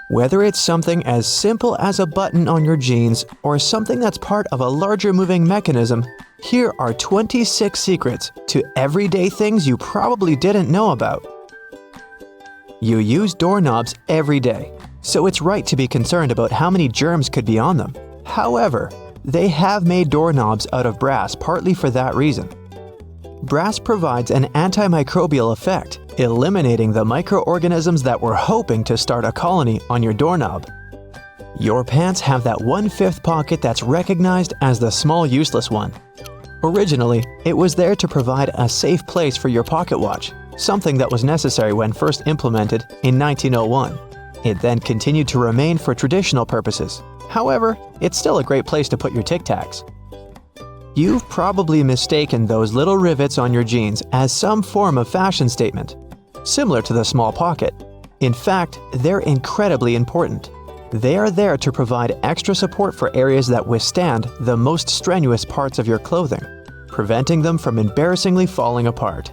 Whether it's something as simple as a button on your jeans or something that's part of a larger moving mechanism, here are 26 secrets to everyday things you probably didn't know about. You use doorknobs every day, so it's right to be concerned about how many germs could be on them. However, they have made doorknobs out of brass partly for that reason. Brass provides an antimicrobial effect, eliminating the microorganisms that were hoping to start a colony on your doorknob. Your pants have that 1/5 pocket that's recognized as the small useless one. Originally, it was there to provide a safe place for your pocket watch, something that was necessary when first implemented in 1901. It then continued to remain for traditional purposes. However, it's still a great place to put your Tic Tacs. You've probably mistaken those little rivets on your jeans as some form of fashion statement, similar to the small pocket. In fact, they're incredibly important. They are there to provide extra support for areas that withstand the most strenuous parts of your clothing, preventing them from embarrassingly falling apart.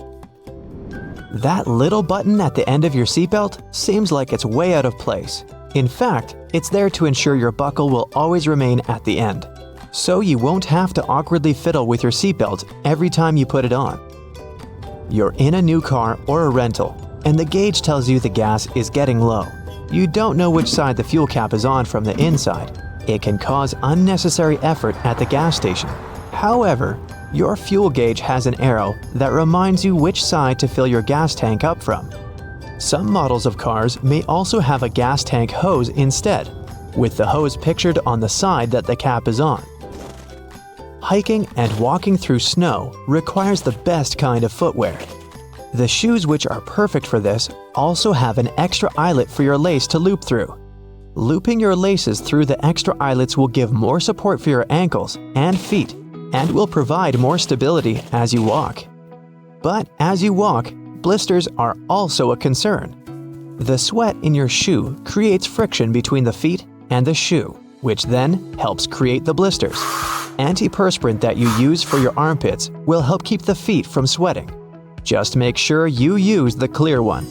That little button at the end of your seatbelt seems like it's way out of place. In fact, it's there to ensure your buckle will always remain at the end, so you won't have to awkwardly fiddle with your seatbelt every time you put it on. You're in a new car or a rental, and the gauge tells you the gas is getting low. You don't know which side the fuel cap is on from the inside. It can cause unnecessary effort at the gas station. However, your fuel gauge has an arrow that reminds you which side to fill your gas tank up from. Some models of cars may also have a gas tank hose instead, with the hose pictured on the side that the cap is on. Hiking and walking through snow requires the best kind of footwear. The shoes which are perfect for this also have an extra eyelet for your lace to loop through. Looping your laces through the extra eyelets will give more support for your ankles and feet and will provide more stability as you walk. But as you walk, blisters are also a concern. The sweat in your shoe creates friction between the feet and the shoe, which then helps create the blisters. Antiperspirant that you use for your armpits will help keep the feet from sweating. Just make sure you use the clear one.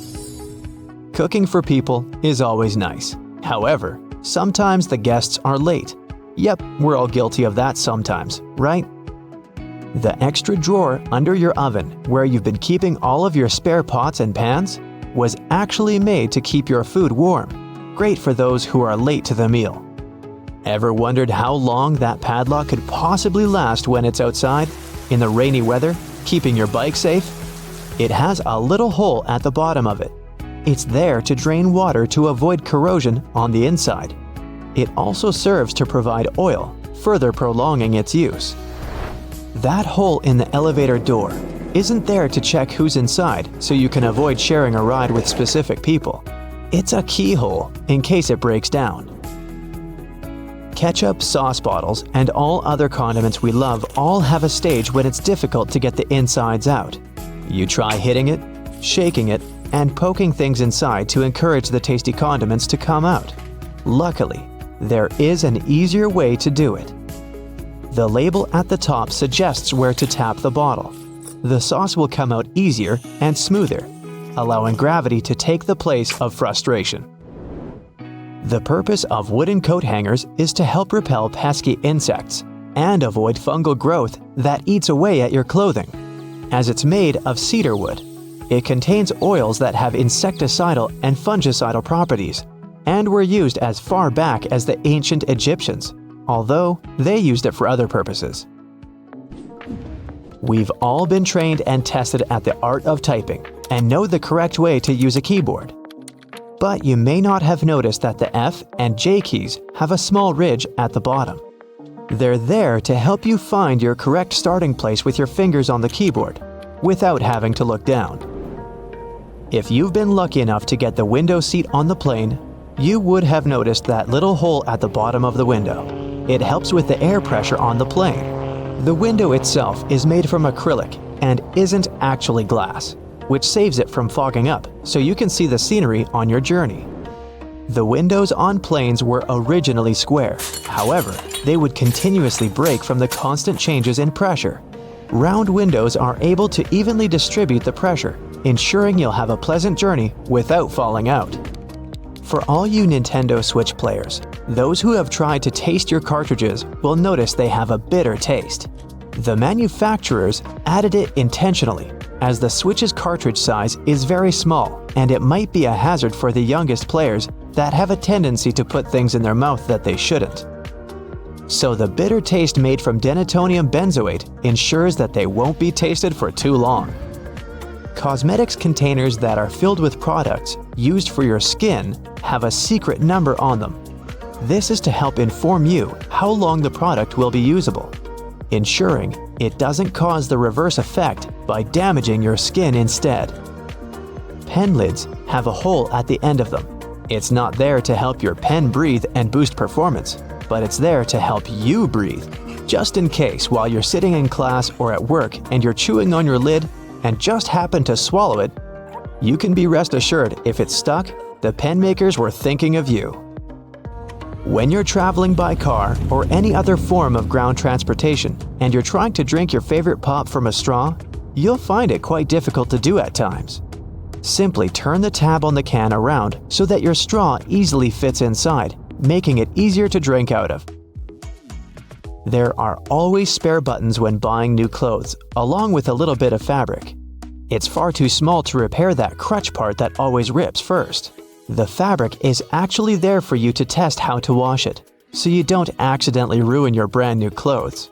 Cooking for people is always nice. However, sometimes the guests are late. Yep, we're all guilty of that sometimes, right? The extra drawer under your oven, where you've been keeping all of your spare pots and pans, was actually made to keep your food warm. Great for those who are late to the meal. Ever wondered how long that padlock could possibly last when it's outside, in the rainy weather, keeping your bike safe? It has a little hole at the bottom of it. It's there to drain water to avoid corrosion on the inside. It also serves to provide oil, further prolonging its use. That hole in the elevator door isn't there to check who's inside so you can avoid sharing a ride with specific people. It's a keyhole in case it breaks down. Ketchup, sauce bottles, and all other condiments we love all have a stage when it's difficult to get the insides out. You try hitting it, shaking it, and poking things inside to encourage the tasty condiments to come out. Luckily, there is an easier way to do it. The label at the top suggests where to tap the bottle. The sauce will come out easier and smoother, allowing gravity to take the place of frustration. The purpose of wooden coat hangers is to help repel pesky insects and avoid fungal growth that eats away at your clothing. As it's made of cedar wood, it contains oils that have insecticidal and fungicidal properties and were used as far back as the ancient Egyptians, although they used it for other purposes. We've all been trained and tested at the art of typing and know the correct way to use a keyboard. But you may not have noticed that the F and J keys have a small ridge at the bottom. They're there to help you find your correct starting place with your fingers on the keyboard, without having to look down. If you've been lucky enough to get the window seat on the plane, you would have noticed that little hole at the bottom of the window. It helps with the air pressure on the plane. The window itself is made from acrylic and isn't actually glass, which saves it from fogging up so you can see the scenery on your journey. The windows on planes were originally square. However, they would continuously break from the constant changes in pressure. Round windows are able to evenly distribute the pressure, ensuring you'll have a pleasant journey without falling out. For all you Nintendo Switch players, those who have tried to taste your cartridges will notice they have a bitter taste. The manufacturers added it intentionally, as the Switch's cartridge size is very small and it might be a hazard for the youngest players that have a tendency to put things in their mouth that they shouldn't. So the bitter taste made from denatonium benzoate ensures that they won't be tasted for too long. Cosmetics containers that are filled with products used for your skin have a secret number on them. This is to help inform you how long the product will be usable, ensuring it doesn't cause the reverse effect by damaging your skin instead. Pen lids have a hole at the end of them. It's not there to help your pen breathe and boost performance, but it's there to help you breathe, just in case while you're sitting in class or at work and you're chewing on your lid and just happen to swallow it. You can be rest assured if it's stuck, the pen makers were thinking of you. When you're traveling by car or any other form of ground transportation and you're trying to drink your favorite pop from a straw, you'll find it quite difficult to do at times. Simply turn the tab on the can around so that your straw easily fits inside, making it easier to drink out of. There are always spare buttons when buying new clothes, along with a little bit of fabric. It's far too small to repair that crutch part that always rips first. The fabric is actually there for you to test how to wash it, so you don't accidentally ruin your brand new clothes.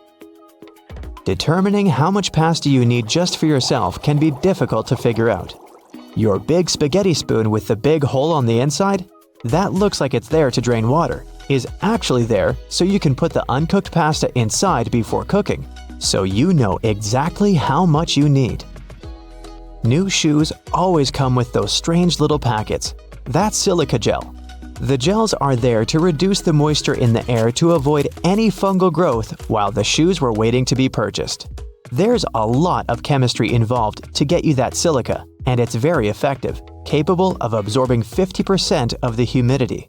Determining how much pasta you need just for yourself can be difficult to figure out. Your big spaghetti spoon with the big hole on the inside, that looks like it's there to drain water, is actually there so you can put the uncooked pasta inside before cooking, so you know exactly how much you need. New shoes always come with those strange little packets. That's silica gel. The gels are there to reduce the moisture in the air to avoid any fungal growth while the shoes were waiting to be purchased. There's a lot of chemistry involved to get you that silica, and it's very effective, capable of absorbing 50% of the humidity.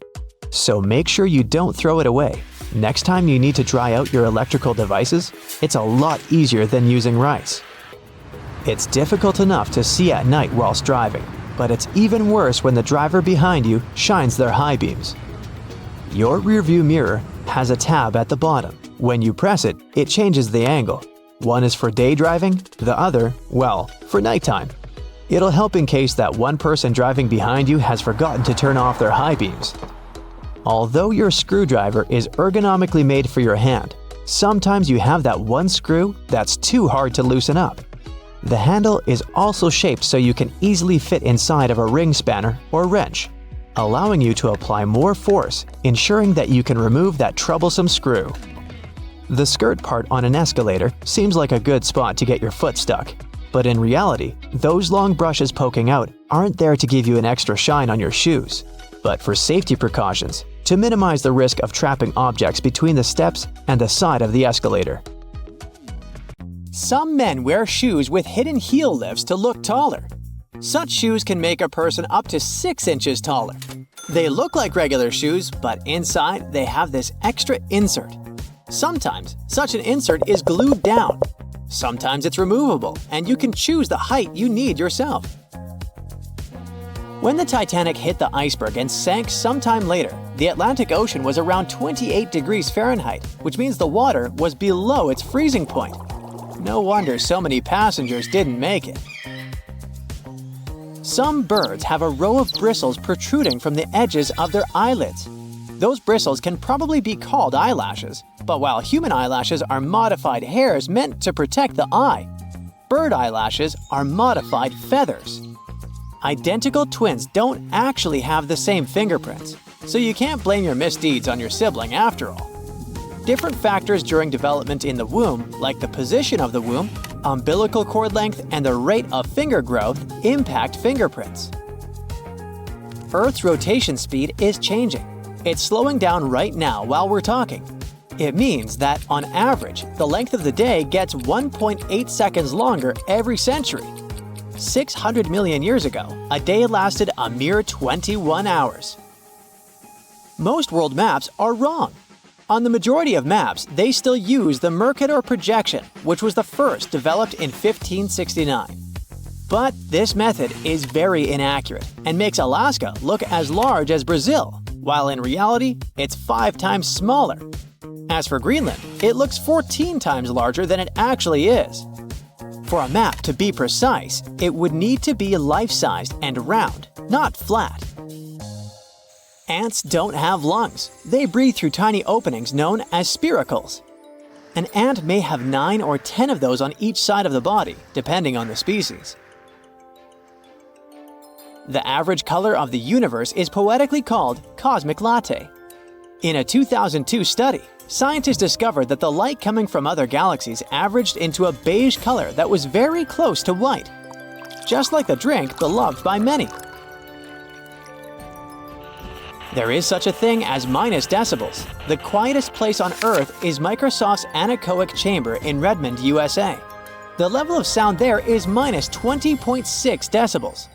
So make sure you don't throw it away. Next time you need to dry out your electrical devices, it's a lot easier than using rice. It's difficult enough to see at night whilst driving, but it's even worse when the driver behind you shines their high beams. Your rearview mirror has a tab at the bottom. When you press it, it changes the angle. One is for day driving, the other, well, for nighttime. It'll help in case that one person driving behind you has forgotten to turn off their high beams. Although your screwdriver is ergonomically made for your hand, sometimes you have that one screw that's too hard to loosen up. The handle is also shaped so you can easily fit inside of a ring spanner or wrench, allowing you to apply more force, ensuring that you can remove that troublesome screw. The skirt part on an escalator seems like a good spot to get your foot stuck, but in reality, those long brushes poking out aren't there to give you an extra shine on your shoes, but for safety precautions, to minimize the risk of trapping objects between the steps and the side of the escalator. Some men wear shoes with hidden heel lifts to look taller. Such shoes can make a person up to 6 inches taller. They look like regular shoes, but inside they have this extra insert. Sometimes, such an insert is glued down. Sometimes it's removable, and you can choose the height you need yourself. When the Titanic hit the iceberg and sank sometime later, the Atlantic Ocean was around 28 degrees Fahrenheit, which means the water was below its freezing point. No wonder so many passengers didn't make it. Some birds have a row of bristles protruding from the edges of their eyelids. Those bristles can probably be called eyelashes, but while human eyelashes are modified hairs meant to protect the eye, bird eyelashes are modified feathers. Identical twins don't actually have the same fingerprints, so you can't blame your misdeeds on your sibling after all. Different factors during development in the womb, like the position of the womb, umbilical cord length, and the rate of finger growth, impact fingerprints. Earth's rotation speed is changing. It's slowing down right now while we're talking. It means that, on average, the length of the day gets 1.8 seconds longer every century. 600 million years ago, a day lasted a mere 21 hours. Most world maps are wrong. On the majority of maps, they still use the Mercator projection, which was the first developed in 1569. But this method is very inaccurate and makes Alaska look as large as Brazil, while in reality, it's 5 times smaller. As for Greenland, it looks 14 times larger than it actually is. For a map to be precise, it would need to be life-sized and round, not flat. Ants don't have lungs. They breathe through tiny openings known as spiracles. An ant may have 9 or 10 of those on each side of the body, depending on the species. The average color of the universe is poetically called cosmic latte. In a 2002 study, scientists discovered that the light coming from other galaxies averaged into a beige color that was very close to white, just like the drink beloved by many. There is such a thing as minus decibels. The quietest place on Earth is Microsoft's anechoic chamber in Redmond, USA. The level of sound there is minus 20.6 decibels.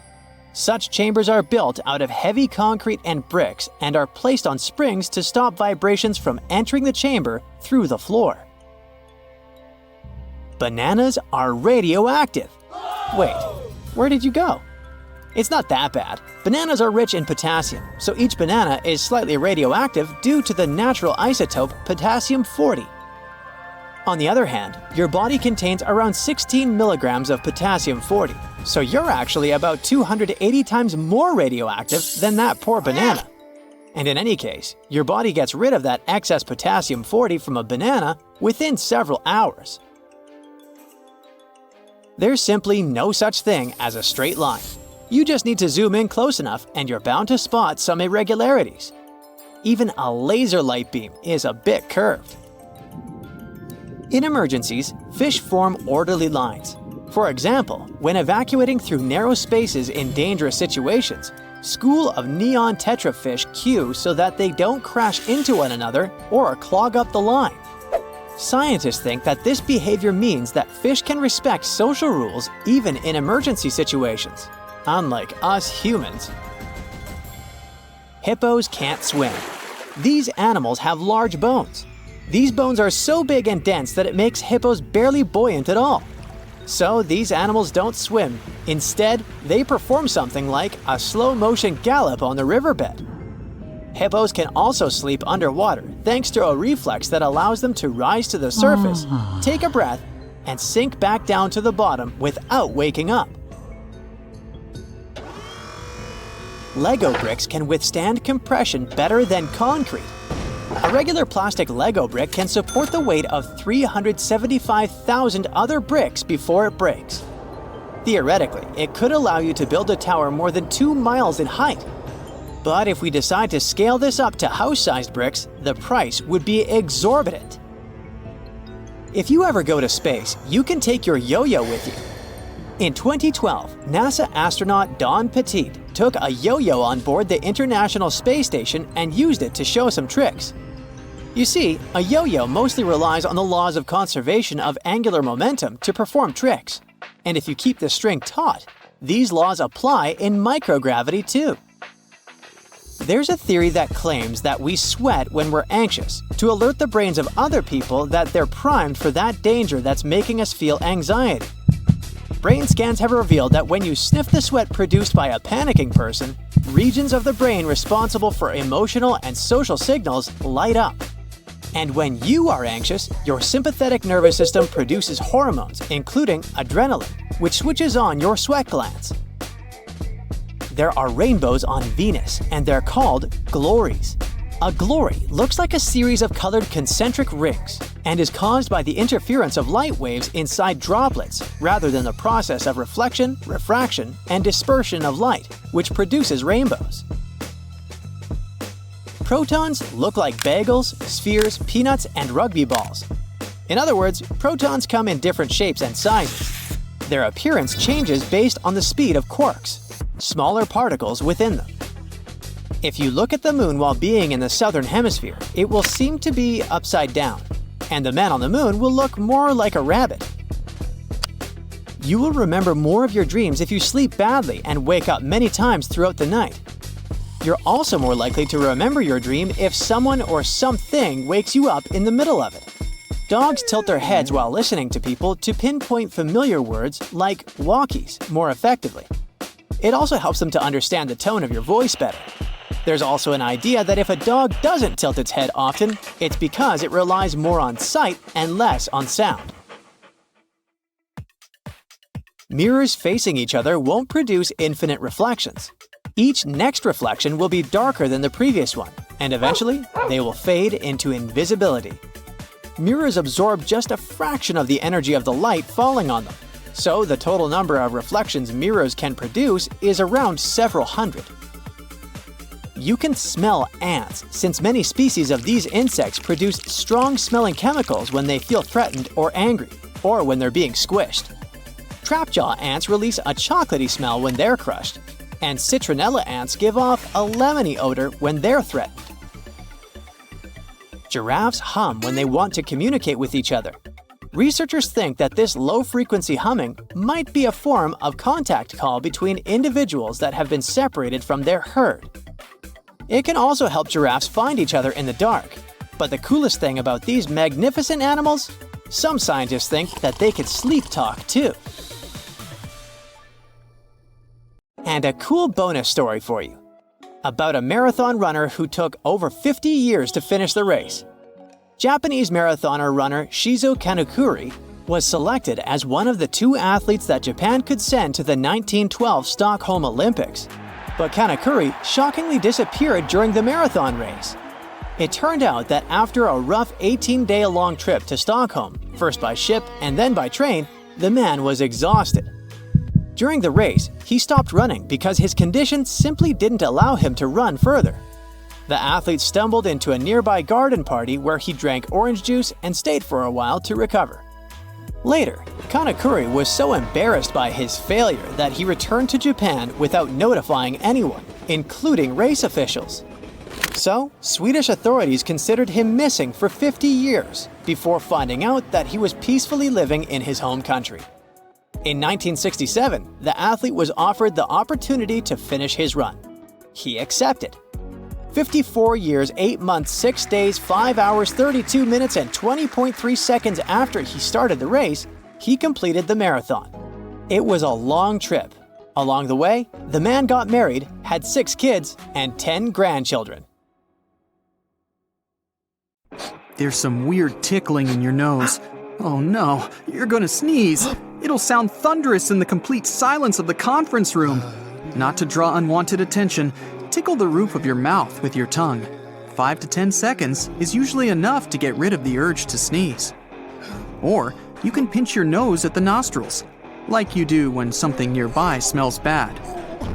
Such chambers are built out of heavy concrete and bricks and are placed on springs to stop vibrations from entering the chamber through the floor. Bananas are radioactive. Wait, where did you go? It's not that bad. Bananas are rich in potassium, so each banana is slightly radioactive due to the natural isotope potassium-40. On the other hand, your body contains around 16 milligrams of potassium-40, so you're actually about 280 times more radioactive than that poor banana. And in any case, your body gets rid of that excess potassium-40 from a banana within several hours. There's simply no such thing as a straight line. You just need to zoom in close enough and you're bound to spot some irregularities. Even a laser light beam is a bit curved. In emergencies, fish form orderly lines. For example, when evacuating through narrow spaces in dangerous situations, school of neon tetrafish queue so that they don't crash into one another or clog up the line. Scientists think that this behavior means that fish can respect social rules even in emergency situations, unlike us humans. Hippos can't swim. These animals have large bones. These bones are so big and dense that it makes hippos barely buoyant at all. So these animals don't swim. Instead, they perform something like a slow-motion gallop on the riverbed. Hippos can also sleep underwater thanks to a reflex that allows them to rise to the surface, take a breath, and sink back down to the bottom without waking up. Lego bricks can withstand compression better than concrete. A regular plastic Lego brick can support the weight of 375,000 other bricks before it breaks. Theoretically, it could allow you to build a tower more than 2 miles in height. But if we decide to scale this up to house-sized bricks, the price would be exorbitant. If you ever go to space, you can take your yo-yo with you. In 2012, NASA astronaut Don Petit took a yo-yo on board the International Space Station and used it to show some tricks. You see, a yo-yo mostly relies on the laws of conservation of angular momentum to perform tricks. And if you keep the string taut, these laws apply in microgravity too. There's a theory that claims that we sweat when we're anxious to alert the brains of other people that they're primed for that danger that's making us feel anxiety. Brain scans have revealed that when you sniff the sweat produced by a panicking person, regions of the brain responsible for emotional and social signals light up. And when you are anxious, your sympathetic nervous system produces hormones, including adrenaline, which switches on your sweat glands. There are rainbows on Venus, and they're called glories. A glory looks like a series of colored concentric rings and is caused by the interference of light waves inside droplets rather than the process of reflection, refraction, and dispersion of light, which produces rainbows. Protons look like bagels, spheres, peanuts, and rugby balls. In other words, protons come in different shapes and sizes. Their appearance changes based on the speed of quarks, smaller particles within them. If you look at the moon while being in the southern hemisphere, it will seem to be upside down, and the man on the moon will look more like a rabbit. You will remember more of your dreams if you sleep badly and wake up many times throughout the night. You're also more likely to remember your dream if someone or something wakes you up in the middle of it. Dogs tilt their heads while listening to people to pinpoint familiar words like walkies more effectively. It also helps them to understand the tone of your voice better. There's also an idea that if a dog doesn't tilt its head often, it's because it relies more on sight and less on sound. Mirrors facing each other won't produce infinite reflections. Each next reflection will be darker than the previous one, and eventually, they will fade into invisibility. Mirrors absorb just a fraction of the energy of the light falling on them, so the total number of reflections mirrors can produce is around several hundred. You can smell ants, since many species of these insects produce strong-smelling chemicals when they feel threatened or angry, or when they're being squished. Trapjaw ants release a chocolatey smell when they're crushed, and citronella ants give off a lemony odor when they're threatened. Giraffes hum when they want to communicate with each other. Researchers think that this low-frequency humming might be a form of contact call between individuals that have been separated from their herd. It can also help giraffes find each other in the dark. But the coolest thing about these magnificent animals? Some scientists think that they could sleep talk too. And a cool bonus story for you. About a marathon runner who took over 50 years to finish the race. Japanese marathoner runner Shizo Kanekuri was selected as one of the 2 athletes that Japan could send to the 1912 Stockholm Olympics. But Kanekuri shockingly disappeared during the marathon race. It turned out that after a rough 18-day-long trip to Stockholm, first by ship and then by train, the man was exhausted. During the race, he stopped running because his condition simply didn't allow him to run further. The athlete stumbled into a nearby garden party where he drank orange juice and stayed for a while to recover. Later, Kanekuri was so embarrassed by his failure that he returned to Japan without notifying anyone, including race officials. So, Swedish authorities considered him missing for 50 years before finding out that he was peacefully living in his home country. In 1967, the athlete was offered the opportunity to finish his run. He accepted. 54 years, 8 months, 6 days, 5 hours, 32 minutes, and 20.3 seconds after he started the race, he completed the marathon. It was a long trip. Along the way, the man got married, had 6 kids, and 10 grandchildren. There's some weird tickling in your nose. Oh no, you're gonna sneeze. It'll sound thunderous in the complete silence of the conference room. Not to draw unwanted attention, tickle the roof of your mouth with your tongue. 5 to 10 seconds is usually enough to get rid of the urge to sneeze. Or you can pinch your nose at the nostrils, like you do when something nearby smells bad.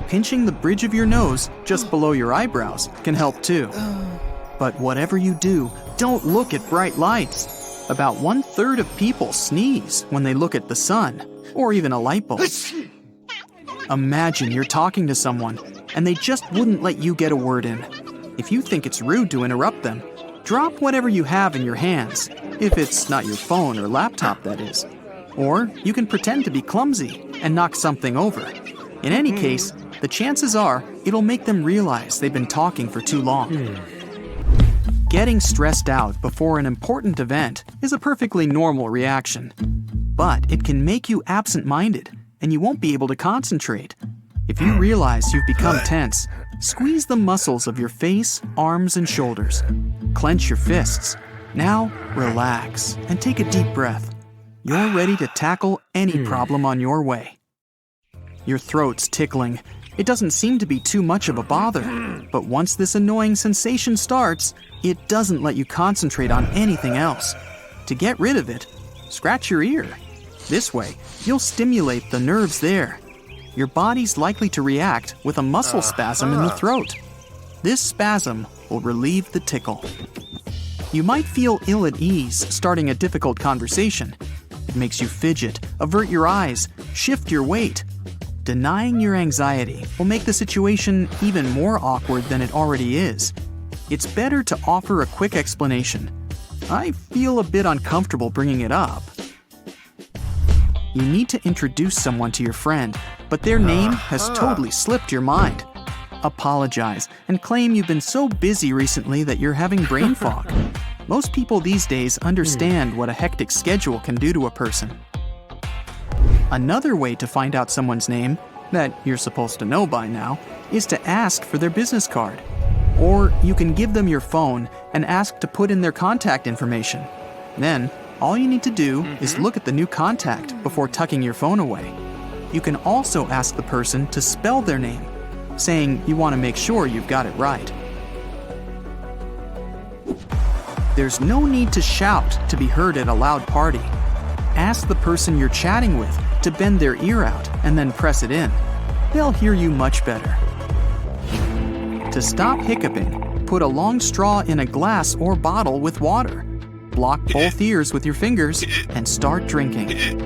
Pinching the bridge of your nose just below your eyebrows can help too. But whatever you do, don't look at bright lights. About 1/3 of people sneeze when they look at the sun, or even a light bulb. Imagine you're talking to someone, and they just wouldn't let you get a word in. If you think it's rude to interrupt them, drop whatever you have in your hands, if it's not your phone or laptop, that is. Or you can pretend to be clumsy and knock something over. In any case, the chances are it'll make them realize they've been talking for too long. Getting stressed out before an important event is a perfectly normal reaction. But it can make you absent-minded, and you won't be able to concentrate. If you realize you've become tense, squeeze the muscles of your face, arms, and shoulders. Clench your fists. Now, relax and take a deep breath. You're ready to tackle any problem on your way. Your throat's tickling. It doesn't seem to be too much of a bother, but once this annoying sensation starts, it doesn't let you concentrate on anything else. To get rid of it, scratch your ear. This way, you'll stimulate the nerves there. Your body's likely to react with a muscle spasm in the throat. This spasm will relieve the tickle. You might feel ill at ease starting a difficult conversation. It makes you fidget, avert your eyes, shift your weight. Denying your anxiety will make the situation even more awkward than it already is. It's better to offer a quick explanation. I feel a bit uncomfortable bringing it up. You need to introduce someone to your friend, but their name has totally slipped your mind. Apologize and claim you've been so busy recently that you're having brain fog. Most people these days understand what a hectic schedule can do to a person. Another way to find out someone's name, that you're supposed to know by now, is to ask for their business card. Or you can give them your phone and ask to put in their contact information. Then, all you need to do is look at the new contact before tucking your phone away. You can also ask the person to spell their name, saying you want to make sure you've got it right. There's no need to shout to be heard at a loud party. Ask the person you're chatting with to bend their ear out and then press it in. They'll hear you much better. To stop hiccuping, put a long straw in a glass or bottle with water. Block both ears with your fingers and start drinking.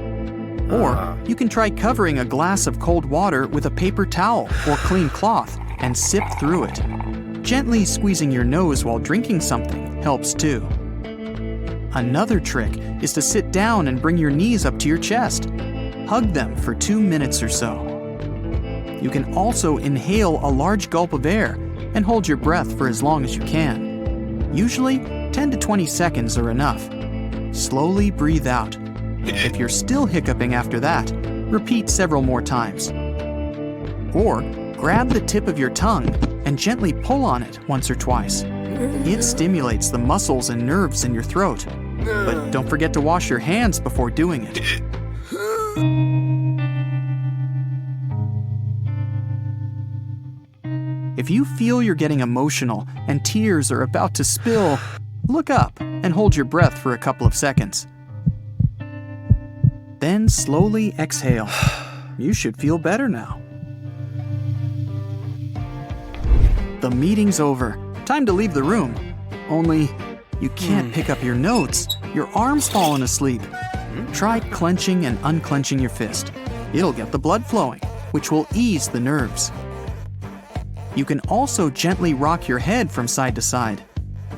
Or you can try covering a glass of cold water with a paper towel or clean cloth and sip through it. Gently squeezing your nose while drinking something helps too. Another trick is to sit down and bring your knees up to your chest. Hug them for 2 minutes or so. You can also inhale a large gulp of air and hold your breath for as long as you can. Usually, 10 to 20 seconds are enough. Slowly breathe out. If you're still hiccuping after that, repeat several more times. Or grab the tip of your tongue and gently pull on it once or twice. It stimulates the muscles and nerves in your throat. But don't forget to wash your hands before doing it. If you feel you're getting emotional and tears are about to spill, look up and hold your breath for a couple of seconds. Then slowly exhale. You should feel better now. The meeting's over. Time to leave the room. Only, you can't pick up your notes. Your arm's fallen asleep. Try clenching and unclenching your fist. It'll get the blood flowing, which will ease the nerves. You can also gently rock your head from side to side.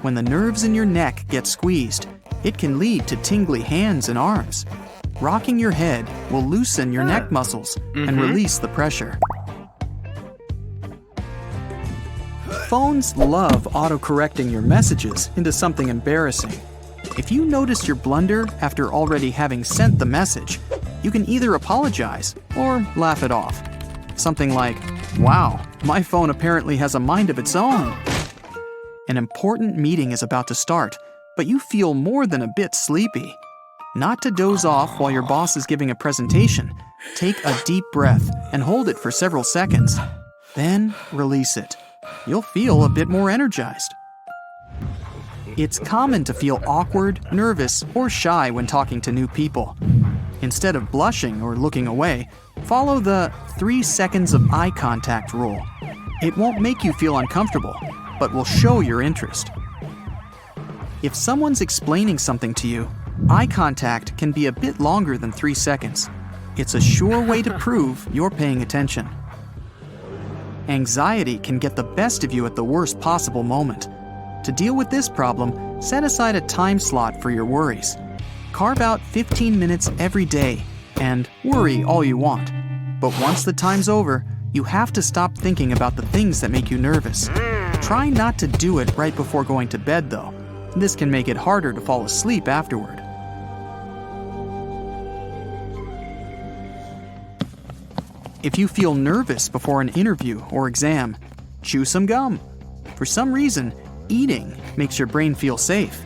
When the nerves in your neck get squeezed, it can lead to tingly hands and arms. Rocking your head will loosen your neck muscles and release the pressure. Phones love autocorrecting your messages into something embarrassing. If you notice your blunder after already having sent the message, you can either apologize or laugh it off. Something like, "Wow, my phone apparently has a mind of its own." An important meeting is about to start, but you feel more than a bit sleepy. Not to doze off while your boss is giving a presentation, take a deep breath and hold it for several seconds. Then release it. You'll feel a bit more energized. It's common to feel awkward, nervous, or shy when talking to new people. Instead of blushing or looking away, follow the 3 seconds of eye contact rule. It won't make you feel uncomfortable, but will show your interest. If someone's explaining something to you, eye contact can be a bit longer than 3 seconds. It's a sure way to prove you're paying attention. Anxiety can get the best of you at the worst possible moment. To deal with this problem, set aside a time slot for your worries. Carve out 15 minutes every day and worry all you want. But once the time's over, you have to stop thinking about the things that make you nervous. Try not to do it right before going to bed, though. This can make it harder to fall asleep afterward. If you feel nervous before an interview or exam, chew some gum. For some reason, eating makes your brain feel safe.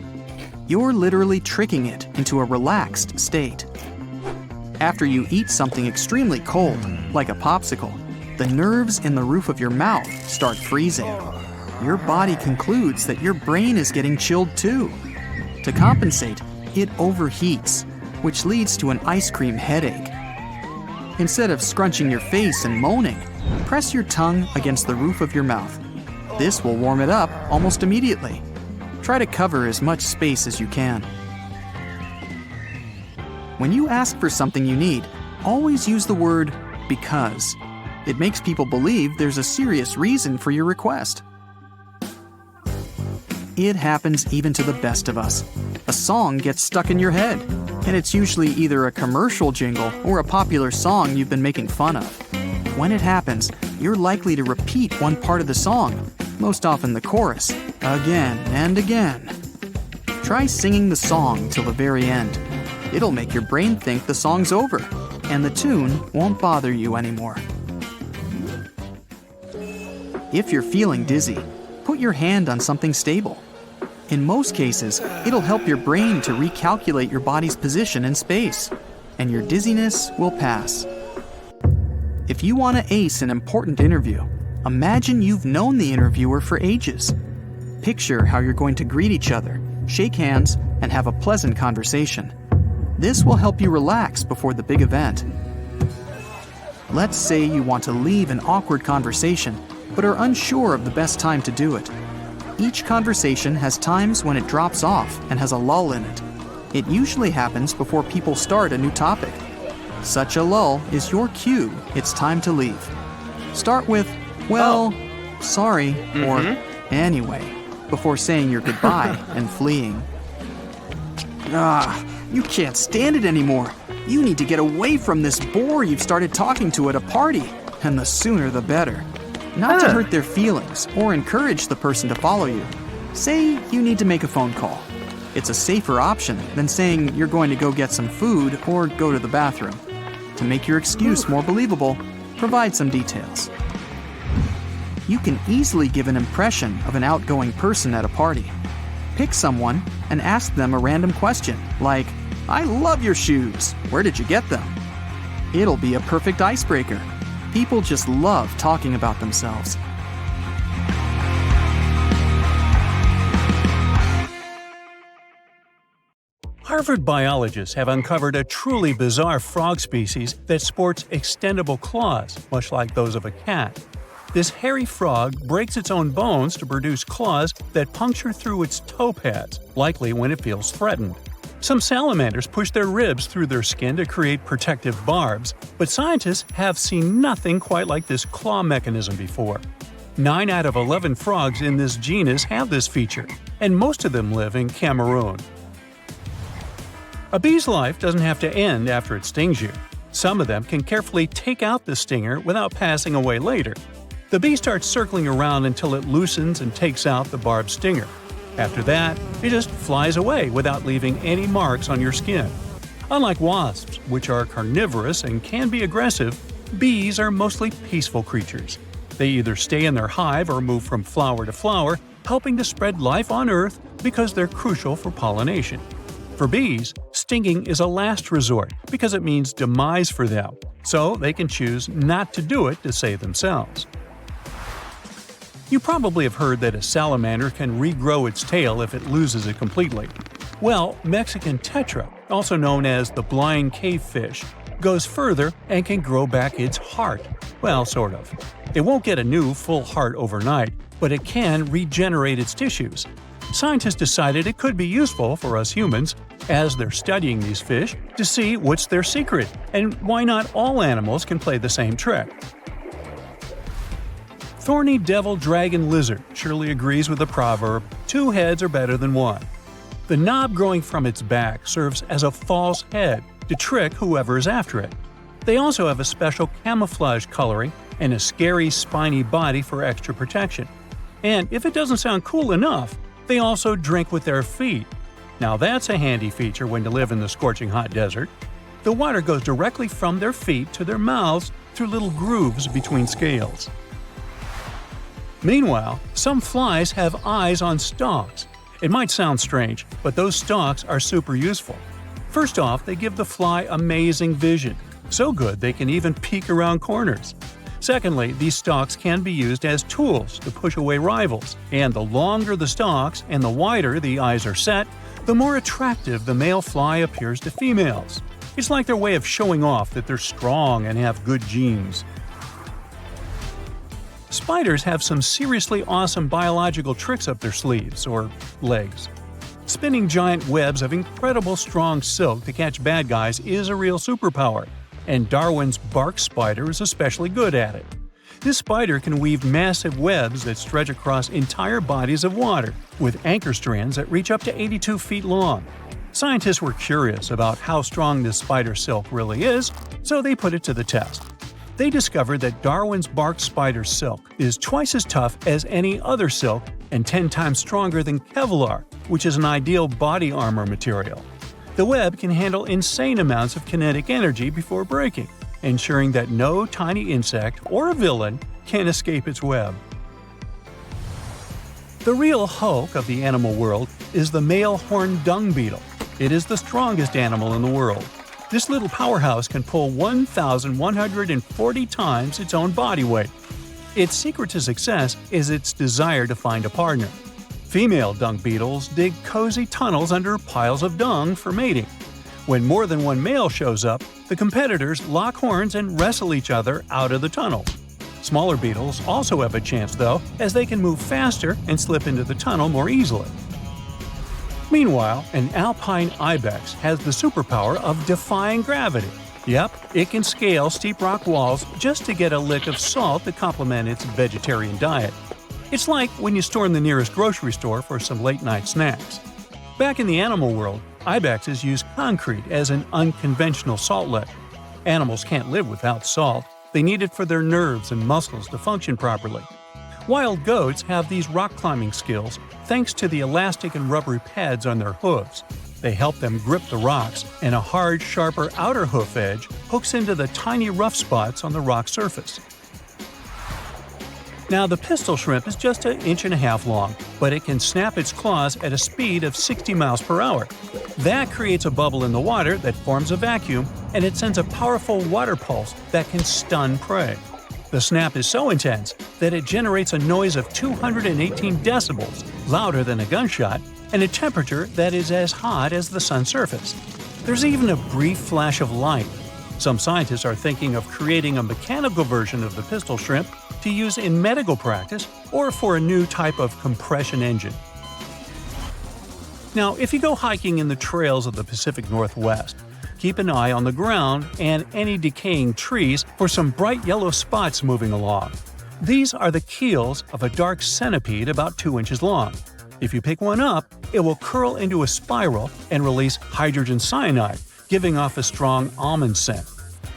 You're literally tricking it into a relaxed state. After you eat something extremely cold, like a popsicle, the nerves in the roof of your mouth start freezing. Your body concludes that your brain is getting chilled too. To compensate, it overheats, which leads to an ice cream headache. Instead of scrunching your face and moaning, press your tongue against the roof of your mouth. This will warm it up almost immediately. Try to cover as much space as you can. When you ask for something you need, always use the word "because." It makes people believe there's a serious reason for your request. It happens even to the best of us. A song gets stuck in your head, and it's usually either a commercial jingle or a popular song you've been making fun of. When it happens, you're likely to repeat one part of the song, most often the chorus, again and again. Try singing the song till the very end. It'll make your brain think the song's over, and the tune won't bother you anymore. If you're feeling dizzy, put your hand on something stable. In most cases, it'll help your brain to recalculate your body's position in space, and your dizziness will pass. If you want to ace an important interview, imagine you've known the interviewer for ages. Picture how you're going to greet each other, shake hands, and have a pleasant conversation. This will help you relax before the big event. Let's say you want to leave an awkward conversation, but are unsure of the best time to do it. Each conversation has times when it drops off and has a lull in it. It usually happens before people start a new topic. Such a lull is your cue it's time to leave. Start with, well, sorry, or anyway, before saying your goodbye and fleeing. You can't stand it anymore. You need to get away from this bore you've started talking to at a party, and the sooner the better. Not to hurt their feelings or encourage the person to follow you. Say you need to make a phone call. It's a safer option than saying you're going to go get some food or go to the bathroom. To make your excuse more believable, provide some details. You can easily give an impression of an outgoing person at a party. Pick someone and ask them a random question, like, "I love your shoes. Where did you get them?" It'll be a perfect icebreaker. People just love talking about themselves. Harvard biologists have uncovered a truly bizarre frog species that sports extendable claws, much like those of a cat. This hairy frog breaks its own bones to produce claws that puncture through its toe pads, likely when it feels threatened. Some salamanders push their ribs through their skin to create protective barbs, but scientists have seen nothing quite like this claw mechanism before. 9 out of 11 frogs in this genus have this feature, and most of them live in Cameroon. A bee's life doesn't have to end after it stings you. Some of them can carefully take out the stinger without passing away later. The bee starts circling around until it loosens and takes out the barbed stinger. After that, it just flies away without leaving any marks on your skin. Unlike wasps, which are carnivorous and can be aggressive, bees are mostly peaceful creatures. They either stay in their hive or move from flower to flower, helping to spread life on Earth because they're crucial for pollination. For bees, stinging is a last resort because it means demise for them, so they can choose not to do it to save themselves. You probably have heard that a salamander can regrow its tail if it loses it completely. Well, Mexican tetra, also known as the blind cavefish, goes further and can grow back its heart. Well, sort of. It won't get a new, full heart overnight, but it can regenerate its tissues. Scientists decided it could be useful for us humans, as they're studying these fish, to see what's their secret, and why not all animals can play the same trick. Thorny devil dragon lizard surely agrees with the proverb, 2 heads are better than 1. The knob growing from its back serves as a false head to trick whoever is after it. They also have a special camouflage coloring and a scary spiny body for extra protection. And if it doesn't sound cool enough, they also drink with their feet. Now that's a handy feature when you live in the scorching hot desert. The water goes directly from their feet to their mouths through little grooves between scales. Meanwhile, some flies have eyes on stalks. It might sound strange, but those stalks are super useful. First off, they give the fly amazing vision, so good they can even peek around corners. Secondly, these stalks can be used as tools to push away rivals, and the longer the stalks and the wider the eyes are set, the more attractive the male fly appears to females. It's like their way of showing off that they're strong and have good genes. Spiders have some seriously awesome biological tricks up their sleeves, or legs. Spinning giant webs of incredible strong silk to catch bad guys is a real superpower, and Darwin's bark spider is especially good at it. This spider can weave massive webs that stretch across entire bodies of water, with anchor strands that reach up to 82 feet long. Scientists were curious about how strong this spider silk really is, so they put it to the test. They discovered that Darwin's bark spider silk is twice as tough as any other silk and 10 times stronger than Kevlar, which is an ideal body armor material. The web can handle insane amounts of kinetic energy before breaking, ensuring that no tiny insect or a villain can escape its web. The real Hulk of the animal world is the male horned dung beetle. It is the strongest animal in the world. This little powerhouse can pull 1,140 times its own body weight. Its secret to success is its desire to find a partner. Female dung beetles dig cozy tunnels under piles of dung for mating. When more than one male shows up, the competitors lock horns and wrestle each other out of the tunnel. Smaller beetles also have a chance, though, as they can move faster and slip into the tunnel more easily. Meanwhile, an alpine ibex has the superpower of defying gravity. Yep, it can scale steep rock walls just to get a lick of salt to complement its vegetarian diet. It's like when you storm the nearest grocery store for some late-night snacks. Back in the animal world, ibexes use concrete as an unconventional salt lick. Animals can't live without salt. They need it for their nerves and muscles to function properly. Wild goats have these rock-climbing skills thanks to the elastic and rubbery pads on their hooves. They help them grip the rocks, and a hard, sharper outer hoof edge hooks into the tiny rough spots on the rock surface. Now, the pistol shrimp is just 1.5 inches long, but it can snap its claws at a speed of 60 miles per hour. That creates a bubble in the water that forms a vacuum, and it sends a powerful water pulse that can stun prey. The snap is so intense that it generates a noise of 218 decibels, louder than a gunshot, and a temperature that is as hot as the sun's surface. There's even a brief flash of light. Some scientists are thinking of creating a mechanical version of the pistol shrimp to use in medical practice or for a new type of compression engine. Now, if you go hiking in the trails of the Pacific Northwest, keep an eye on the ground and any decaying trees for some bright yellow spots moving along. These are the keels of a dark centipede about 2 inches long. If you pick one up, it will curl into a spiral and release hydrogen cyanide, giving off a strong almond scent.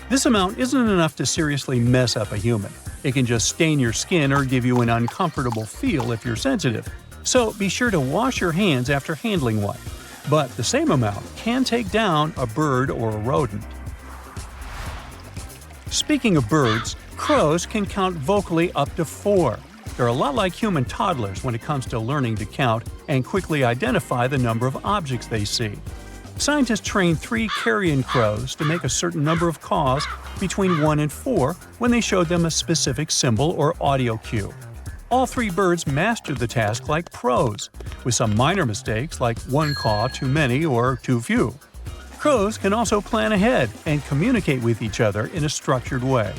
This amount isn't enough to seriously mess up a human. It can just stain your skin or give you an uncomfortable feel if you're sensitive. So be sure to wash your hands after handling one. But the same amount can take down a bird or a rodent. Speaking of birds, crows can count vocally up to 4. They're a lot like human toddlers when it comes to learning to count and quickly identify the number of objects they see. Scientists trained 3 carrion crows to make a certain number of caws between 1 and 4 when they showed them a specific symbol or audio cue. All 3 birds mastered the task like pros, with some minor mistakes like 1 caw too many or too few. Crows can also plan ahead and communicate with each other in a structured way.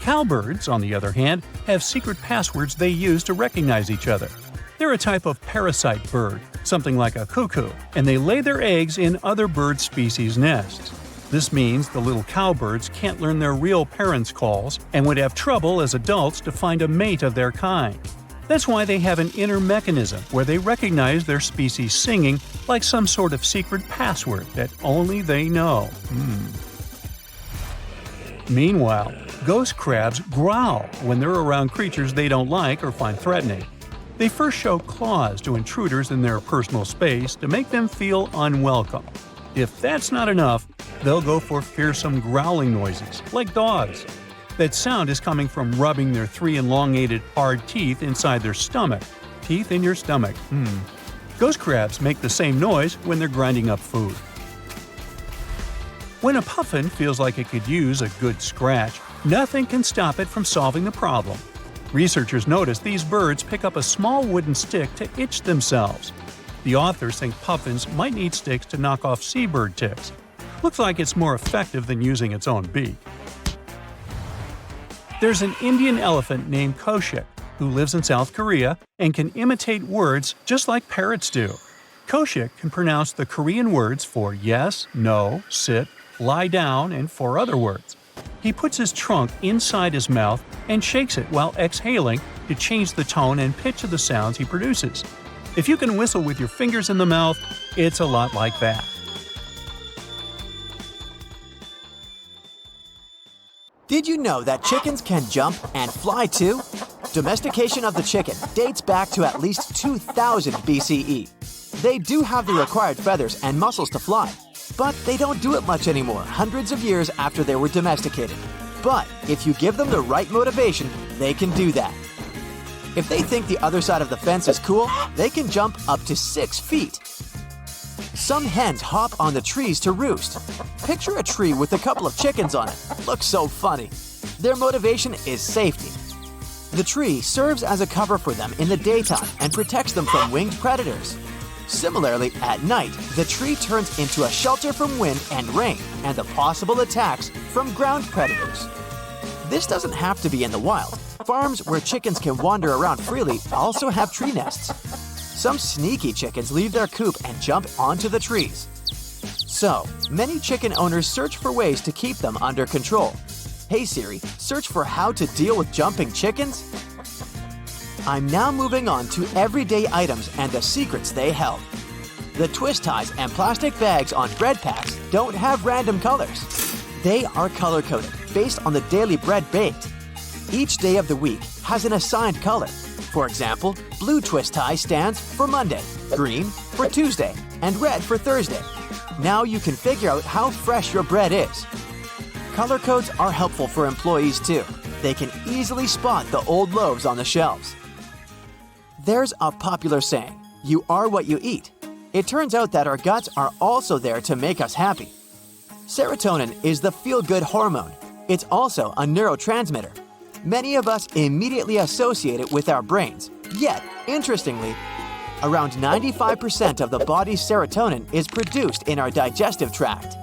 Cowbirds, on the other hand, have secret passwords they use to recognize each other. They're a type of parasite bird, something like a cuckoo, and they lay their eggs in other bird species' nests. This means the little cowbirds can't learn their real parents' calls and would have trouble as adults to find a mate of their kind. That's why they have an inner mechanism where they recognize their species singing like some sort of secret password that only they know. Meanwhile, ghost crabs growl when they're around creatures they don't like or find threatening. They first show claws to intruders in their personal space to make them feel unwelcome. If that's not enough, they'll go for fearsome growling noises, like dogs. That sound is coming from rubbing their 3 elongated, hard teeth inside their stomach. Teeth in your stomach. Ghost crabs make the same noise when they're grinding up food. When a puffin feels like it could use a good scratch, nothing can stop it from solving the problem. Researchers noticed these birds pick up a small wooden stick to itch themselves. The authors think puffins might need sticks to knock off seabird ticks. Looks like it's more effective than using its own beak. There's an Indian elephant named Koshik who lives in South Korea and can imitate words just like parrots do. Koshik can pronounce the Korean words for yes, no, sit, lie down, and 4 other words. He puts his trunk inside his mouth and shakes it while exhaling to change the tone and pitch of the sounds he produces. If you can whistle with your fingers in the mouth, it's a lot like that. Did you know that chickens can jump and fly too? Domestication of the chicken dates back to at least 2000 BCE. They do have the required feathers and muscles to fly, but they don't do it much anymore hundreds of years after they were domesticated. But if you give them the right motivation, they can do that. If they think the other side of the fence is cool, they can jump up to 6 feet. Some hens hop on the trees to roost. Picture a tree with a couple of chickens on it. Looks so funny. Their motivation is safety. The tree serves as a cover for them in the daytime and protects them from winged predators. Similarly, at night, the tree turns into a shelter from wind and rain and the possible attacks from ground predators. This doesn't have to be in the wild. Farms where chickens can wander around freely also have tree nests. Some sneaky chickens leave their coop and jump onto the trees. So, many chicken owners search for ways to keep them under control. Hey Siri, search for how to deal with jumping chickens? I'm now moving on to everyday items and the secrets they held. The twist ties and plastic bags on bread packs don't have random colors. They are color-coded based on the daily bread baked. Each day of the week has an assigned color. For example, blue twist tie stands for Monday, green for Tuesday, and red for Thursday. Now you can figure out how fresh your bread is. Color codes are helpful for employees too. They can easily spot the old loaves on the shelves. There's a popular saying, "You are what you eat." It turns out that our guts are also there to make us happy. Serotonin is the feel-good hormone. It's also a neurotransmitter. Many of us immediately associate it with our brains. Yet, interestingly, around 95% of the body's serotonin is produced in our digestive tract.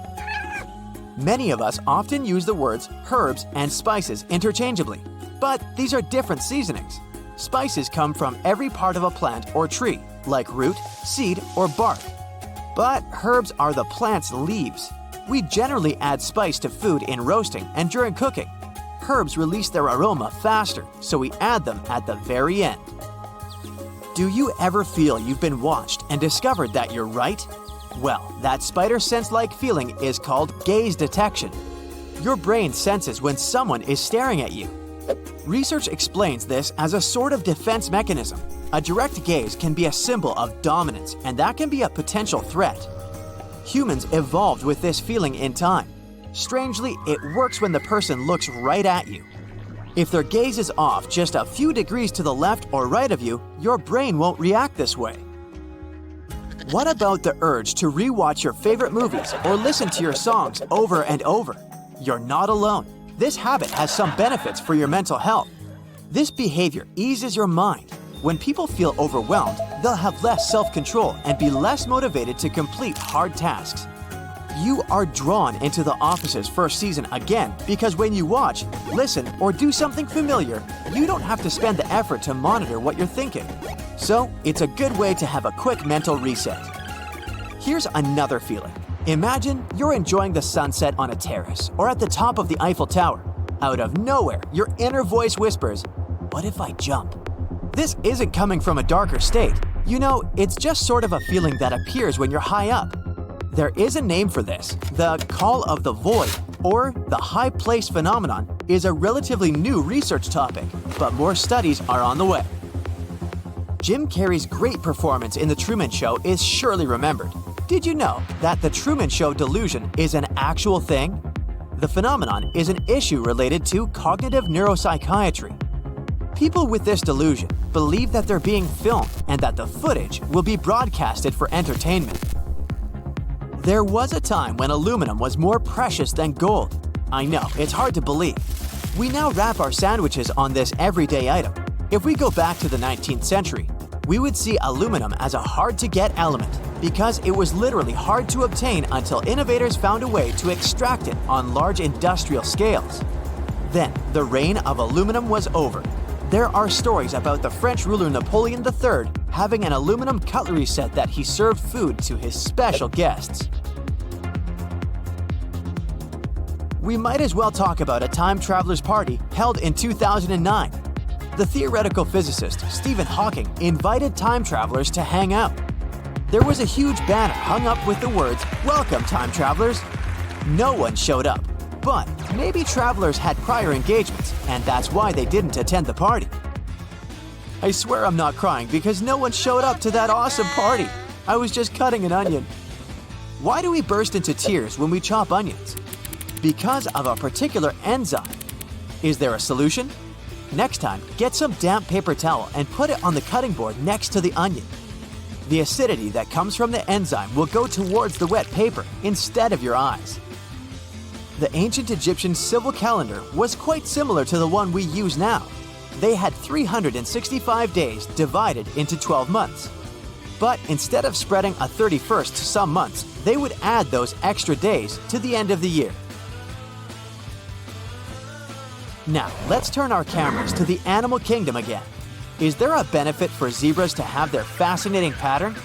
Many of us often use the words herbs and spices interchangeably, but these are different seasonings. Spices come from every part of a plant or tree, like root, seed, or bark. But herbs are the plant's leaves. We generally add spice to food in roasting and during cooking. Herbs release their aroma faster, so we add them at the very end. Do you ever feel you've been watched and discovered that you're right? Well, that spider sense-like feeling is called gaze detection. Your brain senses when someone is staring at you. Research explains this as a sort of defense mechanism. A direct gaze can be a symbol of dominance, and that can be a potential threat. Humans evolved with this feeling in time. Strangely, it works when the person looks right at you. If their gaze is off just a few degrees to the left or right of you, your brain won't react this way. What about the urge to rewatch your favorite movies or listen to your songs over and over? You're not alone. This habit has some benefits for your mental health. This behavior eases your mind. When people feel overwhelmed, they'll have less self-control and be less motivated to complete hard tasks. You are drawn into The Office's first season again because when you watch, listen, or do something familiar, you don't have to spend the effort to monitor what you're thinking. So, it's a good way to have a quick mental reset. Here's another feeling. Imagine you're enjoying the sunset on a terrace or at the top of the Eiffel Tower. Out of nowhere, your inner voice whispers, "What if I jump?" This isn't coming from a darker state. You know, it's just sort of a feeling that appears when you're high up. There is a name for this. The call of the void, or the high place phenomenon, is a relatively new research topic, but more studies are on the way. Jim Carrey's great performance in The Truman Show is surely remembered. Did you know that the Truman Show delusion is an actual thing? The phenomenon is an issue related to cognitive neuropsychiatry. People with this delusion believe that they're being filmed and that the footage will be broadcasted for entertainment. There was a time when aluminum was more precious than gold. I know, it's hard to believe. We now wrap our sandwiches on this everyday item. If we go back to the 19th century, we would see aluminum as a hard-to-get element because it was literally hard to obtain until innovators found a way to extract it on large industrial scales. Then, the reign of aluminum was over. There are stories about the French ruler Napoleon III having an aluminum cutlery set that he served food to his special guests. We might as well talk about a time traveler's party held in 2009. The theoretical physicist Stephen Hawking invited time travelers to hang out. There was a huge banner hung up with the words, "Welcome, time travelers." No one showed up. But maybe travelers had prior engagements, and that's why they didn't attend the party. I swear I'm not crying because no one showed up to that awesome party. I was just cutting an onion. Why do we burst into tears when we chop onions? Because of a particular enzyme. Is there a solution? Next time, get some damp paper towel and put it on the cutting board next to the onion. The acidity that comes from the enzyme will go towards the wet paper instead of your eyes. The ancient Egyptian civil calendar was quite similar to the one we use now. They had 365 days divided into 12 months. But instead of spreading a 31st to some months, they would add those extra days to the end of the year. Now, let's turn our cameras to the animal kingdom again. Is there a benefit for zebras to have their fascinating pattern?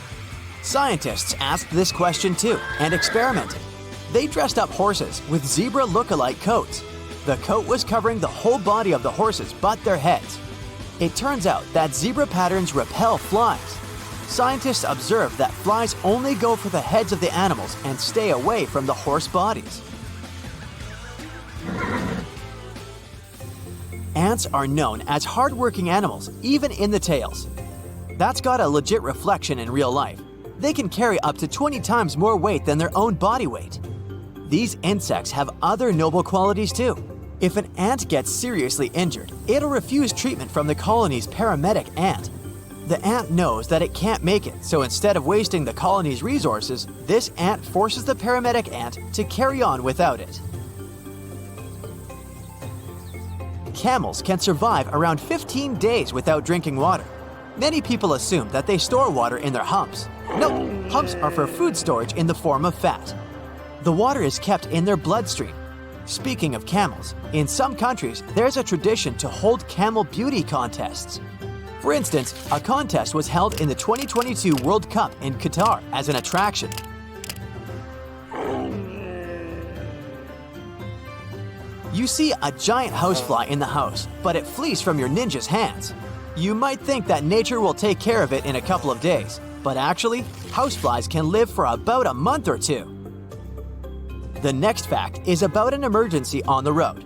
Scientists asked this question too and experimented. They dressed up horses with zebra look-alike coats. The coat was covering the whole body of the horses but their heads. It turns out that zebra patterns repel flies. Scientists observed that flies only go for the heads of the animals and stay away from the horse bodies. Ants are known as hardworking animals, even in the tails. That's got a legit reflection in real life. They can carry up to 20 times more weight than their own body weight. These insects have other noble qualities too. If an ant gets seriously injured, it'll refuse treatment from the colony's paramedic ant. The ant knows that it can't make it, so instead of wasting the colony's resources, this ant forces the paramedic ant to carry on without it. Camels can survive around 15 days without drinking water. Many people assume that they store water in their humps. No, humps are for food storage in the form of fat. The water is kept in their bloodstream. Speaking of camels, in some countries, there's a tradition to hold camel beauty contests. For instance, a contest was held in the 2022 World Cup in Qatar as an attraction. You see a giant housefly in the house, but it flees from your ninja's hands. You might think that nature will take care of it in a couple of days, but actually, houseflies can live for about a month or two. The next fact is about an emergency on the road.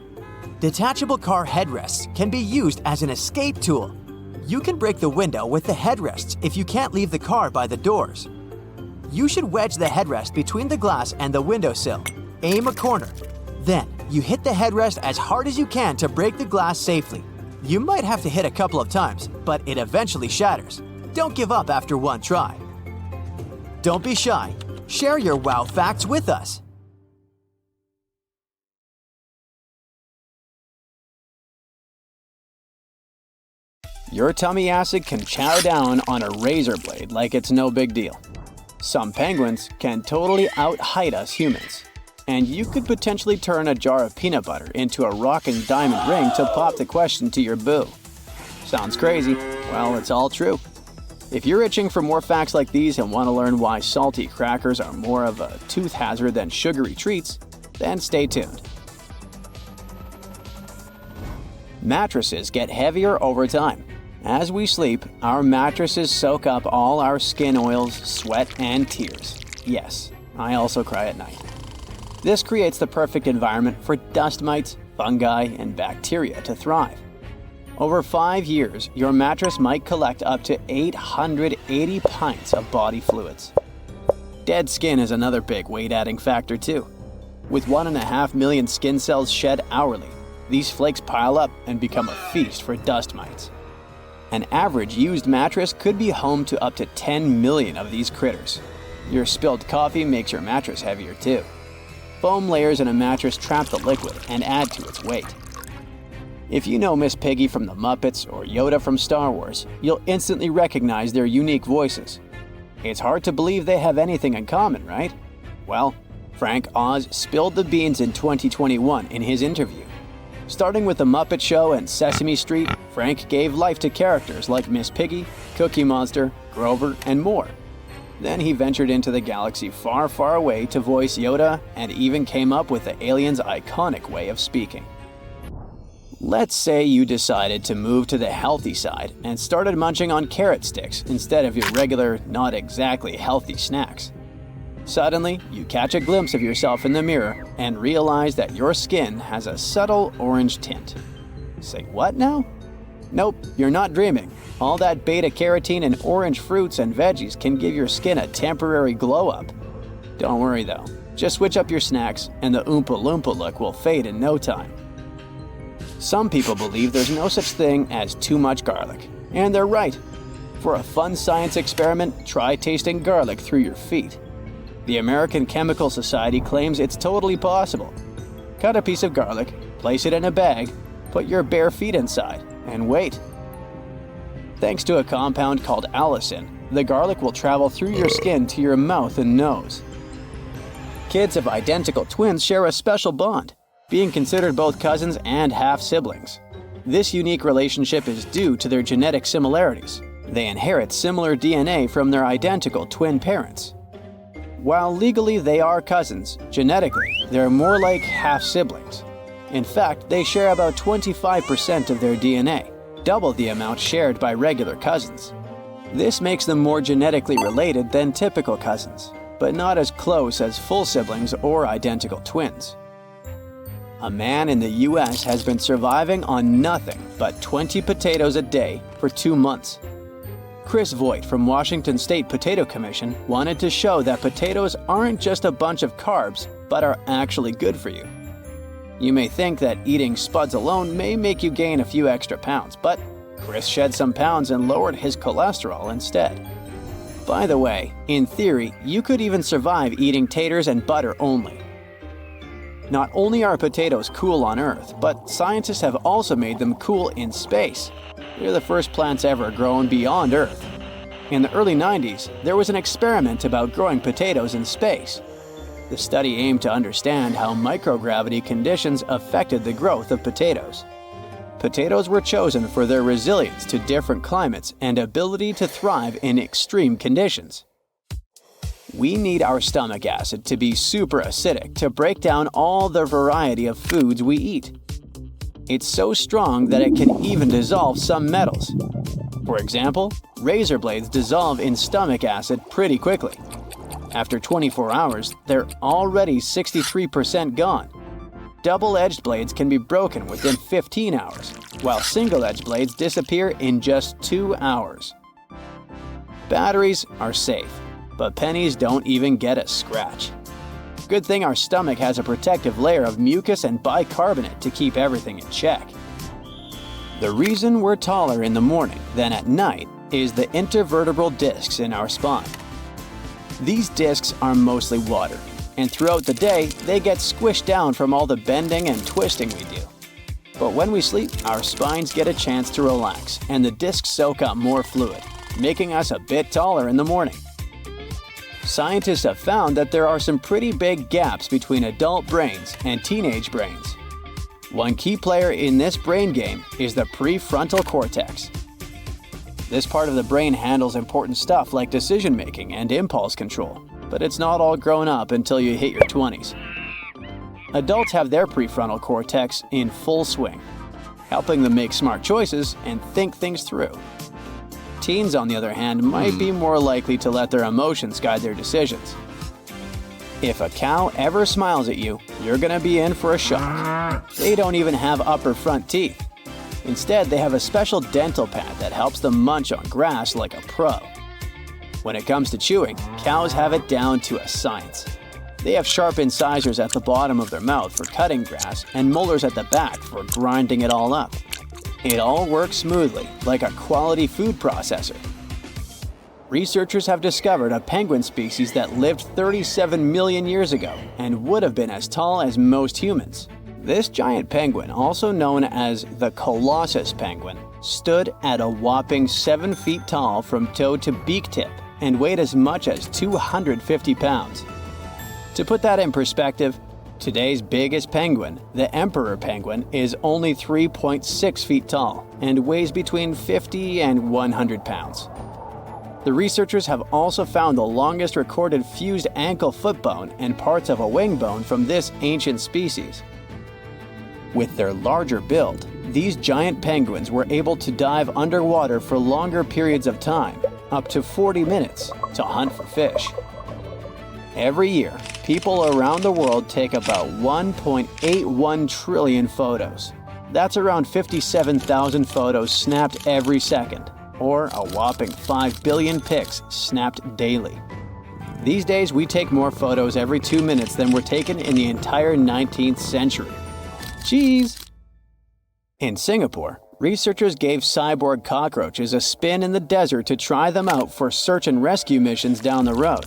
Detachable car headrests can be used as an escape tool. You can break the window with the headrests if you can't leave the car by the doors. You should wedge the headrest between the glass and the windowsill. Aim a corner. Then, you hit the headrest as hard as you can to break the glass safely. You might have to hit a couple of times, but it eventually shatters. Don't give up after one try. Don't be shy. Share your wow facts with us. Your tummy acid can chow down on a razor blade like it's no big deal. Some penguins can totally out-height us humans. And you could potentially turn a jar of peanut butter into a rocking diamond ring to pop the question to your boo. Sounds crazy? Well, it's all true. If you're itching for more facts like these and want to learn why salty crackers are more of a tooth hazard than sugary treats, then stay tuned. Mattresses get heavier over time. As we sleep, our mattresses soak up all our skin oils, sweat, and tears. Yes, I also cry at night. This creates the perfect environment for dust mites, fungi, and bacteria to thrive. Over 5 years, your mattress might collect up to 880 pints of body fluids. Dead skin is another big weight-adding factor too. With 1.5 million skin cells shed hourly, these flakes pile up and become a feast for dust mites. An average used mattress could be home to up to 10 million of these critters. Your spilled coffee makes your mattress heavier too. Foam layers in a mattress trap the liquid and add to its weight. If you know Miss Piggy from the Muppets or Yoda from Star Wars, you'll instantly recognize their unique voices. It's hard to believe they have anything in common, right? Well, Frank Oz spilled the beans in 2021 in his interview. Starting with The Muppet Show and Sesame Street, Frank gave life to characters like Miss Piggy, Cookie Monster, Grover, and more. Then he ventured into the galaxy far, far away to voice Yoda and even came up with the alien's iconic way of speaking. Let's say you decided to move to the healthy side and started munching on carrot sticks instead of your regular, not exactly healthy snacks. Suddenly, you catch a glimpse of yourself in the mirror and realize that your skin has a subtle orange tint. Say what now? Nope, you're not dreaming. All that beta-carotene in orange fruits and veggies can give your skin a temporary glow-up. Don't worry though, just switch up your snacks and the Oompa Loompa look will fade in no time. Some people believe there's no such thing as too much garlic, and they're right. For a fun science experiment, try tasting garlic through your feet. The American Chemical Society claims it's totally possible. Cut a piece of garlic, place it in a bag, put your bare feet inside, and wait. Thanks to a compound called allicin, the garlic will travel through your skin to your mouth and nose. Kids of identical twins share a special bond, being considered both cousins and half-siblings. This unique relationship is due to their genetic similarities. They inherit similar DNA from their identical twin parents. While legally they are cousins, genetically they're more like half-siblings. In fact, they share about 25% of their DNA, double the amount shared by regular cousins. This makes them more genetically related than typical cousins, but not as close as full siblings or identical twins. A man in the US has been surviving on nothing but 20 potatoes a day for 2 months. Chris Voigt from Washington State Potato Commission wanted to show that potatoes aren't just a bunch of carbs, but are actually good for you. You may think that eating spuds alone may make you gain a few extra pounds, but Chris shed some pounds and lowered his cholesterol instead. By the way, in theory, you could even survive eating taters and butter only. Not only are potatoes cool on Earth, but scientists have also made them cool in space. They're the first plants ever grown beyond Earth. In the early 90s, there was an experiment about growing potatoes in space. The study aimed to understand how microgravity conditions affected the growth of potatoes. Potatoes were chosen for their resilience to different climates and ability to thrive in extreme conditions. We need our stomach acid to be super acidic to break down all the variety of foods we eat. It's so strong that it can even dissolve some metals. For example, razor blades dissolve in stomach acid pretty quickly. After 24 hours, they're already 63% gone. Double-edged blades can be broken within 15 hours, while single-edged blades disappear in just 2 hours. Batteries are safe, but pennies don't even get a scratch. Good thing our stomach has a protective layer of mucus and bicarbonate to keep everything in check. The reason we're taller in the morning than at night is the intervertebral discs in our spine. These discs are mostly water, and throughout the day, they get squished down from all the bending and twisting we do. But when we sleep, our spines get a chance to relax, and the discs soak up more fluid, making us a bit taller in the morning. Scientists have found that there are some pretty big gaps between adult brains and teenage brains. One key player in this brain game is the prefrontal cortex. This part of the brain handles important stuff like decision-making and impulse control, but it's not all grown up until you hit your 20s. Adults have their prefrontal cortex in full swing, helping them make smart choices and think things through. Teens, on the other hand, might be more likely to let their emotions guide their decisions. If a cow ever smiles at you, you're gonna be in for a shock. They don't even have upper front teeth. Instead, they have a special dental pad that helps them munch on grass like a pro. When it comes to chewing, cows have it down to a science. They have sharp incisors at the bottom of their mouth for cutting grass and molars at the back for grinding it all up. It all works smoothly, like a quality food processor. Researchers have discovered a penguin species that lived 37 million years ago and would have been as tall as most humans. This giant penguin, also known as the Colossus penguin, stood at a whopping 7 feet tall from toe to beak tip and weighed as much as 250 pounds. To put that in perspective, today's biggest penguin, the emperor penguin, is only 3.6 feet tall and weighs between 50 and 100 pounds. The researchers have also found the longest recorded fused ankle foot bone and parts of a wing bone from this ancient species. With their larger build, these giant penguins were able to dive underwater for longer periods of time, up to 40 minutes, to hunt for fish. Every year, people around the world take about 1.81 trillion photos. That's around 57,000 photos snapped every second, or a whopping 5 billion pics snapped daily. These days, we take more photos every 2 minutes than were taken in the entire 19th century. Cheese! In Singapore, researchers gave cyborg cockroaches a spin in the desert to try them out for search and rescue missions down the road.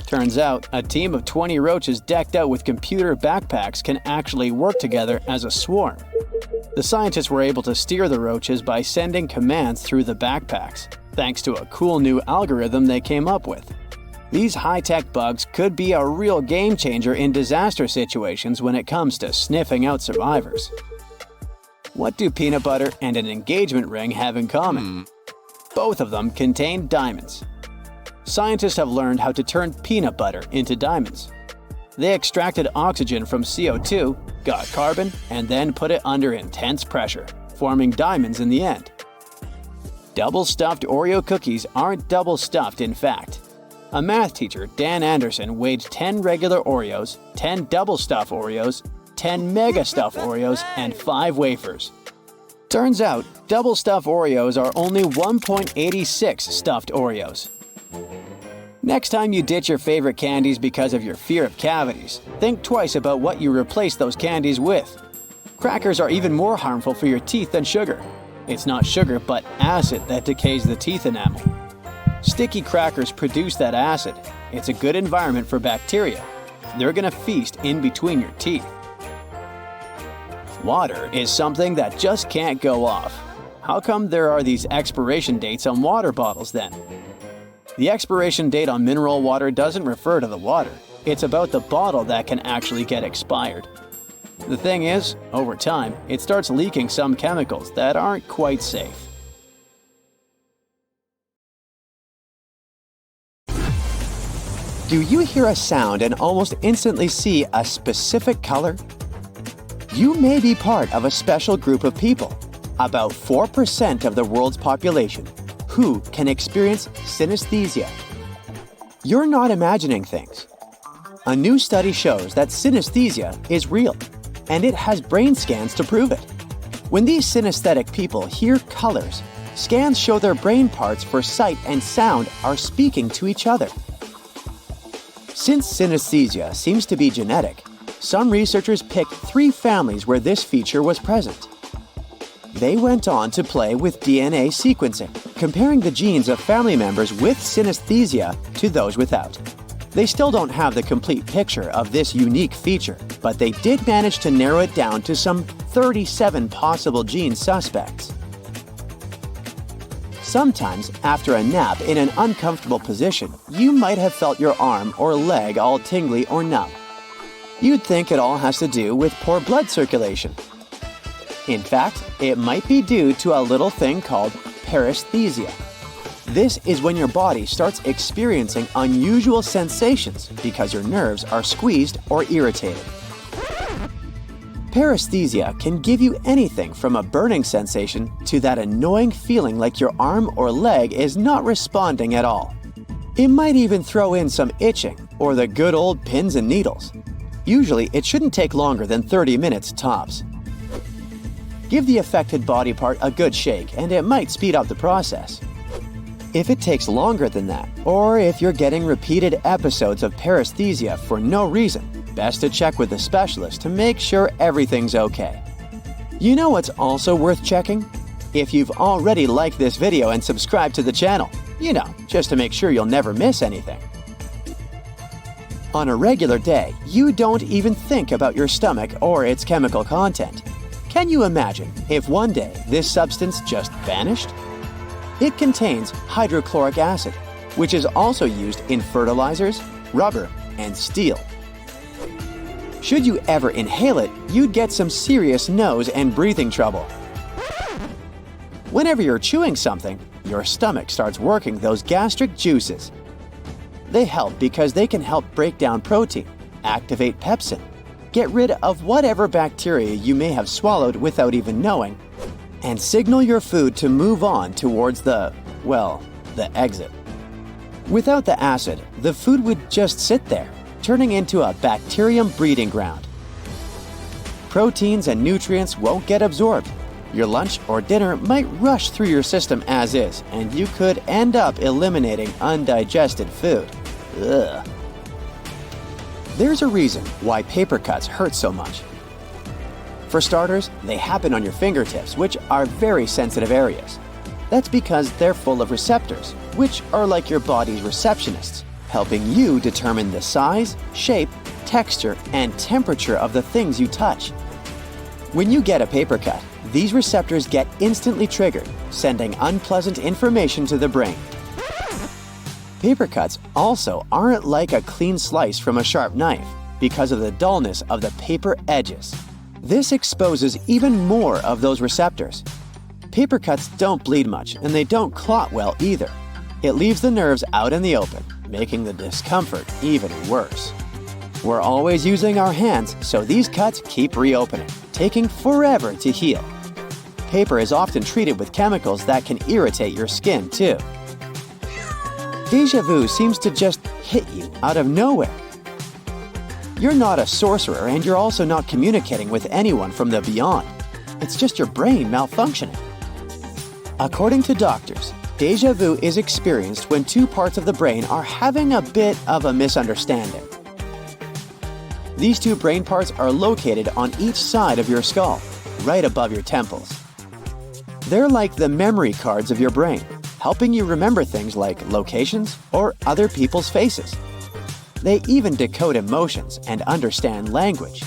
Turns out, a team of 20 roaches decked out with computer backpacks can actually work together as a swarm. The scientists were able to steer the roaches by sending commands through the backpacks, thanks to a cool new algorithm they came up with. These high-tech bugs could be a real game changer in disaster situations when it comes to sniffing out survivors. What do peanut butter and an engagement ring have in common? Both of them contain diamonds. Scientists have learned how to turn peanut butter into diamonds. They extracted oxygen from CO2, got carbon, and then put it under intense pressure, forming diamonds in the end. Double-stuffed Oreo cookies aren't double-stuffed in fact. A math teacher, Dan Anderson, weighed 10 regular Oreos, 10 double-stuffed Oreos, 10 mega-stuffed Oreos, and 5 wafers. Turns out, double-stuffed Oreos are only 1.86 stuffed Oreos. Next time you ditch your favorite candies because of your fear of cavities, think twice about what you replace those candies with. Crackers are even more harmful for your teeth than sugar. It's not sugar, but acid that decays the teeth enamel. Sticky crackers produce that acid. It's a good environment for bacteria. They're gonna feast in between your teeth. Water is something that just can't go off. How come there are these expiration dates on water bottles then? The expiration date on mineral water doesn't refer to the water. It's about the bottle that can actually get expired. The thing is, over time, it starts leaking some chemicals that aren't quite safe. Do you hear a sound and almost instantly see a specific color? You may be part of a special group of people, about 4% of the world's population, who can experience synesthesia. You're not imagining things. A new study shows that synesthesia is real, and it has brain scans to prove it. When these synesthetic people hear colors, scans show their brain parts for sight and sound are speaking to each other. Since synesthesia seems to be genetic, some researchers picked 3 families where this feature was present. They went on to play with DNA sequencing, comparing the genes of family members with synesthesia to those without. They still don't have the complete picture of this unique feature, but they did manage to narrow it down to some 37 possible gene suspects. Sometimes, after a nap in an uncomfortable position, you might have felt your arm or leg all tingly or numb. You'd think it all has to do with poor blood circulation. In fact, it might be due to a little thing called paresthesia. This is when your body starts experiencing unusual sensations because your nerves are squeezed or irritated. Paresthesia can give you anything from a burning sensation to that annoying feeling like your arm or leg is not responding at all. It might even throw in some itching or the good old pins and needles. Usually, it shouldn't take longer than 30 minutes tops. Give the affected body part a good shake and it might speed up the process. If it takes longer than that, or if you're getting repeated episodes of paresthesia for no reason, best to check with a specialist to make sure everything's okay. You know what's also worth checking? If you've already liked this video and subscribed to the channel, just to make sure you'll never miss anything. On a regular day, you don't even think about your stomach or its chemical content. Can you imagine if one day this substance just vanished? It contains hydrochloric acid, which is also used in fertilizers, rubber, and steel. Should you ever inhale it, you'd get some serious nose and breathing trouble. Whenever you're chewing something, your stomach starts working those gastric juices. They help because they can help break down protein, activate pepsin, get rid of whatever bacteria you may have swallowed without even knowing, and signal your food to move on towards the exit. Without the acid, the food would just sit there, turning into a bacterium breeding ground. Proteins and nutrients won't get absorbed. Your lunch or dinner might rush through your system as is, and you could end up eliminating undigested food. Ugh. There's a reason why paper cuts hurt so much. For starters, they happen on your fingertips, which are very sensitive areas. That's because they're full of receptors, which are like your body's receptionists, helping you determine the size, shape, texture, and temperature of the things you touch. When you get a paper cut, these receptors get instantly triggered, sending unpleasant information to the brain. Paper cuts also aren't like a clean slice from a sharp knife because of the dullness of the paper edges. This exposes even more of those receptors. Paper cuts don't bleed much, and they don't clot well either. It leaves the nerves out in the open, making the discomfort even worse. We're always using our hands, so these cuts keep reopening, taking forever to heal. Paper is often treated with chemicals that can irritate your skin too. Déjà vu seems to just hit you out of nowhere. You're not a sorcerer, and you're also not communicating with anyone from the beyond. It's just your brain malfunctioning. According to doctors, déjà vu is experienced when two parts of the brain are having a bit of a misunderstanding. These two brain parts are located on each side of your skull, right above your temples. They're like the memory cards of your brain, helping you remember things like locations or other people's faces. They even decode emotions and understand language.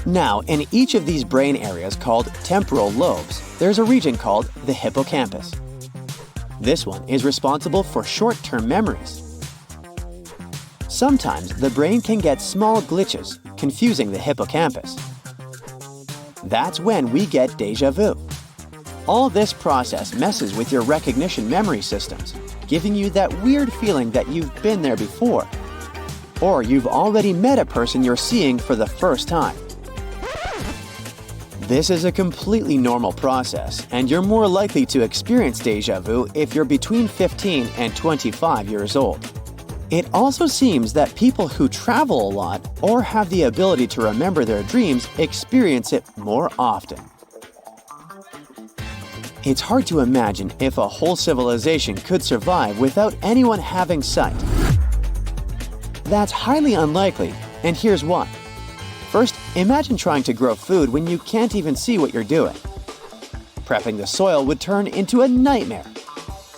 Now, in each of these brain areas called temporal lobes, there's a region called the hippocampus. This one is responsible for short-term memories. Sometimes the brain can get small glitches, confusing the hippocampus. That's when we get déjà vu. All this process messes with your recognition memory systems, giving you that weird feeling that you've been there before, or you've already met a person you're seeing for the first time. This is a completely normal process, and you're more likely to experience déjà vu if you're between 15 and 25 years old. It also seems that people who travel a lot or have the ability to remember their dreams experience it more often. It's hard to imagine if a whole civilization could survive without anyone having sight. That's highly unlikely, and here's why. First, imagine trying to grow food when you can't even see what you're doing. Prepping the soil would turn into a nightmare,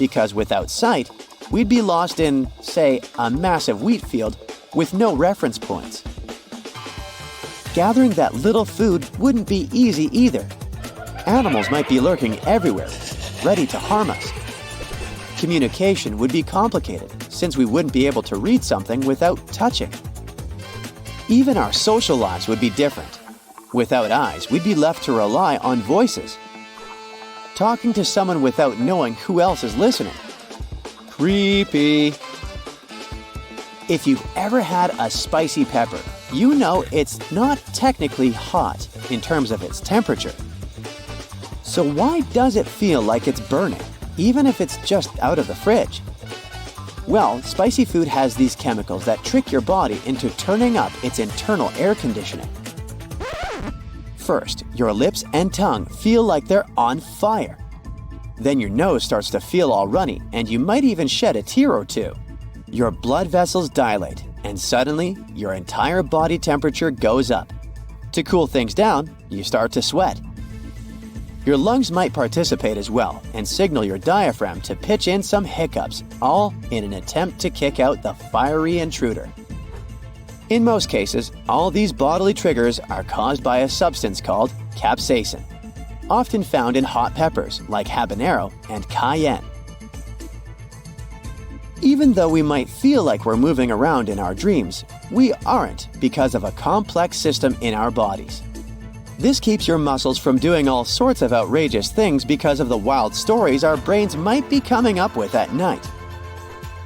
because without sight, we'd be lost in, say, a massive wheat field with no reference points. Gathering that little food wouldn't be easy either. Animals might be lurking everywhere, ready to harm us. Communication would be complicated, since we wouldn't be able to read something without touching. Even our social lives would be different. Without eyes, we'd be left to rely on voices. Talking to someone without knowing who else is listening. Creepy. If you've ever had a spicy pepper, you know it's not technically hot in terms of its temperature. So why does it feel like it's burning, even if it's just out of the fridge? Well, spicy food has these chemicals that trick your body into turning up its internal air conditioning. First, your lips and tongue feel like they're on fire. Then your nose starts to feel all runny, and you might even shed a tear or two. Your blood vessels dilate, and suddenly, your entire body temperature goes up. To cool things down, you start to sweat. Your lungs might participate as well and signal your diaphragm to pitch in some hiccups, all in an attempt to kick out the fiery intruder. In most cases, all these bodily triggers are caused by a substance called capsaicin, often found in hot peppers like habanero and cayenne. Even though we might feel like we're moving around in our dreams, we aren't because of a complex system in our bodies. This keeps your muscles from doing all sorts of outrageous things because of the wild stories our brains might be coming up with at night.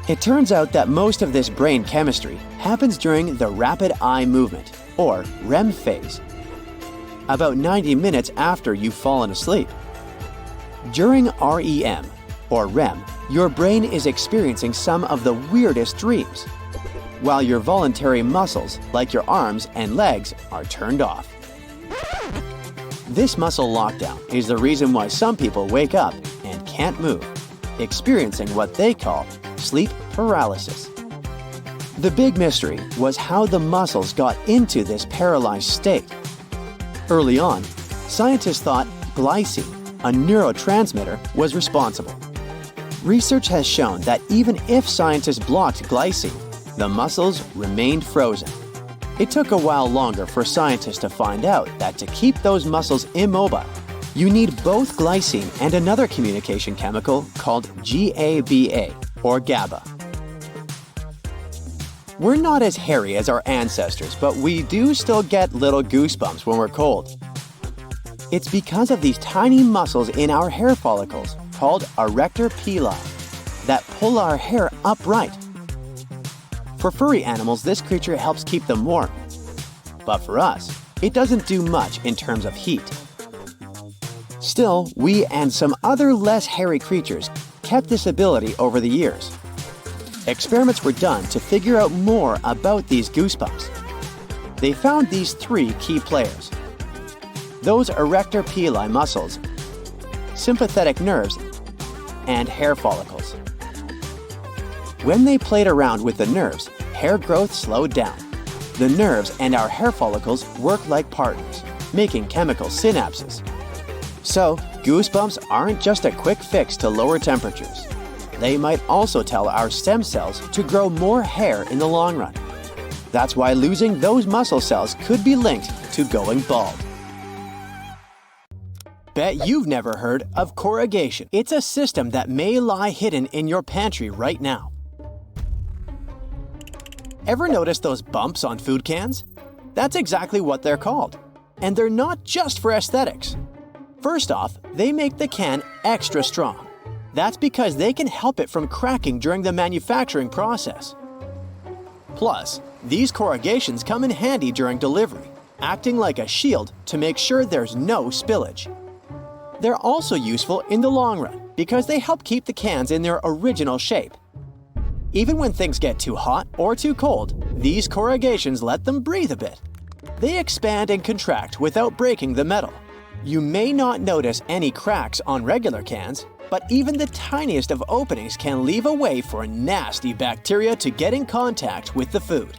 It turns out that most of this brain chemistry happens during the rapid eye movement, or REM phase, about 90 minutes after you've fallen asleep. During REM, or REM, your brain is experiencing some of the weirdest dreams, while your voluntary muscles, like your arms and legs, are turned off. This muscle lockdown is the reason why some people wake up and can't move, experiencing what they call sleep paralysis. The big mystery was how the muscles got into this paralyzed state. Early on, scientists thought glycine, a neurotransmitter, was responsible. Research has shown that even if scientists blocked glycine, the muscles remained frozen. It took a while longer for scientists to find out that to keep those muscles immobile, you need both glycine and another communication chemical called GABA, or GABA. We're not as hairy as our ancestors, but we do still get little goosebumps when we're cold. It's because of these tiny muscles in our hair follicles, called erector pili, that pull our hair upright. For furry animals, this creature helps keep them warm. But for us, it doesn't do much in terms of heat. Still, we and some other less hairy creatures kept this ability over the years. Experiments were done to figure out more about these goosebumps. They found these 3 key players: those erector pili muscles, sympathetic nerves, and hair follicles. When they played around with the nerves, hair growth slowed down. The nerves and our hair follicles work like partners, making chemical synapses. So, goosebumps aren't just a quick fix to lower temperatures. They might also tell our stem cells to grow more hair in the long run. That's why losing those muscle cells could be linked to going bald. Bet you've never heard of corrugation. It's a system that may lie hidden in your pantry right now. Ever notice those bumps on food cans? That's exactly what they're called. And they're not just for aesthetics. First off, they make the can extra strong. That's because they can help it from cracking during the manufacturing process. Plus, these corrugations come in handy during delivery, acting like a shield to make sure there's no spillage. They're also useful in the long run because they help keep the cans in their original shape. Even when things get too hot or too cold, these corrugations let them breathe a bit. They expand and contract without breaking the metal. You may not notice any cracks on regular cans, but even the tiniest of openings can leave a way for nasty bacteria to get in contact with the food.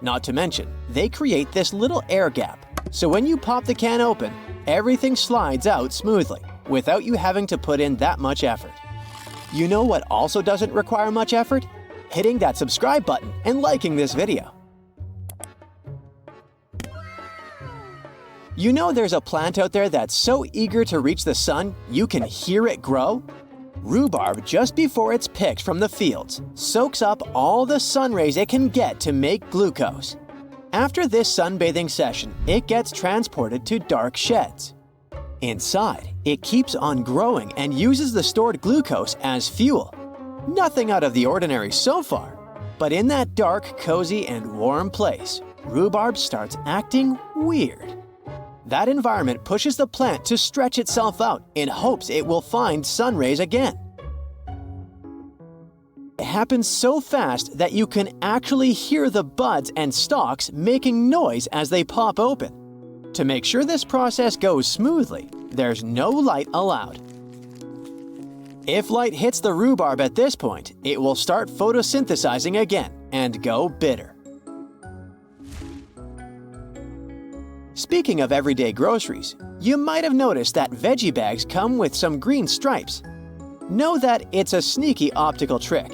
Not to mention, they create this little air gap, so when you pop the can open, everything slides out smoothly, without you having to put in that much effort. You know what also doesn't require much effort? Hitting that subscribe button and liking this video. You know there's a plant out there that's so eager to reach the sun, you can hear it grow? Rhubarb, just before it's picked from the fields, soaks up all the sun rays it can get to make glucose. After this sunbathing session, it gets transported to dark sheds. Inside, it keeps on growing and uses the stored glucose as fuel. Nothing out of the ordinary so far, but in that dark, cozy, and warm place, rhubarb starts acting weird. That environment pushes the plant to stretch itself out in hopes it will find sun rays again. It happens so fast that you can actually hear the buds and stalks making noise as they pop open. To make sure this process goes smoothly, there's no light allowed. If light hits the rhubarb at this point, it will start photosynthesizing again and go bitter. Speaking of everyday groceries, you might have noticed that veggie bags come with some green stripes. Know that it's a sneaky optical trick.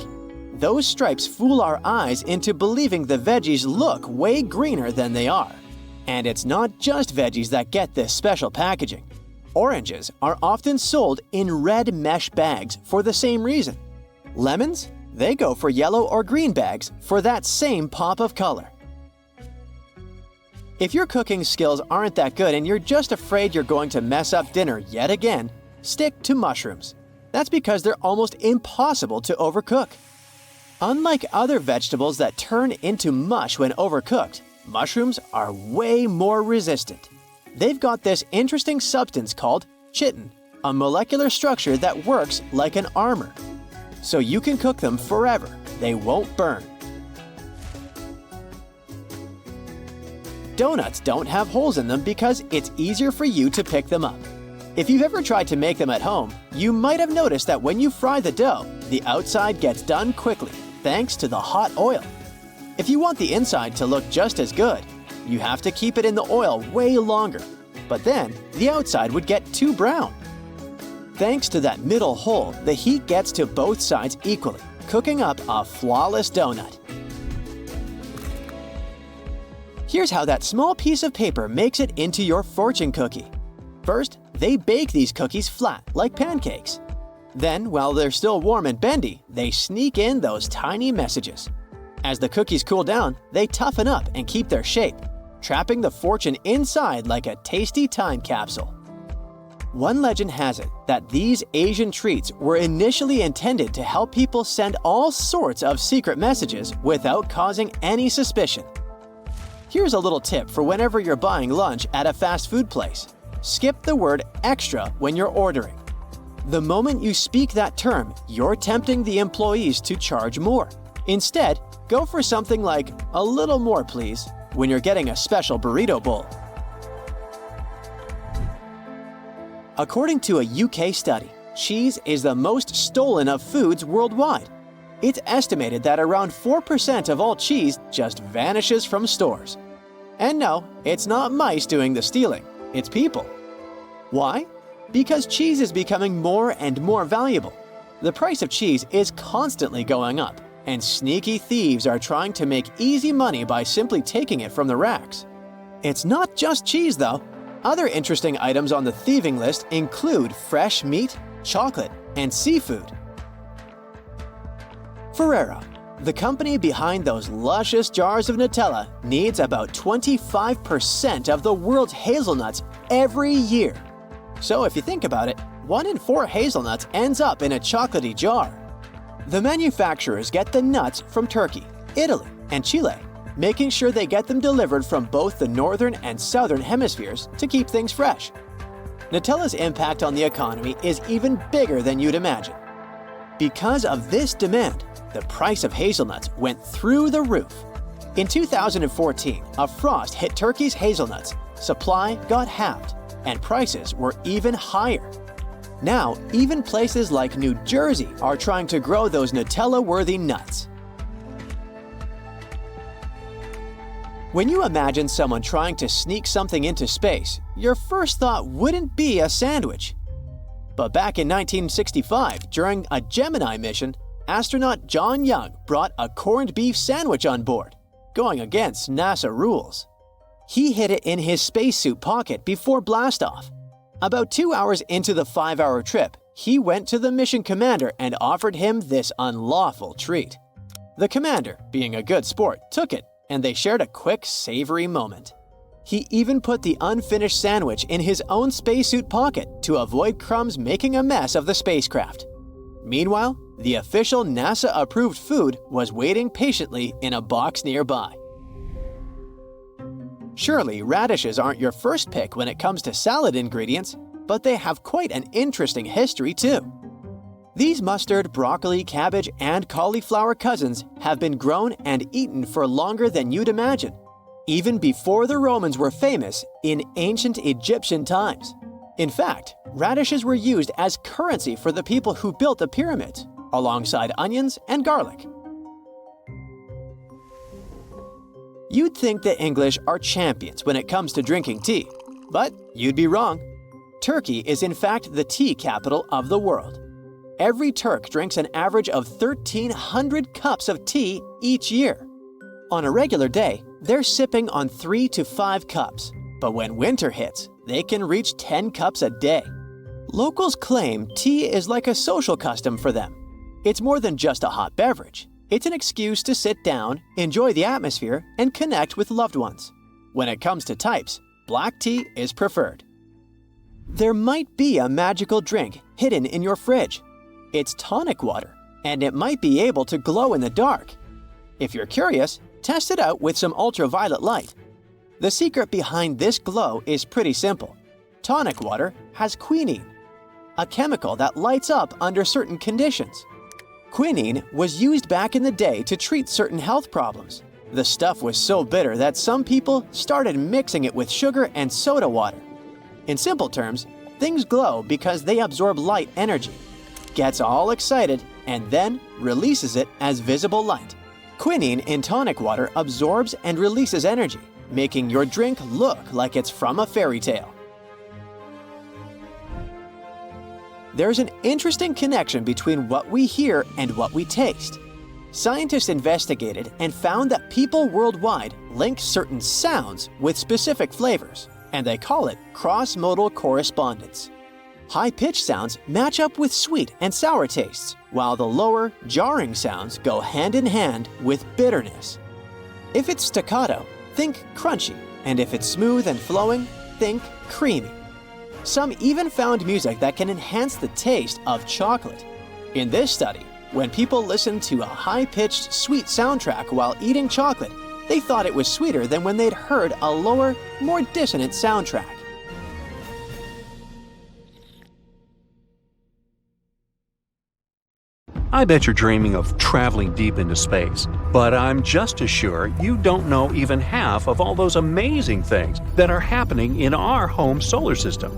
Those stripes fool our eyes into believing the veggies look way greener than they are. And it's not just veggies that get this special packaging. Oranges are often sold in red mesh bags for the same reason. Lemons? They go for yellow or green bags for that same pop of color. If your cooking skills aren't that good and you're just afraid you're going to mess up dinner yet again, stick to mushrooms. That's because they're almost impossible to overcook. Unlike other vegetables that turn into mush when overcooked, mushrooms are way more resistant. They've got this interesting substance called chitin, a molecular structure that works like an armor. so you can cook them forever. They won't burn. Donuts don't have holes in them because it's easier for you to pick them up. If you've ever tried to make them at home, you might have noticed that when you fry the dough, the outside gets done quickly thanks to the hot oil. If you want the inside to look just as good, you have to keep it in the oil way longer, but then the outside would get too brown. Thanks to that middle hole, the heat gets to both sides equally, cooking up a flawless donut. Here's how that small piece of paper makes it into your fortune cookie. First, they bake these cookies flat, like pancakes. Then, while they're still warm and bendy, they sneak in those tiny messages. As the cookies cool down, they toughen up and keep their shape, trapping the fortune inside like a tasty time capsule. One legend has it that these Asian treats were initially intended to help people send all sorts of secret messages without causing any suspicion. Here's a little tip for whenever you're buying lunch at a fast food place. Skip the word extra when you're ordering. The moment you speak that term, you're tempting the employees to charge more. Instead, go for something like, "A little more, please," when you're getting a special burrito bowl. According to a UK study, cheese is the most stolen of foods worldwide. It's estimated that around 4% of all cheese just vanishes from stores. And no, it's not mice doing the stealing, it's people. Why? Because cheese is becoming more and more valuable. The price of cheese is constantly going up, and sneaky thieves are trying to make easy money by simply taking it from the racks. It's not just cheese, though. Other interesting items on the thieving list include fresh meat, chocolate, and seafood. Ferrero, the company behind those luscious jars of Nutella, needs about 25% of the world's hazelnuts every year. So if you think about it, 1 in 4 hazelnuts ends up in a chocolatey jar. The manufacturers get the nuts from Turkey, Italy, and Chile, making sure they get them delivered from both the northern and southern hemispheres to keep things fresh. Nutella's impact on the economy is even bigger than you'd imagine. Because of this demand, the price of hazelnuts went through the roof. In 2014, a frost hit Turkey's hazelnuts, supply got halved, and prices were even higher. Now, even places like New Jersey are trying to grow those Nutella-worthy nuts. When you imagine someone trying to sneak something into space, your first thought wouldn't be a sandwich. But back in 1965, during a Gemini mission, astronaut John Young brought a corned beef sandwich on board, going against NASA rules. He hid it in his spacesuit pocket before blastoff. About 2 hours into the 5-hour trip, he went to the mission commander and offered him this unlawful treat. The commander, being a good sport, took it, and they shared a quick, savory moment. He even put the unfinished sandwich in his own spacesuit pocket to avoid crumbs making a mess of the spacecraft. Meanwhile, the official NASA-approved food was waiting patiently in a box nearby. Surely, radishes aren't your first pick when it comes to salad ingredients, but they have quite an interesting history too. These mustard, broccoli, cabbage, and cauliflower cousins have been grown and eaten for longer than you'd imagine, even before the Romans were famous in ancient Egyptian times. In fact, radishes were used as currency for the people who built the pyramids, alongside onions and garlic. You'd think the English are champions when it comes to drinking tea, but you'd be wrong. Turkey is in fact the tea capital of the world. Every Turk drinks an average of 1,300 cups of tea each year. On a regular day, they're sipping on 3 to 5 cups, but when winter hits, they can reach 10 cups a day. Locals claim tea is like a social custom for them. It's more than just a hot beverage. It's an excuse to sit down, enjoy the atmosphere, and connect with loved ones. When it comes to types, black tea is preferred. There might be a magical drink hidden in your fridge. It's tonic water, and it might be able to glow in the dark. If you're curious, test it out with some ultraviolet light. The secret behind this glow is pretty simple. Tonic water has quinine, a chemical that lights up under certain conditions. Quinine was used back in the day to treat certain health problems. The stuff was so bitter that some people started mixing it with sugar and soda water. In simple terms, things glow because they absorb light energy, gets all excited, and then releases it as visible light. Quinine in tonic water absorbs and releases energy, making your drink look like it's from a fairy tale. There's an interesting connection between what we hear and what we taste. Scientists investigated and found that people worldwide link certain sounds with specific flavors, and they call it cross-modal correspondence. High-pitched sounds match up with sweet and sour tastes, while the lower, jarring sounds go hand in hand with bitterness. If it's staccato, think crunchy, and if it's smooth and flowing, think creamy. Some even found music that can enhance the taste of chocolate. In this study, when people listened to a high-pitched sweet soundtrack while eating chocolate, they thought it was sweeter than when they'd heard a lower, more dissonant soundtrack. I bet you're dreaming of traveling deep into space, but I'm just as sure you don't know even half of all those amazing things that are happening in our home solar system.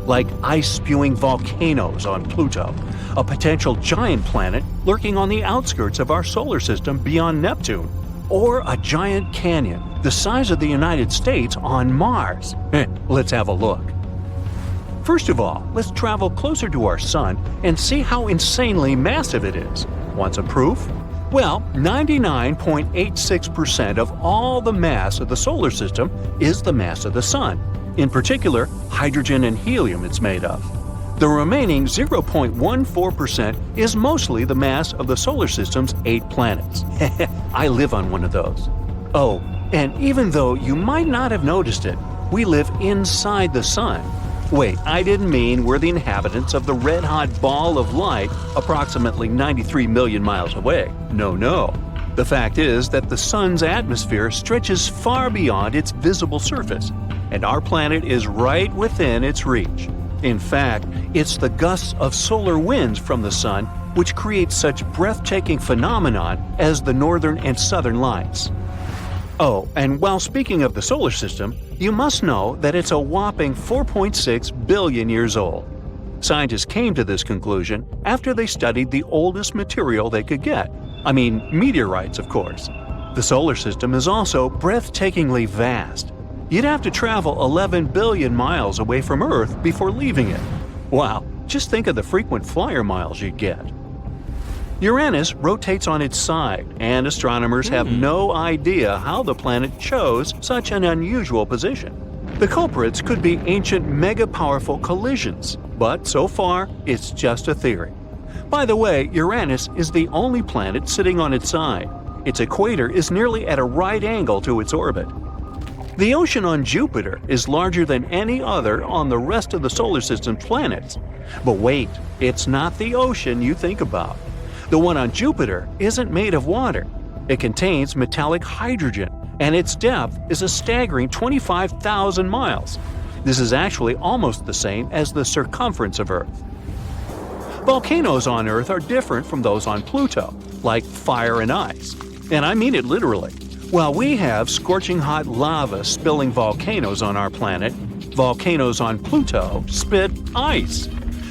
Like ice-spewing volcanoes on Pluto, a potential giant planet lurking on the outskirts of our solar system beyond Neptune, or a giant canyon the size of the United States on Mars. Let's have a look. First of all, let's travel closer to our Sun and see how insanely massive it is. Want some proof? Well, 99.86% of all the mass of the solar system is the mass of the Sun. In particular, hydrogen and helium it's made of. The remaining 0.14% is mostly the mass of the solar system's 8 planets. I live on one of those. Oh, and even though you might not have noticed it, we live inside the Sun. Wait, I didn't mean we're the inhabitants of the red-hot ball of light approximately 93 million miles away. No. The fact is that the Sun's atmosphere stretches far beyond its visible surface, and our planet is right within its reach. In fact, it's the gusts of solar winds from the Sun which create such breathtaking phenomenon as the northern and southern lights. Oh, and while speaking of the solar system, you must know that it's a whopping 4.6 billion years old. Scientists came to this conclusion after they studied the oldest material they could get. I mean, meteorites, of course. The solar system is also breathtakingly vast. You'd have to travel 11 billion miles away from Earth before leaving it. Wow, just think of the frequent flyer miles you'd get. Uranus rotates on its side, and astronomers have no idea how the planet chose such an unusual position. The culprits could be ancient mega-powerful collisions, but so far, it's just a theory. By the way, Uranus is the only planet sitting on its side. Its equator is nearly at a right angle to its orbit. The ocean on Jupiter is larger than any other on the rest of the solar system's planets. But wait, it's not the ocean you think about. The one on Jupiter isn't made of water. It contains metallic hydrogen, and its depth is a staggering 25,000 miles. This is actually almost the same as the circumference of Earth. Volcanoes on Earth are different from those on Pluto, like fire and ice. And I mean it literally. While we have scorching hot lava spilling volcanoes on our planet, volcanoes on Pluto spit ice.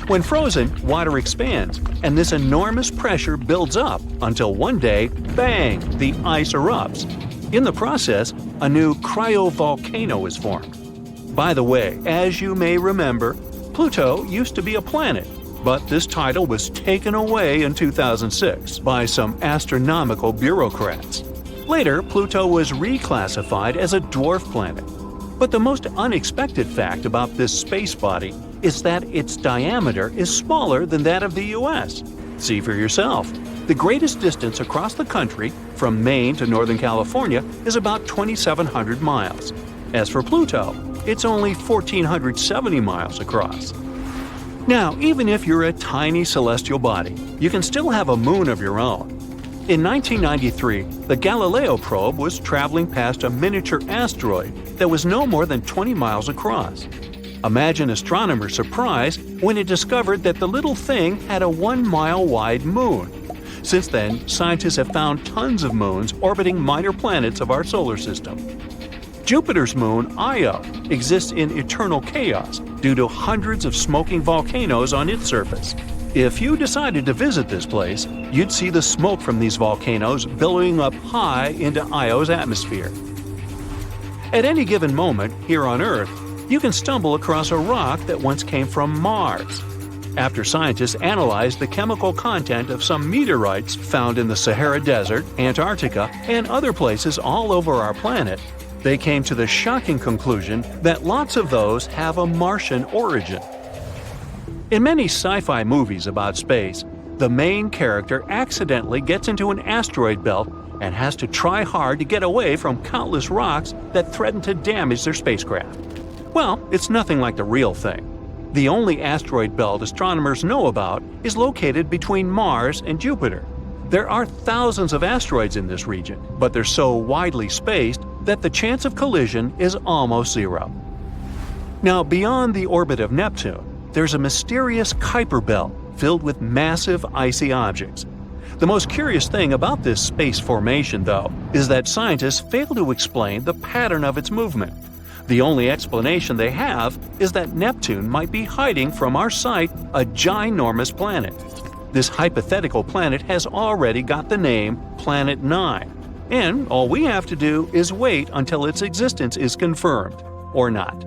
When frozen, water expands, and this enormous pressure builds up until one day, bang, the ice erupts. In the process, a new cryovolcano is formed. By the way, as you may remember, Pluto used to be a planet, but this title was taken away in 2006 by some astronomical bureaucrats. Later, Pluto was reclassified as a dwarf planet. But the most unexpected fact about this space body is that its diameter is smaller than that of the U.S. See for yourself. The greatest distance across the country, from Maine to Northern California, is about 2,700 miles. As for Pluto, it's only 1,470 miles across. Now, even if you're a tiny celestial body, you can still have a moon of your own. In 1993, the Galileo probe was traveling past a miniature asteroid that was no more than 20 miles across. Imagine astronomers' surprise when it discovered that the little thing had a 1-mile-wide moon. Since then, scientists have found tons of moons orbiting minor planets of our solar system. Jupiter's moon, Io, exists in eternal chaos due to hundreds of smoking volcanoes on its surface. If you decided to visit this place, you'd see the smoke from these volcanoes billowing up high into Io's atmosphere. At any given moment, here on Earth, you can stumble across a rock that once came from Mars. After scientists analyzed the chemical content of some meteorites found in the Sahara Desert, Antarctica, and other places all over our planet, they came to the shocking conclusion that lots of those have a Martian origin. In many sci-fi movies about space, the main character accidentally gets into an asteroid belt and has to try hard to get away from countless rocks that threaten to damage their spacecraft. Well, it's nothing like the real thing. The only asteroid belt astronomers know about is located between Mars and Jupiter. There are thousands of asteroids in this region, but they're so widely spaced that the chance of collision is almost zero. Now, beyond the orbit of Neptune, there's a mysterious Kuiper belt filled with massive icy objects. The most curious thing about this space formation, though, is that scientists fail to explain the pattern of its movement. The only explanation they have is that Neptune might be hiding from our sight a ginormous planet. This hypothetical planet has already got the name Planet 9, and all we have to do is wait until its existence is confirmed, or not.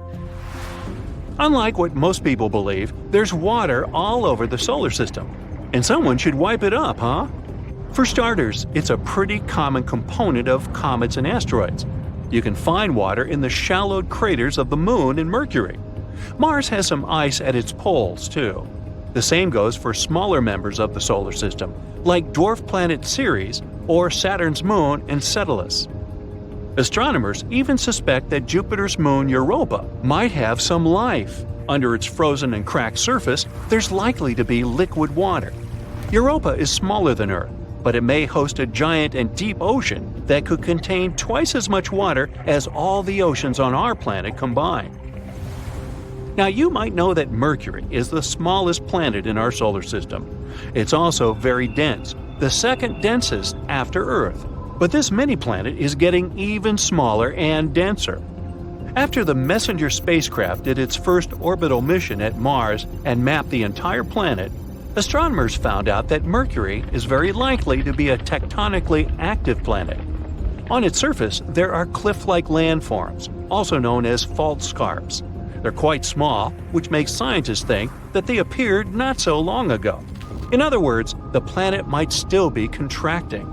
Unlike what most people believe, there's water all over the solar system, and someone should wipe it up, huh? For starters, it's a pretty common component of comets and asteroids. You can find water in the shallowed craters of the Moon and Mercury. Mars has some ice at its poles, too. The same goes for smaller members of the solar system, like dwarf planet Ceres or Saturn's moon Enceladus. Astronomers even suspect that Jupiter's moon Europa might have some life. Under its frozen and cracked surface, there's likely to be liquid water. Europa is smaller than Earth, but it may host a giant and deep ocean that could contain twice as much water as all the oceans on our planet combined. Now, you might know that Mercury is the smallest planet in our solar system. It's also very dense, the second densest after Earth. But this mini-planet is getting even smaller and denser. After the Messenger spacecraft did its first orbital mission at Mars and mapped the entire planet, astronomers found out that Mercury is very likely to be a tectonically active planet. On its surface, there are cliff-like landforms, also known as fault scarps. They're quite small, which makes scientists think that they appeared not so long ago. In other words, the planet might still be contracting.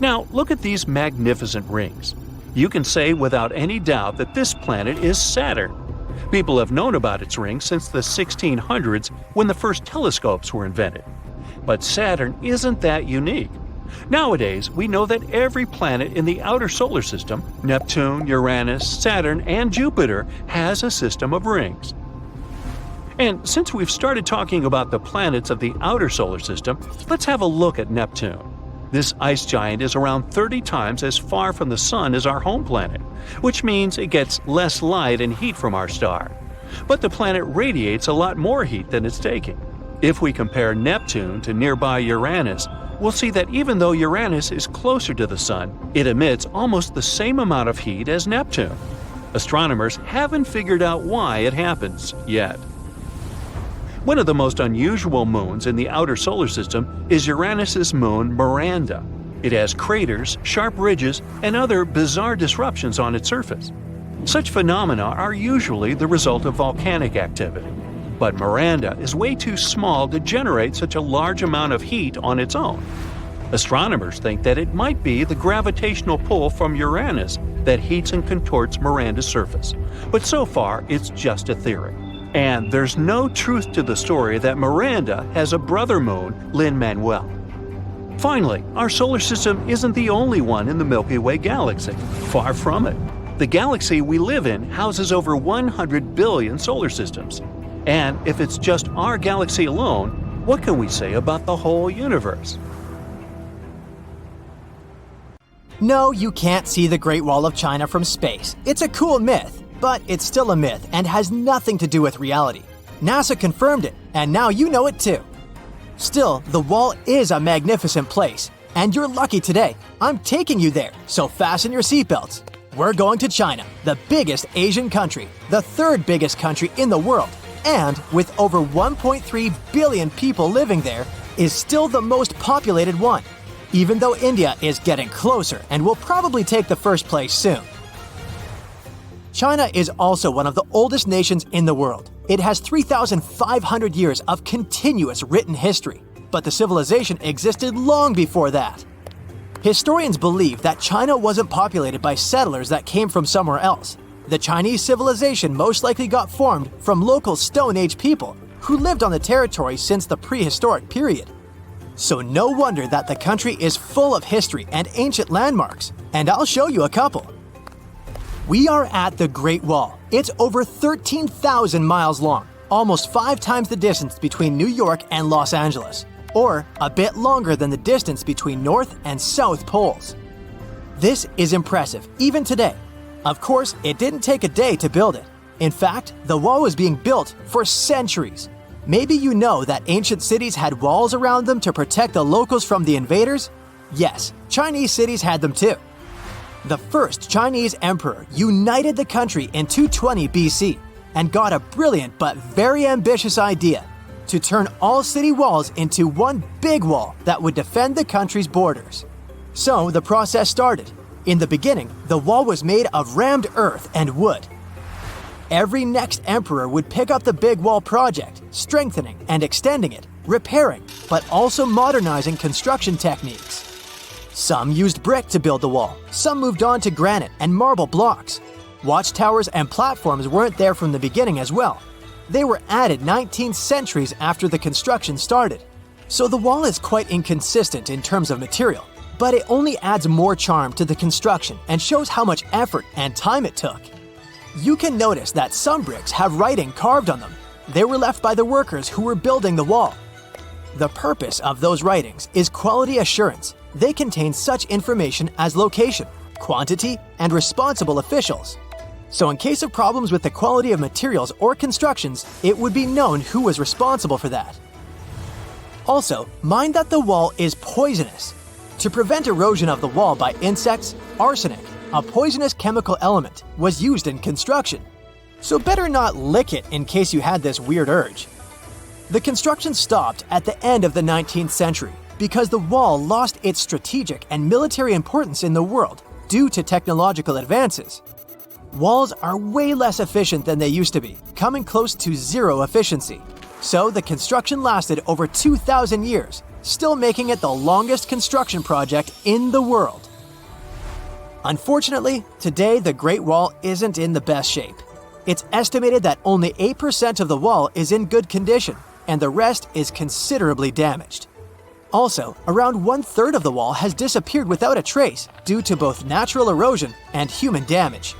Now, look at these magnificent rings. You can say without any doubt that this planet is Saturn. People have known about its rings since the 1600s when the first telescopes were invented. But Saturn isn't that unique. Nowadays, we know that every planet in the outer solar system, Neptune, Uranus, Saturn, and Jupiter, has a system of rings. And since we've started talking about the planets of the outer solar system, let's have a look at Neptune. This ice giant is around 30 times as far from the Sun as our home planet, which means it gets less light and heat from our star. But the planet radiates a lot more heat than it's taking. If we compare Neptune to nearby Uranus, we'll see that even though Uranus is closer to the Sun, it emits almost the same amount of heat as Neptune. Astronomers haven't figured out why it happens yet. One of the most unusual moons in the outer solar system is Uranus's moon Miranda. It has craters, sharp ridges, and other bizarre disruptions on its surface. Such phenomena are usually the result of volcanic activity. But Miranda is way too small to generate such a large amount of heat on its own. Astronomers think that it might be the gravitational pull from Uranus that heats and contorts Miranda's surface. But so far, it's just a theory. And there's no truth to the story that Miranda has a brother moon, Lin-Manuel. Finally, our solar system isn't the only one in the Milky Way galaxy. Far from it. The galaxy we live in houses over 100 billion solar systems. And if it's just our galaxy alone, what can we say about the whole universe? No, you can't see the Great Wall of China from space. It's a cool myth, but it's still a myth and has nothing to do with reality. NASA confirmed it, and now you know it too. Still, the wall is a magnificent place, and you're lucky today. I'm taking you there, so fasten your seatbelts. We're going to China, the biggest Asian country, the third biggest country in the world, and with over 1.3 billion people living there, is still the most populated one, even though India is getting closer and will probably take the first place soon. China is also one of the oldest nations in the world. It has 3,500 years of continuous written history, but the civilization existed long before that. Historians believe that China wasn't populated by settlers that came from somewhere else. The Chinese civilization most likely got formed from local Stone Age people who lived on the territory since the prehistoric period. So no wonder that the country is full of history and ancient landmarks, and I'll show you a couple. We are at the Great Wall. It's over 13,000 miles long, almost 5 times the distance between New York and Los Angeles, or a bit longer than the distance between North and South Poles. This is impressive, even today. Of course, it didn't take a day to build it. In fact, the wall was being built for centuries. Maybe you know that ancient cities had walls around them to protect the locals from the invaders? Yes, Chinese cities had them too. The first Chinese emperor united the country in 220 BC and got a brilliant but very ambitious idea to turn all city walls into one big wall that would defend the country's borders. So the process started. In the beginning, the wall was made of rammed earth and wood. Every next emperor would pick up the big wall project, strengthening and extending it, repairing, but also modernizing construction techniques. Some used brick to build the wall, some moved on to granite and marble blocks. Watchtowers and platforms weren't there from the beginning as well. They were added 19 centuries after the construction started. So the wall is quite inconsistent in terms of material, but it only adds more charm to the construction and shows how much effort and time it took. You can notice that some bricks have writing carved on them. They were left by the workers who were building the wall. The purpose of those writings is quality assurance. They contain such information as location, quantity, and responsible officials. So in case of problems with the quality of materials or constructions, it would be known who was responsible for that. Also, mind that the wall is poisonous. To prevent erosion of the wall by insects, arsenic, a poisonous chemical element, was used in construction. So better not lick it in case you had this weird urge. The construction stopped at the end of the 19th century because the wall lost its strategic and military importance in the world due to technological advances. Walls are way less efficient than they used to be, coming close to zero efficiency. So the construction lasted over 2,000 years, still making it the longest construction project in the world. Unfortunately, today the Great Wall isn't in the best shape. It's estimated that only 8% of the wall is in good condition, and the rest is considerably damaged. Also, around 1/3 of the wall has disappeared without a trace due to both natural erosion and human damage.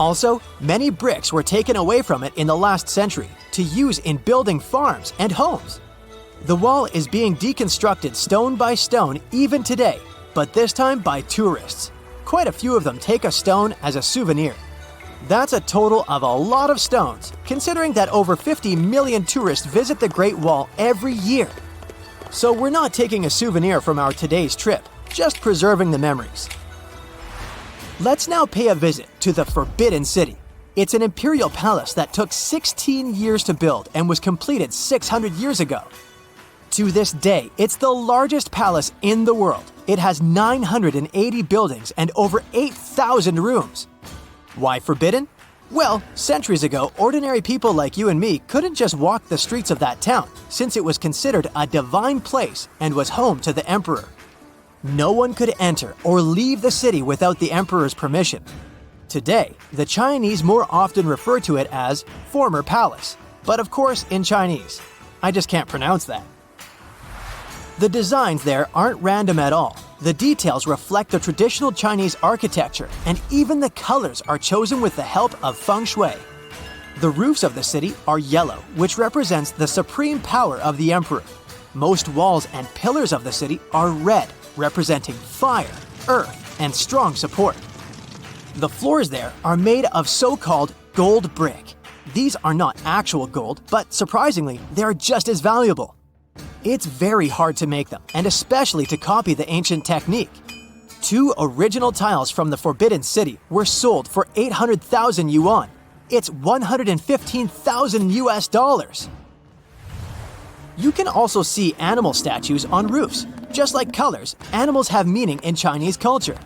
Also, many bricks were taken away from it in the last century to use in building farms and homes. The wall is being deconstructed stone by stone even today, but this time by tourists. Quite a few of them take a stone as a souvenir. That's a total of a lot of stones, considering that over 50 million tourists visit the Great Wall every year. So we're not taking a souvenir from our today's trip, just preserving the memories. Let's now pay a visit to the Forbidden City. It's an imperial palace that took 16 years to build and was completed 600 years ago. To this day, it's the largest palace in the world. It has 980 buildings and over 8,000 rooms. Why forbidden? Well, centuries ago, ordinary people like you and me couldn't just walk the streets of that town, since it was considered a divine place and was home to the emperor. No one could enter or leave the city without the emperor's permission. Today, the Chinese more often refer to it as former palace, but of course in Chinese. I just can't pronounce that. The designs there aren't random at all. The details reflect the traditional Chinese architecture, and even the colors are chosen with the help of feng shui. The roofs of the city are yellow, which represents the supreme power of the emperor. Most walls and pillars of the city are red, representing fire, earth, and strong support. The floors there are made of so-called gold brick. These are not actual gold, but surprisingly, they are just as valuable. It's very hard to make them, and especially to copy the ancient technique. 2 original tiles from the Forbidden City were sold for 800,000 yuan. It's 115,000 US dollars. You can also see animal statues on roofs. Just like colors, animals have meaning in Chinese culture.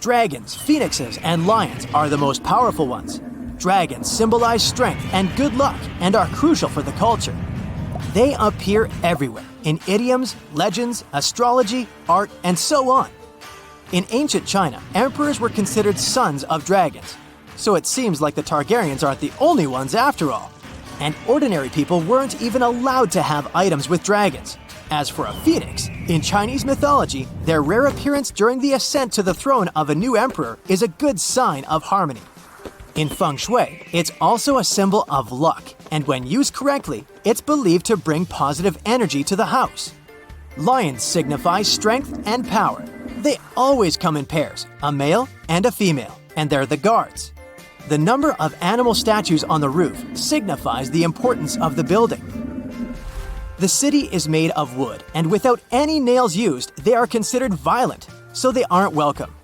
Dragons, phoenixes, and lions are the most powerful ones. Dragons symbolize strength and good luck and are crucial for the culture. They appear everywhere, in idioms, legends, astrology, art, and so on. In ancient China, emperors were considered sons of dragons, so it seems like the Targaryens aren't the only ones after all. And ordinary people weren't even allowed to have items with dragons. As for a phoenix, in Chinese mythology, their rare appearance during the ascent to the throne of a new emperor is a good sign of harmony. In feng shui, it's also a symbol of luck, and when used correctly, it's believed to bring positive energy to the house. Lions signify strength and power. They always come in pairs, a male and a female, and they're the guards. The number of animal statues on the roof signifies the importance of the building. The city is made of wood, and without any nails used, they are considered violent, so they aren't welcome.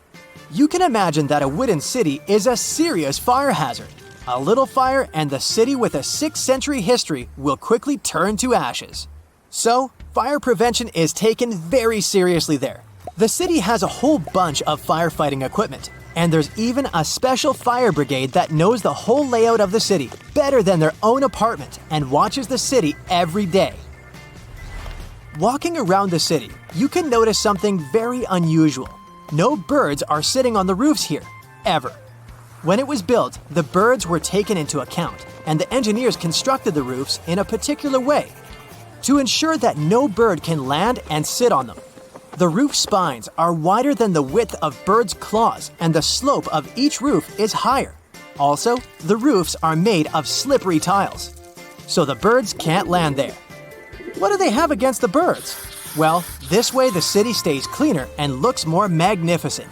You can imagine that a wooden city is a serious fire hazard. A little fire and the city with a 6th century history will quickly turn to ashes. So, fire prevention is taken very seriously there. The city has a whole bunch of firefighting equipment, and there's even a special fire brigade that knows the whole layout of the city better than their own apartment and watches the city every day. Walking around the city, you can notice something very unusual. No birds are sitting on the roofs here, ever. When it was built, the birds were taken into account, and the engineers constructed the roofs in a particular way to ensure that no bird can land and sit on them. The roof spines are wider than the width of birds' claws, and the slope of each roof is higher. Also, the roofs are made of slippery tiles, so the birds can't land there. What do they have against the birds? Well, this way the city stays cleaner and looks more magnificent.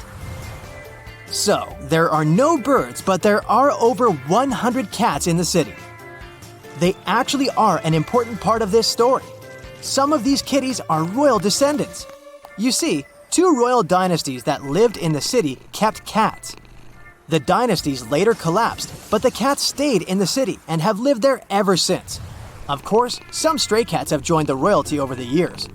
So, there are no birds, but there are over 100 cats in the city. They actually are an important part of this story. Some of these kitties are royal descendants. You see, 2 royal dynasties that lived in the city kept cats. The dynasties later collapsed, but the cats stayed in the city and have lived there ever since. Of course, some stray cats have joined the royalty over the years.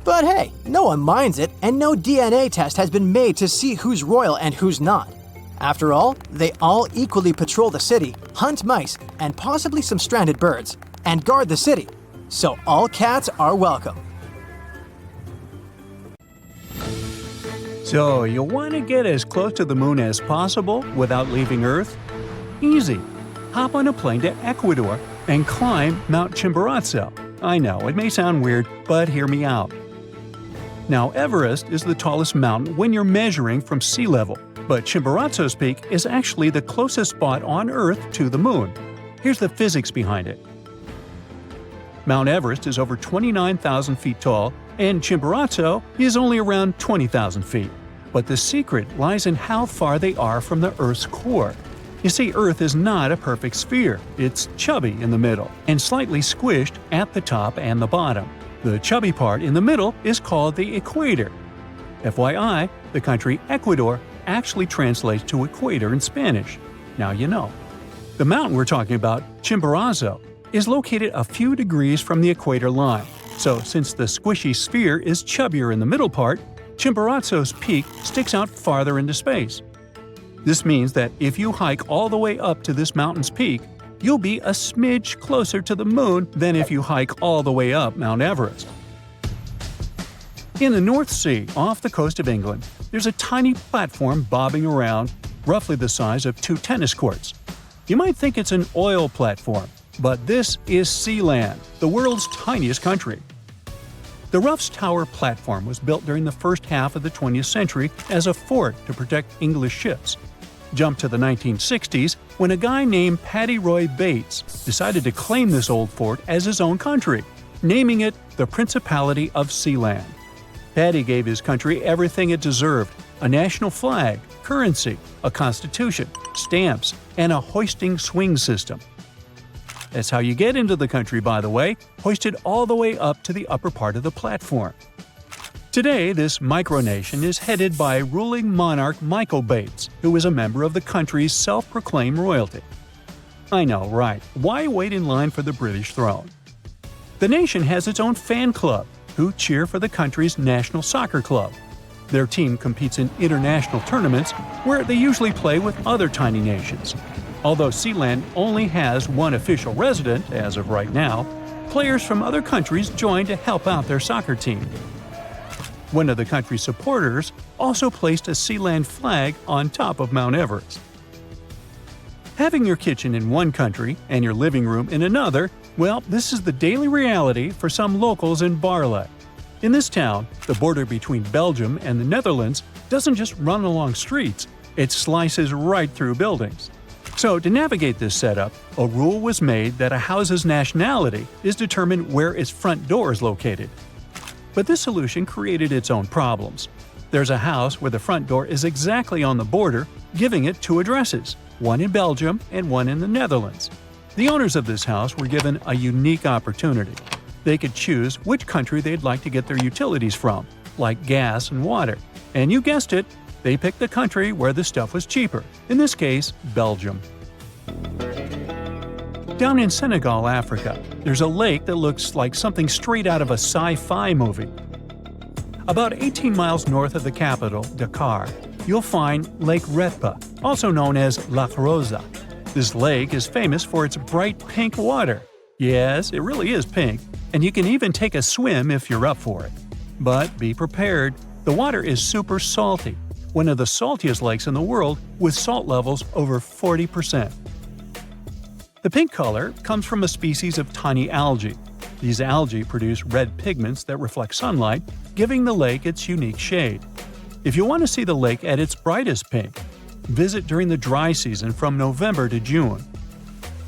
But hey, no one minds it, and no DNA test has been made to see who's royal and who's not. After all, they all equally patrol the city, hunt mice, and possibly some stranded birds, and guard the city. So all cats are welcome. So, you want to get as close to the moon as possible without leaving Earth? Easy. Hop on a plane to Ecuador and climb Mount Chimborazo. I know, it may sound weird, but hear me out. Now, Everest is the tallest mountain when you're measuring from sea level, but Chimborazo's peak is actually the closest spot on Earth to the moon. Here's the physics behind it. Mount Everest is over 29,000 feet tall, and Chimborazo is only around 20,000 feet. But the secret lies in how far they are from the Earth's core. You see, Earth is not a perfect sphere. It's chubby in the middle and slightly squished at the top and the bottom. The chubby part in the middle is called the equator. FYI, the country Ecuador actually translates to equator in Spanish. Now you know. The mountain we're talking about, Chimborazo, is located a few degrees from the equator line. So since the squishy sphere is chubbier in the middle part, Chimborazo's peak sticks out farther into space. This means that if you hike all the way up to this mountain's peak, you'll be a smidge closer to the moon than if you hike all the way up Mount Everest. In the North Sea, off the coast of England, there's a tiny platform bobbing around, roughly the size of 2 tennis courts. You might think it's an oil platform, but this is Sealand, the world's tiniest country. The Ruff's Tower platform was built during the first half of the 20th century as a fort to protect English ships. Jump to the 1960s when a guy named Paddy Roy Bates decided to claim this old fort as his own country, naming it the Principality of Sealand. Paddy gave his country everything it deserved: a national flag, currency, a constitution, stamps, and a hoisting swing system. That's how you get into the country, by the way, hoisted all the way up to the upper part of the platform. Today, this micronation is headed by ruling monarch Michael Bates, who is a member of the country's self-proclaimed royalty. I know, right? Why wait in line for the British throne? The nation has its own fan club, who cheer for the country's national soccer club. Their team competes in international tournaments where they usually play with other tiny nations. Although Sealand only has one official resident as of right now, players from other countries join to help out their soccer team. One of the country's supporters also placed a Sealand flag on top of Mount Everest. Having your kitchen in one country and your living room in another, well, this is the daily reality for some locals in Bodily. In this town, the border between Belgium and the Netherlands doesn't just run along streets, it slices right through buildings. So, to navigate this setup, a rule was made that a house's nationality is determined where its front door is located. But this solution created its own problems. There's a house where the front door is exactly on the border, giving it two addresses, one in Belgium and one in the Netherlands. The owners of this house were given a unique opportunity. They could choose which country they'd like to get their utilities from, like gas and water. And you guessed it, they picked the country where the stuff was cheaper, in this case, Belgium. Down in Senegal, Africa, there's a lake that looks like something straight out of a sci-fi movie. About 18 miles north of the capital, Dakar, you'll find Lake Retba, also known as La Rosa. This lake is famous for its bright pink water. Yes, it really is pink, and you can even take a swim if you're up for it. But be prepared, the water is super salty, one of the saltiest lakes in the world with salt levels over 40%. The pink color comes from a species of tiny algae. These algae produce red pigments that reflect sunlight, giving the lake its unique shade. If you want to see the lake at its brightest pink, visit during the dry season from November to June.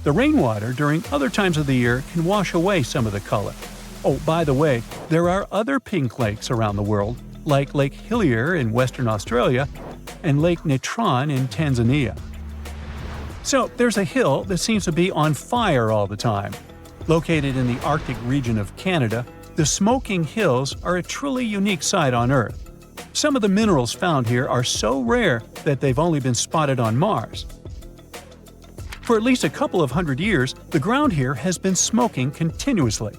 The rainwater during other times of the year can wash away some of the color. Oh, by the way, there are other pink lakes around the world, like Lake Hillier in Western Australia and Lake Natron in Tanzania. So there's a hill that seems to be on fire all the time. Located in the Arctic region of Canada, the Smoking Hills are a truly unique sight on Earth. Some of the minerals found here are so rare that they've only been spotted on Mars. For at least a couple of hundred years, the ground here has been smoking continuously.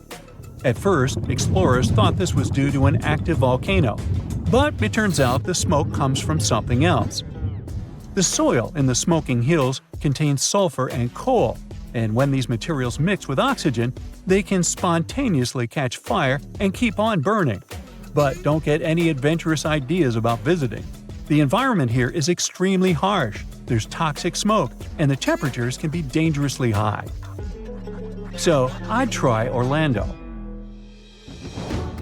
At first, explorers thought this was due to an active volcano, but it turns out the smoke comes from something else. The soil in the Smoking Hills contains sulfur and coal, and when these materials mix with oxygen, they can spontaneously catch fire and keep on burning. But don't get any adventurous ideas about visiting. The environment here is extremely harsh, there's toxic smoke, and the temperatures can be dangerously high. So, I'd try Orlando.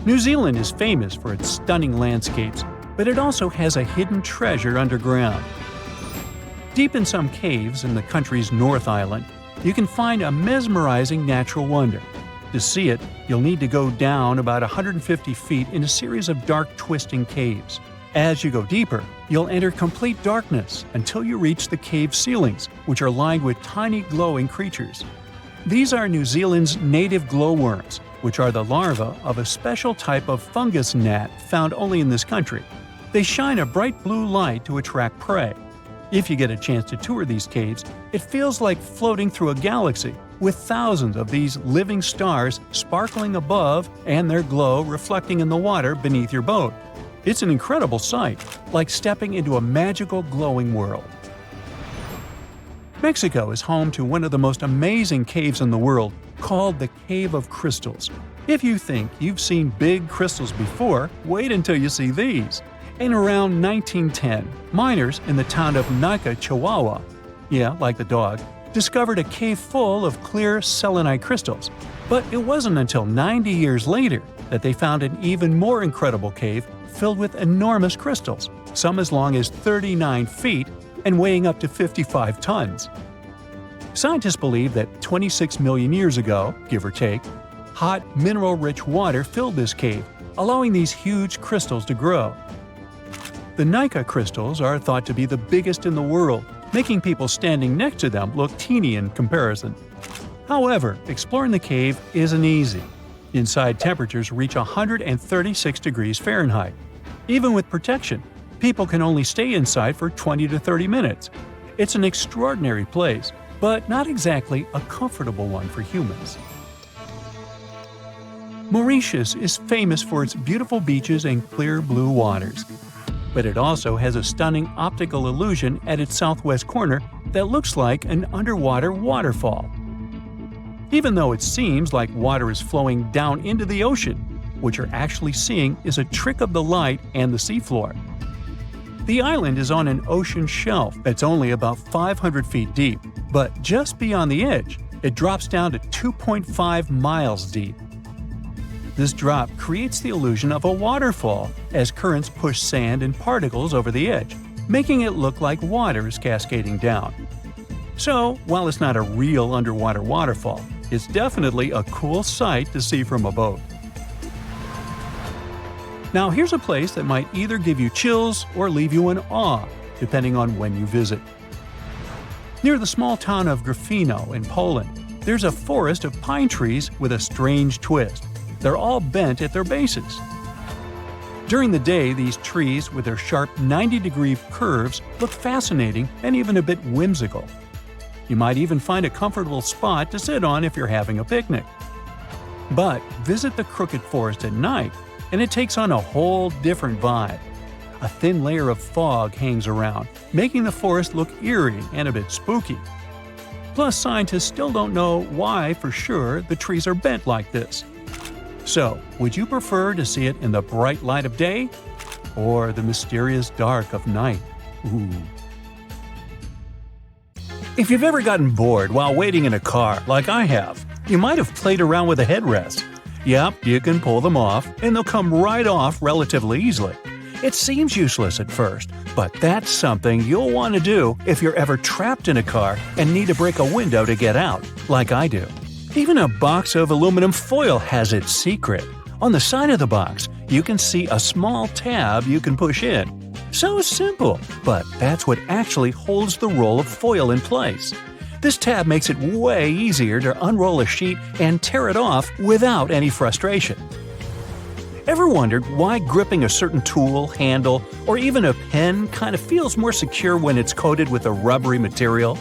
New Zealand is famous for its stunning landscapes, but it also has a hidden treasure underground. Deep in some caves in the country's North Island, you can find a mesmerizing natural wonder. To see it, you'll need to go down about 150 feet in a series of dark, twisting caves. As you go deeper, you'll enter complete darkness until you reach the cave ceilings, which are lined with tiny glowing creatures. These are New Zealand's native glowworms, which are the larvae of a special type of fungus gnat found only in this country. They shine a bright blue light to attract prey. If you get a chance to tour these caves, it feels like floating through a galaxy, with thousands of these living stars sparkling above and their glow reflecting in the water beneath your boat. It's an incredible sight, like stepping into a magical glowing world. Mexico is home to one of the most amazing caves in the world, called the Cave of Crystals. If you think you've seen big crystals before, wait until you see these. In around 1910, miners in the town of Nica, Chihuahua, like the dog, discovered a cave full of clear selenite crystals. But it wasn't until 90 years later that they found an even more incredible cave filled with enormous crystals, some as long as 39 feet and weighing up to 55 tons. Scientists believe that 26 million years ago, give or take, hot, mineral-rich water filled this cave, allowing these huge crystals to grow. The Nica crystals are thought to be the biggest in the world, making people standing next to them look teeny in comparison. However, exploring the cave isn't easy. Inside temperatures reach 136 degrees Fahrenheit. Even with protection, people can only stay inside for 20 to 30 minutes. It's an extraordinary place, but not exactly a comfortable one for humans. Mauritius is famous for its beautiful beaches and clear blue waters. But it also has a stunning optical illusion at its southwest corner that looks like an underwater waterfall. Even though it seems like water is flowing down into the ocean, what you're actually seeing is a trick of the light and the seafloor. The island is on an ocean shelf that's only about 500 feet deep, but just beyond the edge, it drops down to 2.5 miles deep. This drop creates the illusion of a waterfall as currents push sand and particles over the edge, making it look like water is cascading down. So, while it's not a real underwater waterfall, it's definitely a cool sight to see from a boat. Now here's a place that might either give you chills or leave you in awe, depending on when you visit. Near the small town of Gryfino in Poland, there's a forest of pine trees with a strange twist. They're all bent at their bases. During the day, these trees with their sharp 90-degree curves look fascinating and even a bit whimsical. You might even find a comfortable spot to sit on if you're having a picnic. But visit the crooked forest at night, and it takes on a whole different vibe. A thin layer of fog hangs around, making the forest look eerie and a bit spooky. Plus, scientists still don't know why for sure the trees are bent like this. So, would you prefer to see it in the bright light of day or the mysterious dark of night? Ooh. If you've ever gotten bored while waiting in a car, like I have, you might have played around with a headrest. Yep, you can pull them off, and they'll come right off relatively easily. It seems useless at first, but that's something you'll want to do if you're ever trapped in a car and need to break a window to get out, like I do. Even a box of aluminum foil has its secret. On the side of the box, you can see a small tab you can push in. So simple, but that's what actually holds the roll of foil in place. This tab makes it way easier to unroll a sheet and tear it off without any frustration. Ever wondered why gripping a certain tool, handle, or even a pen kind of feels more secure when it's coated with a rubbery material?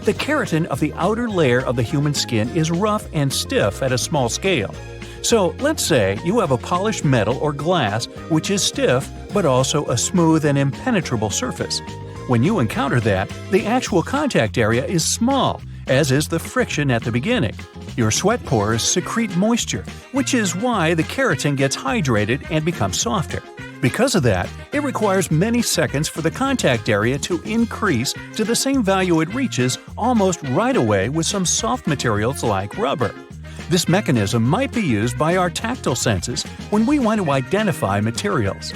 The keratin of the outer layer of the human skin is rough and stiff at a small scale. So let's say you have a polished metal or glass which is stiff but also a smooth and impenetrable surface. When you encounter that, the actual contact area is small, as is the friction at the beginning. Your sweat pores secrete moisture, which is why the keratin gets hydrated and becomes softer. Because of that, it requires many seconds for the contact area to increase to the same value it reaches almost right away with some soft materials like rubber. This mechanism might be used by our tactile senses when we want to identify materials.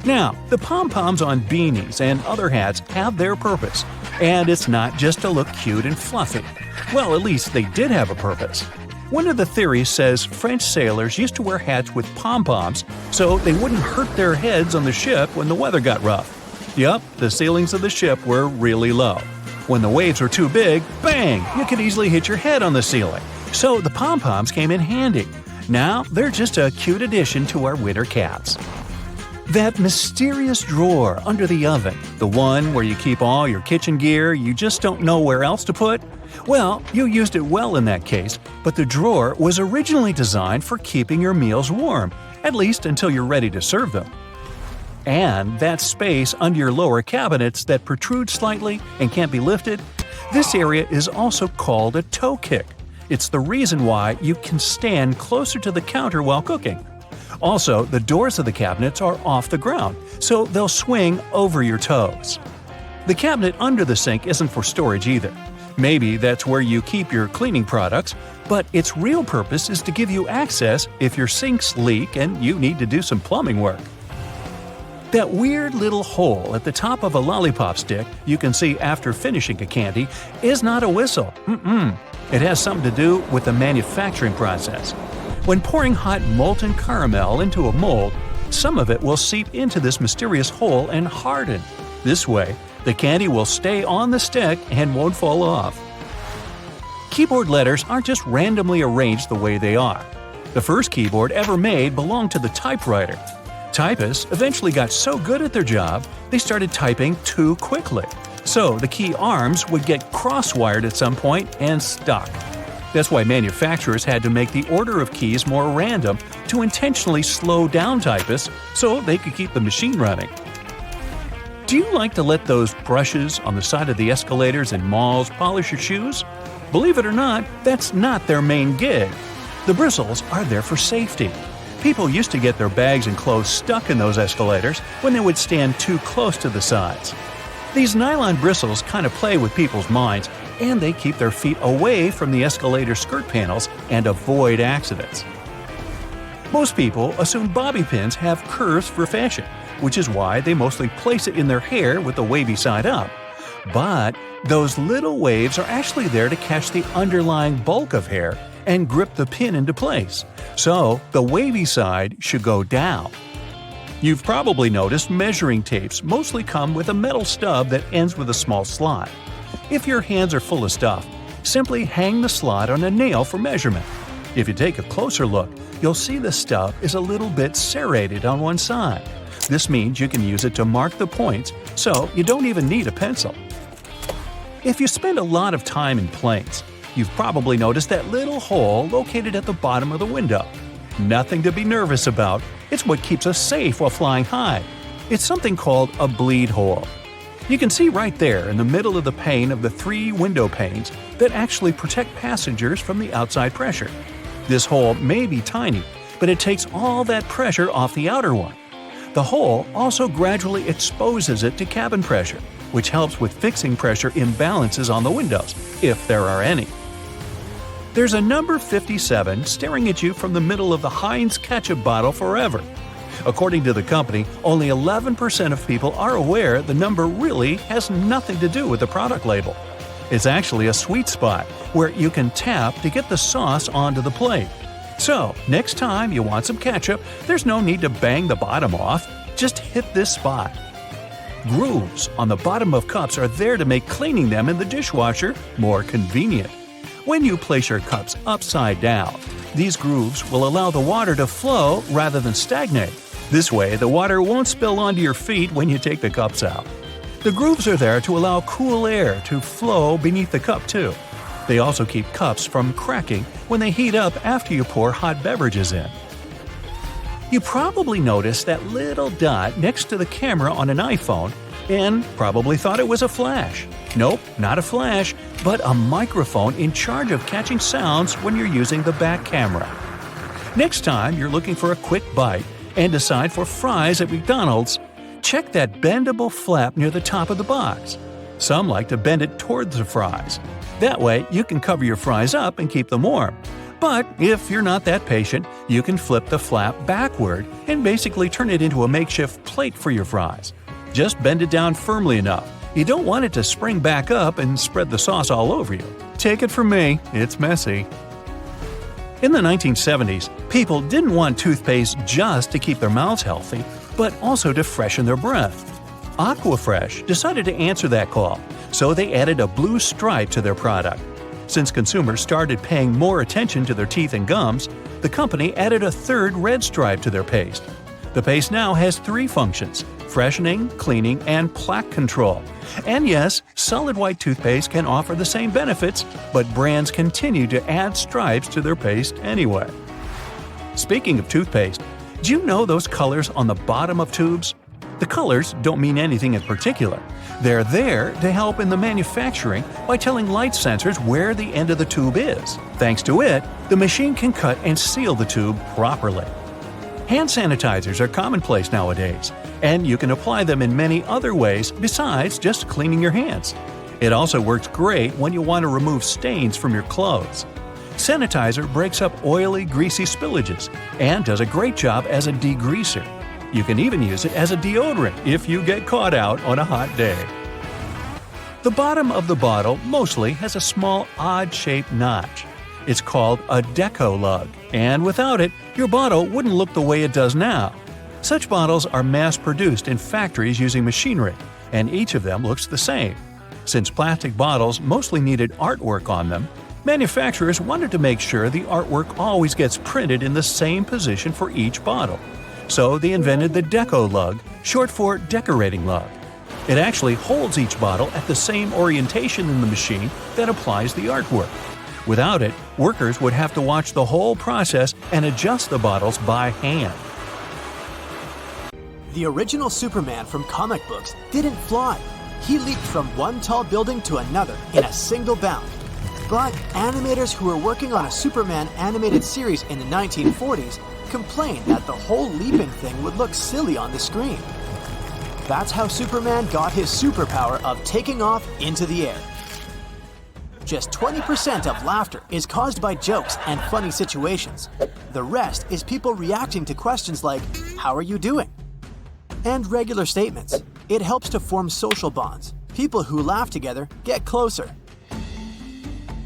Now, the pom-poms on beanies and other hats have their purpose, and it's not just to look cute and fluffy. Well, at least they did have a purpose. One of the theories says French sailors used to wear hats with pom-poms so they wouldn't hurt their heads on the ship when the weather got rough. Yup, the ceilings of the ship were really low. When the waves were too big, bang, you could easily hit your head on the ceiling. So the pom-poms came in handy. Now they're just a cute addition to our winter caps. That mysterious drawer under the oven, the one where you keep all your kitchen gear you just don't know where else to put? Well, you used it well in that case, but the drawer was originally designed for keeping your meals warm, at least until you're ready to serve them. And that space under your lower cabinets that protrude slightly and can't be lifted, this area is also called a toe kick. It's the reason why you can stand closer to the counter while cooking. Also, the doors of the cabinets are off the ground, so they'll swing over your toes. The cabinet under the sink isn't for storage either. Maybe that's where you keep your cleaning products, but its real purpose is to give you access if your sinks leak and you need to do some plumbing work. That weird little hole at the top of a lollipop stick you can see after finishing a candy is not a whistle. It has something to do with the manufacturing process. When pouring hot molten caramel into a mold, some of it will seep into this mysterious hole and harden. This way, the candy will stay on the stick and won't fall off. Keyboard letters aren't just randomly arranged the way they are. The first keyboard ever made belonged to the typewriter. Typists eventually got so good at their job, they started typing too quickly. So the key arms would get cross-wired at some point and stuck. That's why manufacturers had to make the order of keys more random to intentionally slow down typists so they could keep the machine running. Do you like to let those brushes on the side of the escalators in malls polish your shoes? Believe it or not, that's not their main gig. The bristles are there for safety. People used to get their bags and clothes stuck in those escalators when they would stand too close to the sides. These nylon bristles kind of play with people's minds, and they keep their feet away from the escalator skirt panels and avoid accidents. Most people assume bobby pins have curves for fashion, which is why they mostly place it in their hair with the wavy side up. But those little waves are actually there to catch the underlying bulk of hair and grip the pin into place, so the wavy side should go down. You've probably noticed measuring tapes mostly come with a metal stub that ends with a small slot. If your hands are full of stuff, simply hang the slot on a nail for measurement. If you take a closer look, you'll see the stub is a little bit serrated on one side. This means you can use it to mark the points, so you don't even need a pencil. If you spend a lot of time in planes, you've probably noticed that little hole located at the bottom of the window. Nothing to be nervous about. It's what keeps us safe while flying high. It's something called a bleed hole. You can see right there in the middle of the pane of the 3 window panes that actually protect passengers from the outside pressure. This hole may be tiny, but it takes all that pressure off the outer one. The hole also gradually exposes it to cabin pressure, which helps with fixing pressure imbalances on the windows, if there are any. There's a number 57 staring at you from the middle of the Heinz ketchup bottle forever. According to the company, only 11% of people are aware the number really has nothing to do with the product label. It's actually a sweet spot where you can tap to get the sauce onto the plate. So, next time you want some ketchup, there's no need to bang the bottom off. Just hit this spot. Grooves on the bottom of cups are there to make cleaning them in the dishwasher more convenient. When you place your cups upside down, these grooves will allow the water to flow rather than stagnate. This way, the water won't spill onto your feet when you take the cups out. The grooves are there to allow cool air to flow beneath the cup too. They also keep cups from cracking when they heat up after you pour hot beverages in. You probably noticed that little dot next to the camera on an iPhone and probably thought it was a flash. Nope, not a flash, but a microphone in charge of catching sounds when you're using the back camera. Next time you're looking for a quick bite and decide for fries at McDonald's, check that bendable flap near the top of the box. Some like to bend it towards the fries. That way you can cover your fries up and keep them warm. But if you're not that patient, you can flip the flap backward and basically turn it into a makeshift plate for your fries. Just bend it down firmly enough. You don't want it to spring back up and spread the sauce all over you. Take it from me, it's messy. In the 1970s, people didn't want toothpaste just to keep their mouths healthy, but also to freshen their breath. Aquafresh decided to answer that call, so they added a blue stripe to their product. Since consumers started paying more attention to their teeth and gums, the company added a third red stripe to their paste. The paste now has 3 functions: freshening, cleaning, and plaque control. And yes, solid white toothpaste can offer the same benefits, but brands continue to add stripes to their paste anyway. Speaking of toothpaste, do you know those colors on the bottom of tubes? The colors don't mean anything in particular. They're there to help in the manufacturing by telling light sensors where the end of the tube is. Thanks to it, the machine can cut and seal the tube properly. Hand sanitizers are commonplace nowadays, and you can apply them in many other ways besides just cleaning your hands. It also works great when you want to remove stains from your clothes. Sanitizer breaks up oily, greasy spillages and does a great job as a degreaser. You can even use it as a deodorant if you get caught out on a hot day. The bottom of the bottle mostly has a small odd-shaped notch. It's called a deco lug, and without it, your bottle wouldn't look the way it does now. Such bottles are mass-produced in factories using machinery, and each of them looks the same. Since plastic bottles mostly needed artwork on them, Manufacturers wanted to make sure the artwork always gets printed in the same position for each bottle. So they invented the deco lug, short for decorating lug. It actually holds each bottle at the same orientation in the machine that applies the artwork. Without it, workers would have to watch the whole process and adjust the bottles by hand. The original Superman from comic books didn't fly. He leaped from one tall building to another in a single bound. But animators who were working on a Superman animated series in the 1940s complained that the whole leaping thing would look silly on the screen. That's how Superman got his superpower of taking off into the air. Just 20% of laughter is caused by jokes and funny situations. The rest is people reacting to questions like, "How are you doing?" and regular statements. It helps to form social bonds. People who laugh together get closer.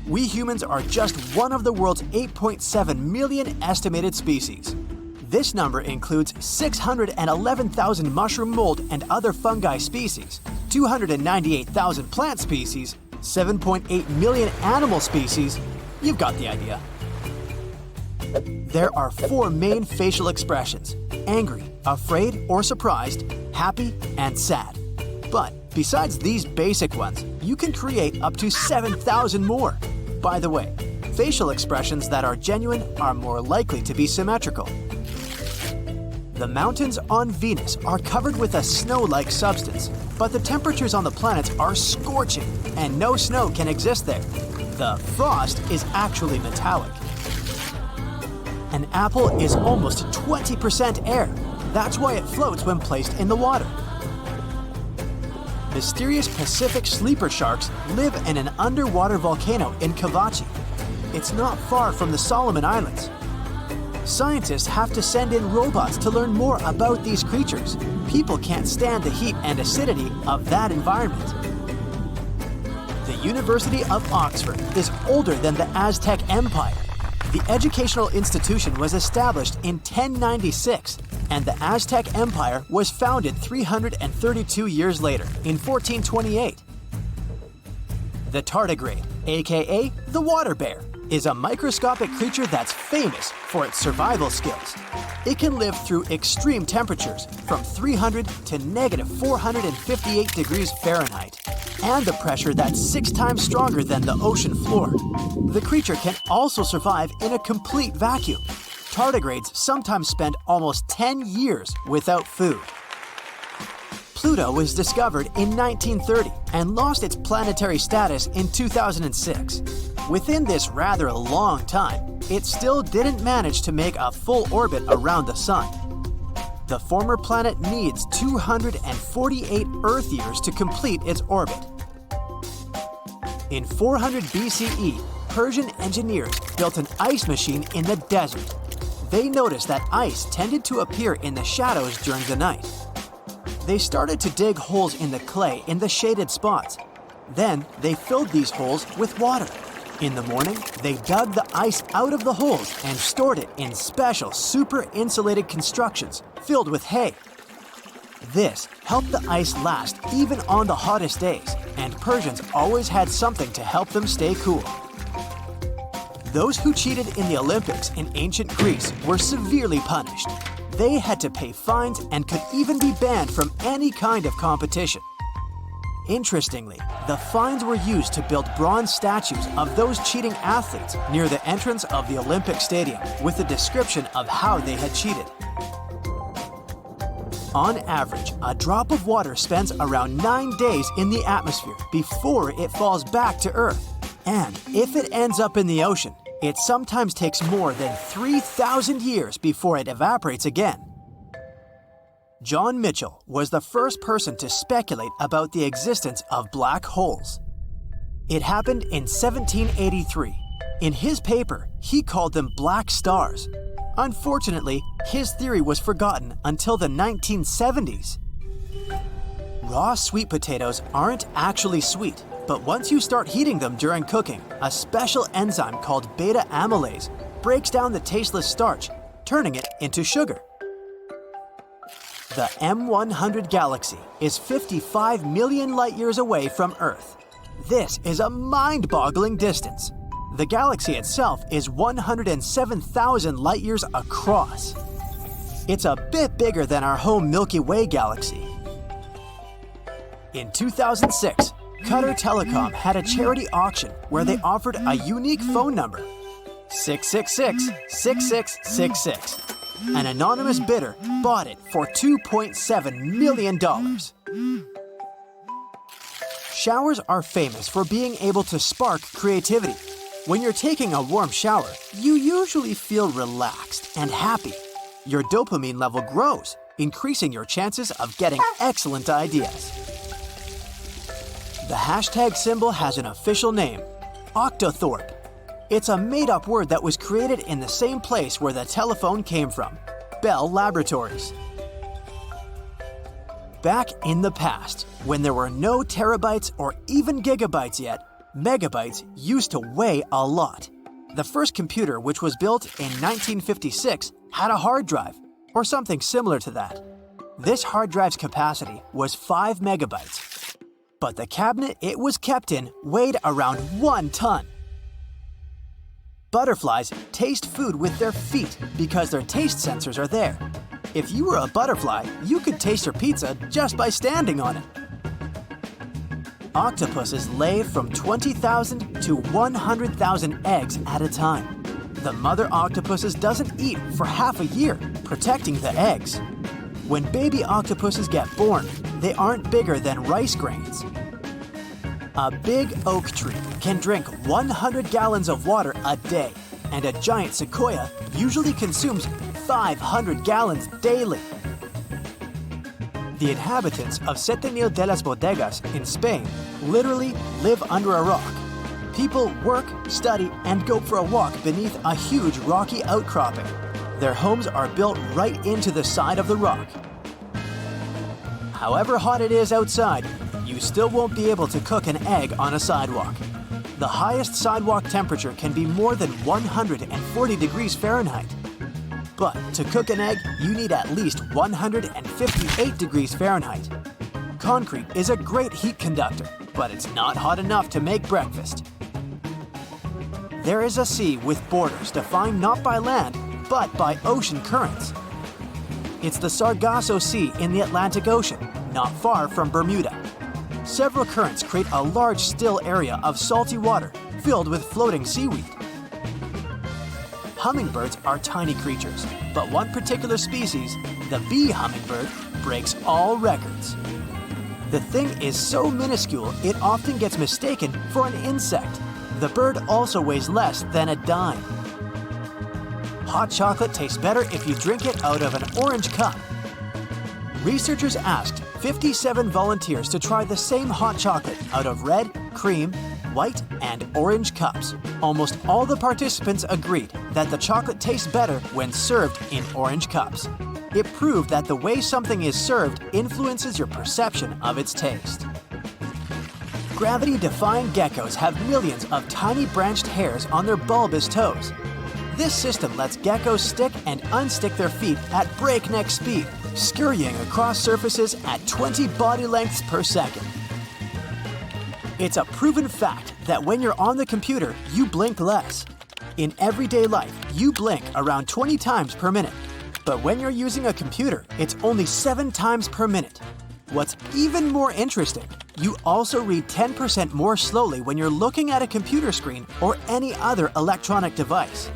We humans are just one of the world's 8.7 million estimated species. This number includes 611,000 mushroom mold and other fungi species, 298,000 plant species, 7.8 million animal species. You've got the idea. There are 4 main facial expressions: angry, afraid or surprised, happy, and sad. But besides these basic ones, you can create up to 7,000 more. By the way, facial expressions that are genuine are more likely to be symmetrical. The mountains on Venus are covered with a snow-like substance, but the temperatures on the planets are scorching and no snow can exist there. The frost is actually metallic. An apple is almost 20% air. That's why it floats when placed in the water. Mysterious Pacific sleeper sharks live in an underwater volcano in Cavachi. It's not far from the Solomon Islands. Scientists have to send in robots to learn more about these creatures. People can't stand the heat and acidity of that environment. The University of Oxford is older than the Aztec Empire. The educational institution was established in 1096, and the Aztec Empire was founded 332 years later, in 1428. The tardigrade, aka the water bear, is a microscopic creature that's famous for its survival skills. It can live through extreme temperatures from 300 to negative 458 degrees Fahrenheit, and the pressure that's 6 times stronger than the ocean floor. The creature can also survive in a complete vacuum. Tardigrades sometimes spend almost 10 years without food. Pluto was discovered in 1930 and lost its planetary status in 2006. Within this rather long time, it still didn't manage to make a full orbit around the Sun. The former planet needs 248 Earth years to complete its orbit. In 400 BCE, Persian engineers built an ice machine in the desert. They noticed that ice tended to appear in the shadows during the night. They started to dig holes in the clay in the shaded spots. Then they filled these holes with water. In the morning, they dug the ice out of the holes and stored it in special super insulated constructions filled with hay. This helped the ice last even on the hottest days, and Persians always had something to help them stay cool. Those who cheated in the Olympics in ancient Greece were severely punished. They had to pay fines and could even be banned from any kind of competition. Interestingly, the fines were used to build bronze statues of those cheating athletes near the entrance of the Olympic Stadium with a description of how they had cheated. On average, a drop of water spends around 9 days in the atmosphere before it falls back to Earth. And if it ends up in the ocean, it sometimes takes more than 3,000 years before it evaporates again. John Mitchell was the first person to speculate about the existence of black holes. It happened in 1783. In his paper, he called them black stars. Unfortunately, his theory was forgotten until the 1970s. Raw sweet potatoes aren't actually sweet, but once you start heating them during cooking, a special enzyme called beta amylase breaks down the tasteless starch, turning it into sugar. The M100 galaxy is 55 million light-years away from Earth. This is a mind-boggling distance. The galaxy itself is 107,000 light years across. It's a bit bigger than our home Milky Way galaxy. In 2006, Qatar Telecom had a charity auction where they offered a unique phone number, 666-6666. An anonymous bidder bought it for $2.7 million. Showers are famous for being able to spark creativity. When you're taking a warm shower, you usually feel relaxed and happy. Your dopamine level grows, increasing your chances of getting excellent ideas. The hashtag symbol has an official name, Octothorpe. It's a made-up word that was created in the same place where the telephone came from, Bell Laboratories. Back in the past, when there were no terabytes or even gigabytes yet, megabytes used to weigh a lot. The first computer, which was built in 1956, had a hard drive, or something similar to that. This hard drive's capacity was 5 megabytes, but the cabinet it was kept in weighed around 1 ton. Butterflies taste food with their feet because their taste sensors are there. If you were a butterfly, you could taste your pizza just by standing on it. Octopuses lay from 20,000 to 100,000 eggs at a time. The mother octopuses doesn't eat for half a year, protecting the eggs. When baby octopuses get born, they aren't bigger than rice grains. A big oak tree can drink 100 gallons of water a day, and a giant sequoia usually consumes 500 gallons daily. The inhabitants of Setenil de las Bodegas in Spain literally live under a rock. People work, study, and go for a walk beneath a huge rocky outcropping. Their homes are built right into the side of the rock. However hot it is outside, you still won't be able to cook an egg on a sidewalk. The highest sidewalk temperature can be more than 140 degrees Fahrenheit. But to cook an egg, you need at least 158 degrees Fahrenheit. Concrete is a great heat conductor, but it's not hot enough to make breakfast. There is a sea with borders defined not by land, but by ocean currents. It's the Sargasso Sea in the Atlantic Ocean, not far from Bermuda. Several currents create a large still area of salty water filled with floating seaweed. Hummingbirds are tiny creatures, but one particular species, the bee hummingbird, breaks all records. The thing is so minuscule it often gets mistaken for an insect. The bird also weighs less than a dime. Hot chocolate tastes better if you drink it out of an orange cup. Researchers asked 57 volunteers to try the same hot chocolate out of red, cream, white, and orange cups. Almost all the participants agreed that the chocolate tastes better when served in orange cups. It proved that the way something is served influences your perception of its taste. Gravity-defying geckos have millions of tiny branched hairs on their bulbous toes. This system lets geckos stick and unstick their feet at breakneck speed, scurrying across surfaces at 20 body lengths per second. It's a proven fact that when you're on the computer, you blink less. In everyday life, you blink around 20 times per minute. But when you're using a computer, it's only 7 times per minute. What's even more interesting, you also read 10% more slowly when you're looking at a computer screen or any other electronic device.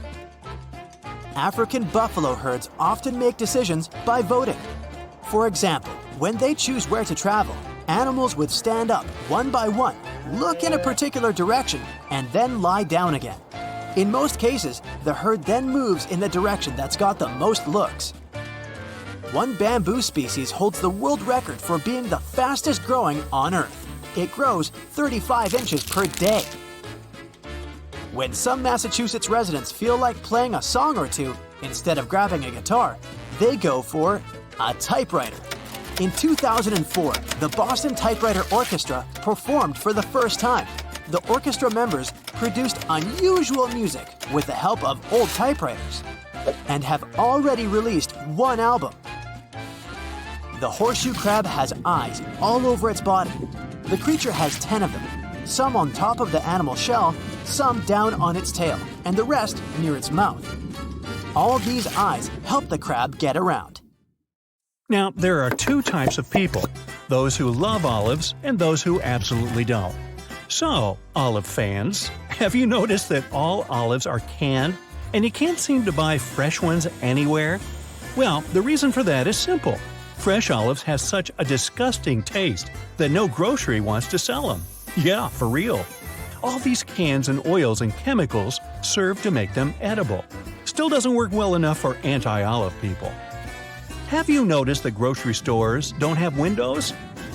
African buffalo herds often make decisions by voting. For example, when they choose where to travel, animals would stand up one by one, look in a particular direction, and then lie down again. In most cases, the herd then moves in the direction that's got the most looks. One bamboo species holds the world record for being the fastest growing on Earth. It grows 35 inches per day. When some Massachusetts residents feel like playing a song or two, instead of grabbing a guitar, they go for a typewriter. In 2004, the Boston Typewriter Orchestra performed for the first time. The orchestra members produced unusual music with the help of old typewriters and have already released 1 album. The horseshoe crab has eyes all over its body. The creature has 10 of them, some on top of the animal shell some down on its tail, and the rest near its mouth. All these eyes help the crab get around. Now, there are two types of people, those who love olives and those who absolutely don't. So, olive fans, have you noticed that all olives are canned and you can't seem to buy fresh ones anywhere? Well, the reason for that is simple. Fresh olives have such a disgusting taste that no grocery wants to sell them. Yeah, for real. All these cans and oils and chemicals serve to make them edible. Still doesn't work well enough for anti-olive people. Have you noticed that grocery stores don't have windows?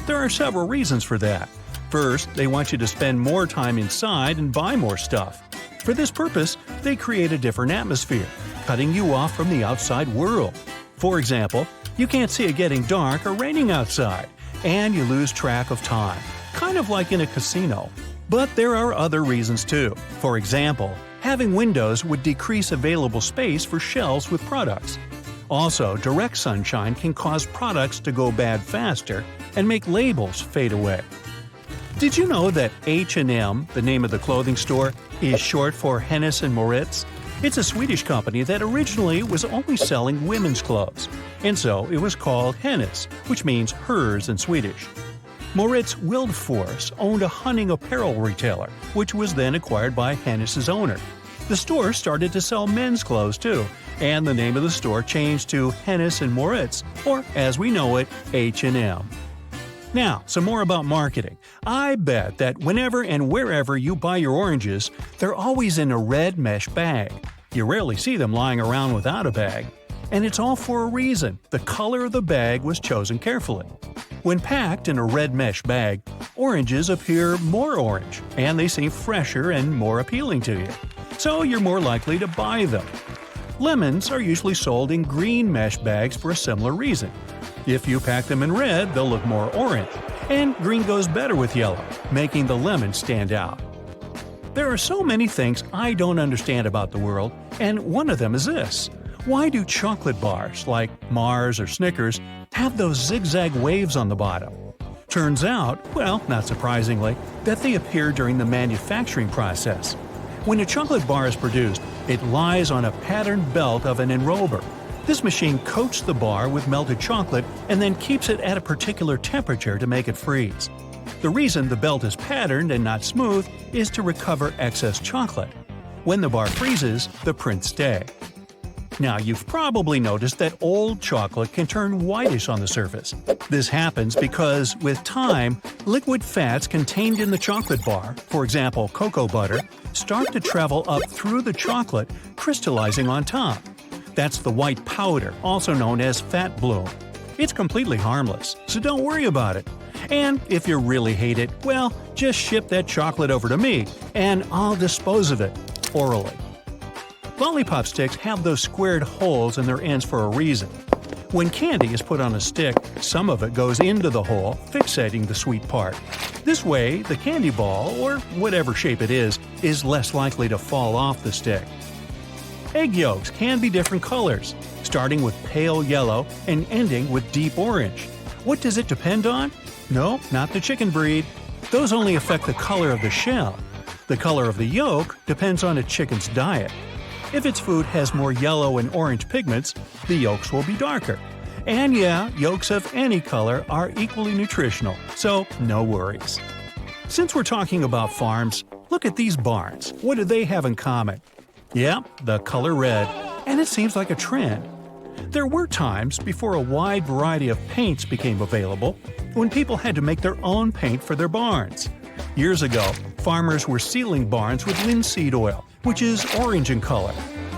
There are several reasons for that. First, they want you to spend more time inside and buy more stuff. For this purpose, they create a different atmosphere, cutting you off from the outside world. For example, you can't see it getting dark or raining outside, and you lose track of time, kind of like in a casino. But there are other reasons too. For example, having windows would decrease available space for shelves with products. Also, direct sunshine can cause products to go bad faster and make labels fade away. Did you know that H&M, the name of the clothing store, is short for Hennes & Mauritz? It's a Swedish company that originally was only selling women's clothes, and so it was called Hennes, which means hers in Swedish. Mauritz Wildforce owned a hunting apparel retailer, which was then acquired by Hennes' owner. The store started to sell men's clothes too, and the name of the store changed to Hennes & Mauritz, or as we know it, H&M. Now, some more about marketing. I bet that whenever and wherever you buy your oranges, they're always in a red mesh bag. You rarely see them lying around without a bag. And it's all for a reason. The color of the bag was chosen carefully. When packed in a red mesh bag, oranges appear more orange, and they seem fresher and more appealing to you. So you're more likely to buy them. Lemons are usually sold in green mesh bags for a similar reason. If you pack them in red, they'll look more orange, and green goes better with yellow, making the lemon stand out. There are so many things I don't understand about the world, and one of them is this. Why do chocolate bars, like Mars or Snickers, have those zigzag waves on the bottom? Turns out, well, not surprisingly, that they appear during the manufacturing process. When a chocolate bar is produced, it lies on a patterned belt of an enrober. This machine coats the bar with melted chocolate and then keeps it at a particular temperature to make it freeze. The reason the belt is patterned and not smooth is to recover excess chocolate. When the bar freezes, the prints stay. Now, you've probably noticed that old chocolate can turn whitish on the surface. This happens because, with time, liquid fats contained in the chocolate bar, for example cocoa butter, start to travel up through the chocolate, crystallizing on top. That's the white powder, also known as fat bloom. It's completely harmless, so don't worry about it. And if you really hate it, well, just ship that chocolate over to me, and I'll dispose of it, orally. Lollipop sticks have those squared holes in their ends for a reason. When candy is put on a stick, some of it goes into the hole, fixating the sweet part. This way, the candy ball, or whatever shape it is less likely to fall off the stick. Egg yolks can be different colors, starting with pale yellow and ending with deep orange. What does it depend on? No, not the chicken breed. Those only affect the color of the shell. The color of the yolk depends on a chicken's diet. If its food has more yellow and orange pigments, the yolks will be darker. And yeah, yolks of any color are equally nutritional, so no worries. Since we're talking about farms, look at these barns. What do they have in common? Yeah, the color red, and it seems like a trend. There were times before a wide variety of paints became available, when people had to make their own paint for their barns. Years ago, farmers were sealing barns with linseed oil, which is orange in color.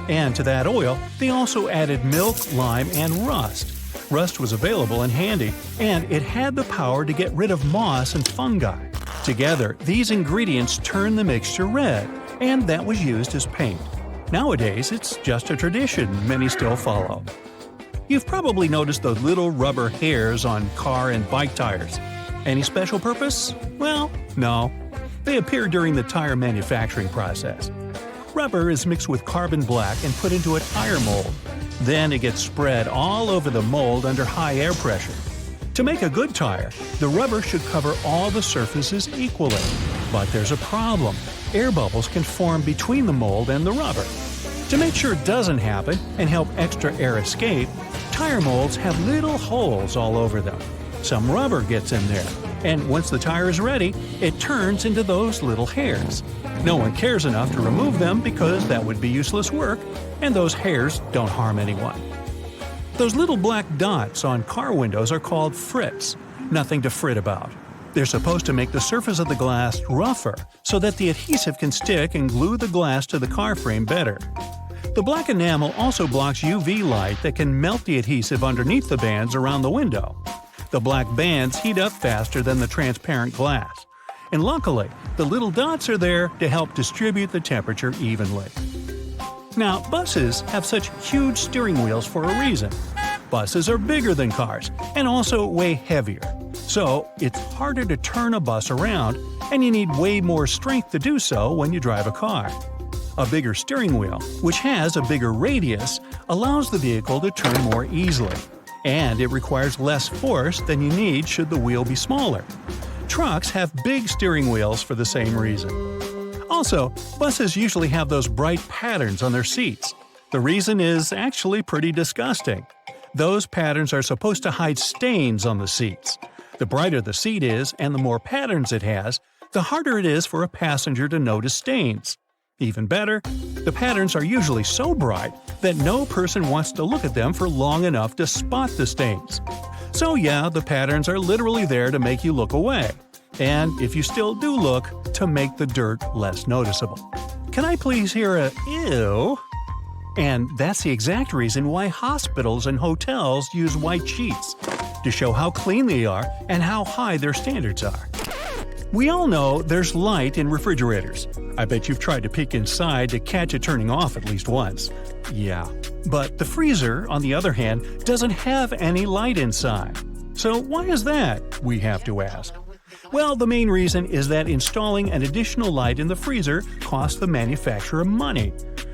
And to that oil, they also added milk, lime, and rust. Rust was available and handy, and it had the power to get rid of moss and fungi. Together, these ingredients turned the mixture red, and that was used as paint. Nowadays, it's just a tradition many still follow. You've probably noticed those little rubber hairs on car and bike tires. Any special purpose? Well, no. They appear during the tire manufacturing process. Rubber is mixed with carbon black and put into a tire mold. Then it gets spread all over the mold under high air pressure. To make a good tire, the rubber should cover all the surfaces equally. But there's a problem. air bubbles can form between the mold and the rubber. To make sure it doesn't happen and help extra air escape, tire molds have little holes all over them. Some rubber gets in there, and once the tire is ready, it turns into those little hairs. No one cares enough to remove them because that would be useless work, and those hairs don't harm anyone. Those little black dots on car windows are called frits. Nothing to fret about. They're supposed to make the surface of the glass rougher so that the adhesive can stick and glue the glass to the car frame better. The black enamel also blocks UV light that can melt the adhesive underneath the bands around the window. The black bands heat up faster than the transparent glass. And luckily, the little dots are there to help distribute the temperature evenly. Now, buses have such huge steering wheels for a reason. Buses are bigger than cars and also way heavier. So, it's harder to turn a bus around, and you need way more strength to do so when you drive a car. A bigger steering wheel, which has a bigger radius, allows the vehicle to turn more easily. And it requires less force than you need should the wheel be smaller. Trucks have big steering wheels for the same reason. Also, buses usually have those bright patterns on their seats. The reason is actually pretty disgusting. Those patterns are supposed to hide stains on the seats. The brighter the seat is and the more patterns it has, the harder it is for a passenger to notice stains. Even better, the patterns are usually so bright that no person wants to look at them for long enough to spot the stains. So yeah, the patterns are literally there to make you look away. And if you still do look, to make the dirt less noticeable. Can I please hear a ew? And that's the exact reason why hospitals and hotels use white sheets, to show how clean they are and how high their standards are. We all know there's light in refrigerators. I bet you've tried to peek inside to catch it turning off at least once. Yeah. But the freezer, on the other hand, doesn't have any light inside. So why is that, we have to ask? Well, the main reason is that installing an additional light in the freezer costs the manufacturer money.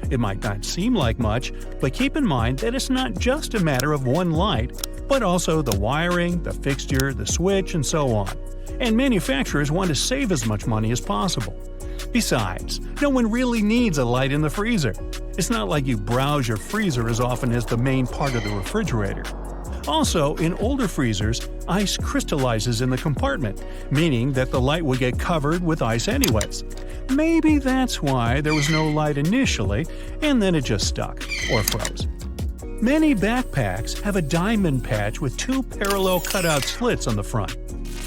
It might not seem like much, but keep in mind that it's not just a matter of one light, but also the wiring, the fixture, the switch, and so on. And manufacturers want to save as much money as possible. Besides, no one really needs a light in the freezer. It's not like you browse your freezer as often as the main part of the refrigerator. Also, in older freezers, ice crystallizes in the compartment, meaning that the light would get covered with ice anyways. Maybe that's why there was no light initially, and then it just stuck, or froze. Many backpacks have a diamond patch with two parallel cutout slits on the front.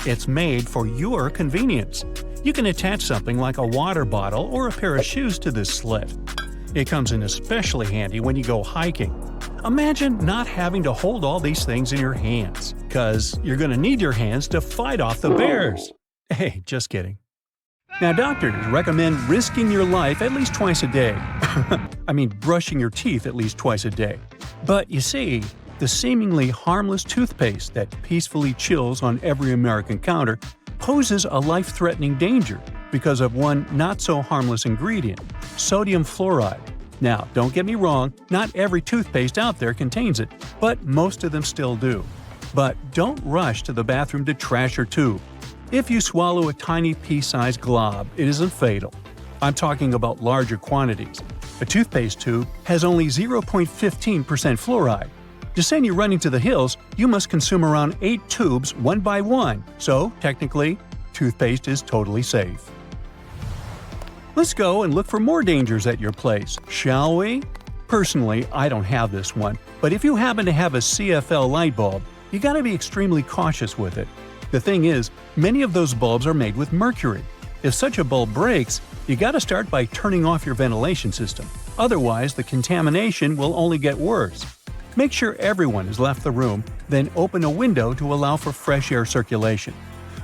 It's made for your convenience. You can attach something like a water bottle or a pair of shoes to this slit. It comes in especially handy when you go hiking. Imagine not having to hold all these things in your hands, 'cause you're gonna need your hands to fight off the bears. Hey, just kidding. Now, doctors recommend risking your life at least twice a day. I mean, brushing your teeth at least twice a day. But you see, the seemingly harmless toothpaste that peacefully chills on every American counter poses a life-threatening danger because of one not-so-harmless ingredient, sodium fluoride. Now, don't get me wrong, not every toothpaste out there contains it, but most of them still do. But don't rush to the bathroom to trash your tube. If you swallow a tiny pea-sized glob, it isn't fatal. I'm talking about larger quantities. A toothpaste tube has only 0.15% fluoride. To send you running to the hills, you must consume around 8 tubes one by one, so technically, toothpaste is totally safe. Let's go and look for more dangers at your place, shall we? Personally, I don't have this one, but if you happen to have a CFL light bulb, you gotta be extremely cautious with it. The thing is, many of those bulbs are made with mercury. If such a bulb breaks, you gotta start by turning off your ventilation system. Otherwise, the contamination will only get worse. Make sure everyone has left the room, then open a window to allow for fresh air circulation.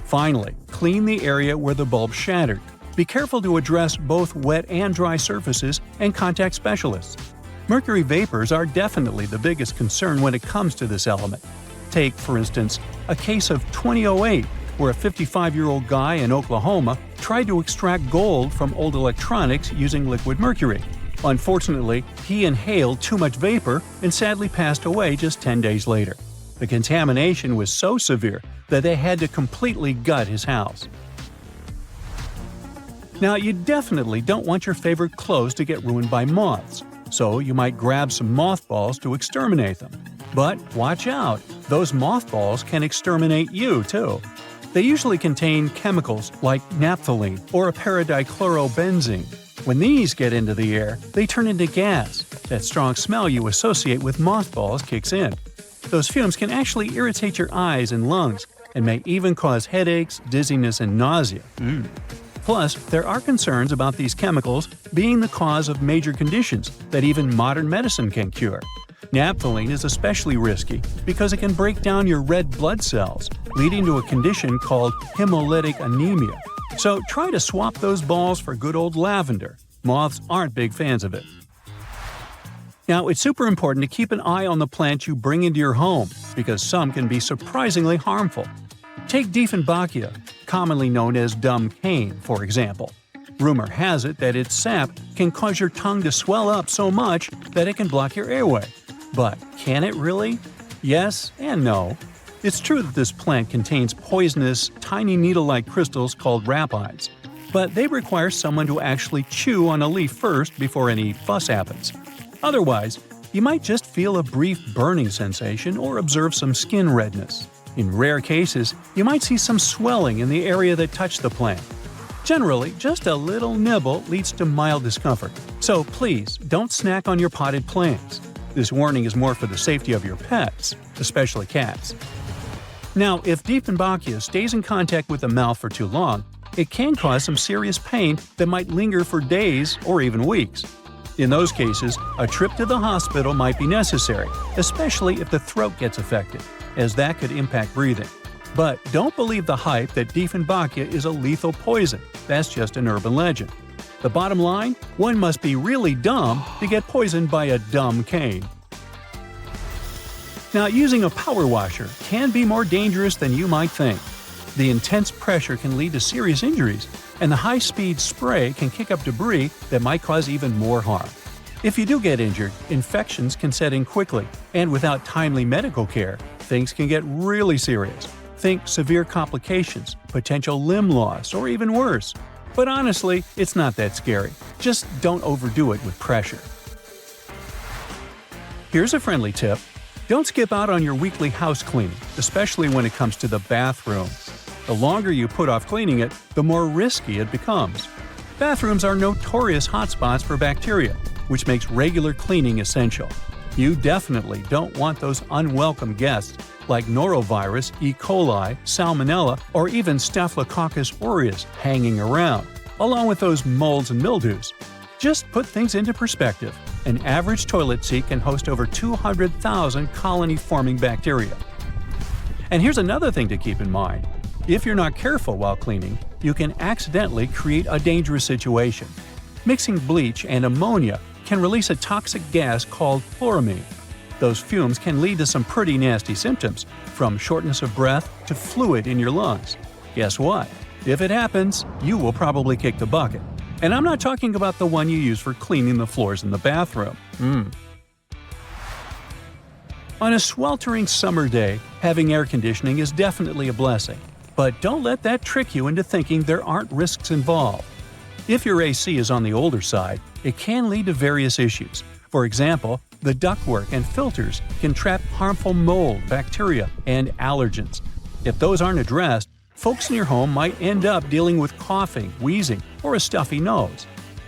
Finally, clean the area where the bulb shattered. Be careful to address both wet and dry surfaces and contact specialists. Mercury vapors are definitely the biggest concern when it comes to this element. Take, for instance, a case of 2008, where a 55-year-old guy in Oklahoma tried to extract gold from old electronics using liquid mercury. Unfortunately, he inhaled too much vapor and sadly passed away just 10 days later. The contamination was so severe that they had to completely gut his house. Now, you definitely don't want your favorite clothes to get ruined by moths, so you might grab some mothballs to exterminate them. But watch out, those mothballs can exterminate you too. They usually contain chemicals like naphthalene or a paradichlorobenzene. When these get into the air, they turn into gas. That strong smell you associate with mothballs kicks in. Those fumes can actually irritate your eyes and lungs, and may even cause headaches, dizziness, and nausea. Plus, there are concerns about these chemicals being the cause of major conditions that even modern medicine can cure. Naphthalene is especially risky because it can break down your red blood cells, leading to a condition called hemolytic anemia. So try to swap those balls for good old lavender. Moths aren't big fans of it. Now, it's super important to keep an eye on the plants you bring into your home, because some can be surprisingly harmful. Take Dieffenbachia, commonly known as dumb cane, for example. Rumor has it that its sap can cause your tongue to swell up so much that it can block your airway. But can it really? Yes and no. It's true that this plant contains poisonous, tiny needle-like crystals called rapides, but they require someone to actually chew on a leaf first before any fuss happens. Otherwise, you might just feel a brief burning sensation or observe some skin redness. In rare cases, you might see some swelling in the area that touched the plant. Generally, just a little nibble leads to mild discomfort, so please don't snack on your potted plants. This warning is more for the safety of your pets, especially cats. Now, if Dieffenbachia stays in contact with the mouth for too long, it can cause some serious pain that might linger for days or even weeks. In those cases, a trip to the hospital might be necessary, especially if the throat gets affected, as that could impact breathing. But don't believe the hype that Dieffenbachia is a lethal poison. That's just an urban legend. The bottom line? One must be really dumb to get poisoned by a dumb cane. Now, using a power washer can be more dangerous than you might think. The intense pressure can lead to serious injuries, and the high-speed spray can kick up debris that might cause even more harm. If you do get injured, infections can set in quickly, and without timely medical care, things can get really serious. Think severe complications, potential limb loss, or even worse. But honestly, it's not that scary. Just don't overdo it with pressure. Here's a friendly tip. Don't skip out on your weekly house cleaning, especially when it comes to the bathroom. The longer you put off cleaning it, the more risky it becomes. Bathrooms are notorious hotspots for bacteria, which makes regular cleaning essential. You definitely don't want those unwelcome guests like norovirus, E. coli, salmonella, or even Staphylococcus aureus hanging around, along with those molds and mildews. Just put things into perspective. An average toilet seat can host over 200,000 colony-forming bacteria. And here's another thing to keep in mind. If you're not careful while cleaning, you can accidentally create a dangerous situation. Mixing bleach and ammonia can release a toxic gas called chloramine. Those fumes can lead to some pretty nasty symptoms, from shortness of breath to fluid in your lungs. Guess what? If it happens, you will probably kick the bucket. And I'm not talking about the one you use for cleaning the floors in the bathroom. On a sweltering summer day, having air conditioning is definitely a blessing. But don't let that trick you into thinking there aren't risks involved. If your AC is on the older side, it can lead to various issues. For example, the ductwork and filters can trap harmful mold, bacteria, and allergens. If those aren't addressed, folks in your home might end up dealing with coughing, wheezing, or a stuffy nose.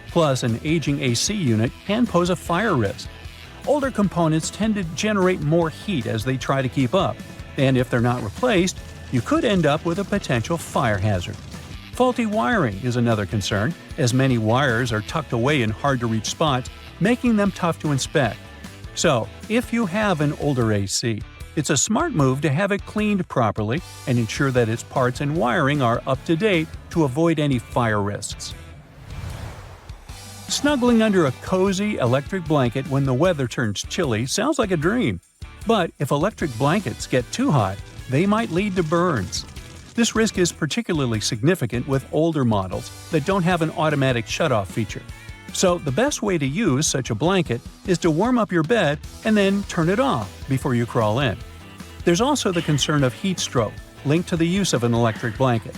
Plus, an aging AC unit can pose a fire risk. Older components tend to generate more heat as they try to keep up, and if they're not replaced, you could end up with a potential fire hazard. Faulty wiring is another concern, as many wires are tucked away in hard-to-reach spots, making them tough to inspect. So, if you have an older AC, it's a smart move to have it cleaned properly and ensure that its parts and wiring are up to date to avoid any fire risks. Snuggling under a cozy electric blanket when the weather turns chilly sounds like a dream. But if electric blankets get too hot, they might lead to burns. This risk is particularly significant with older models that don't have an automatic shutoff feature. So the best way to use such a blanket is to warm up your bed and then turn it off before you crawl in. There's also the concern of heat stroke linked to the use of an electric blanket.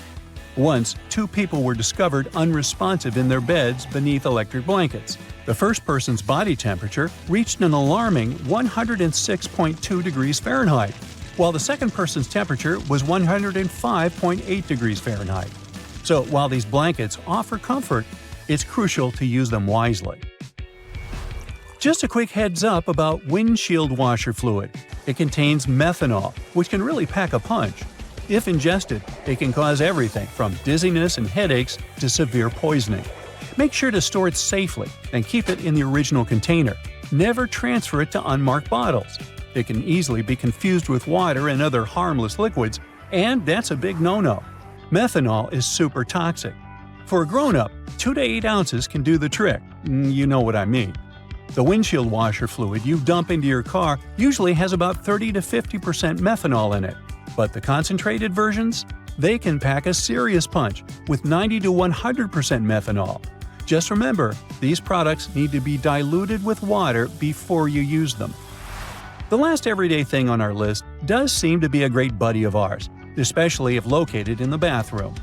Once, 2 people were discovered unresponsive in their beds beneath electric blankets. The first person's body temperature reached an alarming 106.2 degrees Fahrenheit, while the second person's temperature was 105.8 degrees Fahrenheit. So while these blankets offer comfort, it's crucial to use them wisely. Just a quick heads up about windshield washer fluid. It contains methanol, which can really pack a punch. If ingested, it can cause everything from dizziness and headaches to severe poisoning. Make sure to store it safely and keep it in the original container. Never transfer it to unmarked bottles. It can easily be confused with water and other harmless liquids, and that's a big no-no. Methanol is super toxic. For a grown-up, 2 to 8 ounces can do the trick. You know what I mean. The windshield washer fluid you dump into your car usually has about 30 to 50% methanol in it. But the concentrated versions? They can pack a serious punch with 90 to 100% methanol. Just remember, these products need to be diluted with water before you use them. The last everyday thing on our list does seem to be a great buddy of ours, especially if located in the bathroom.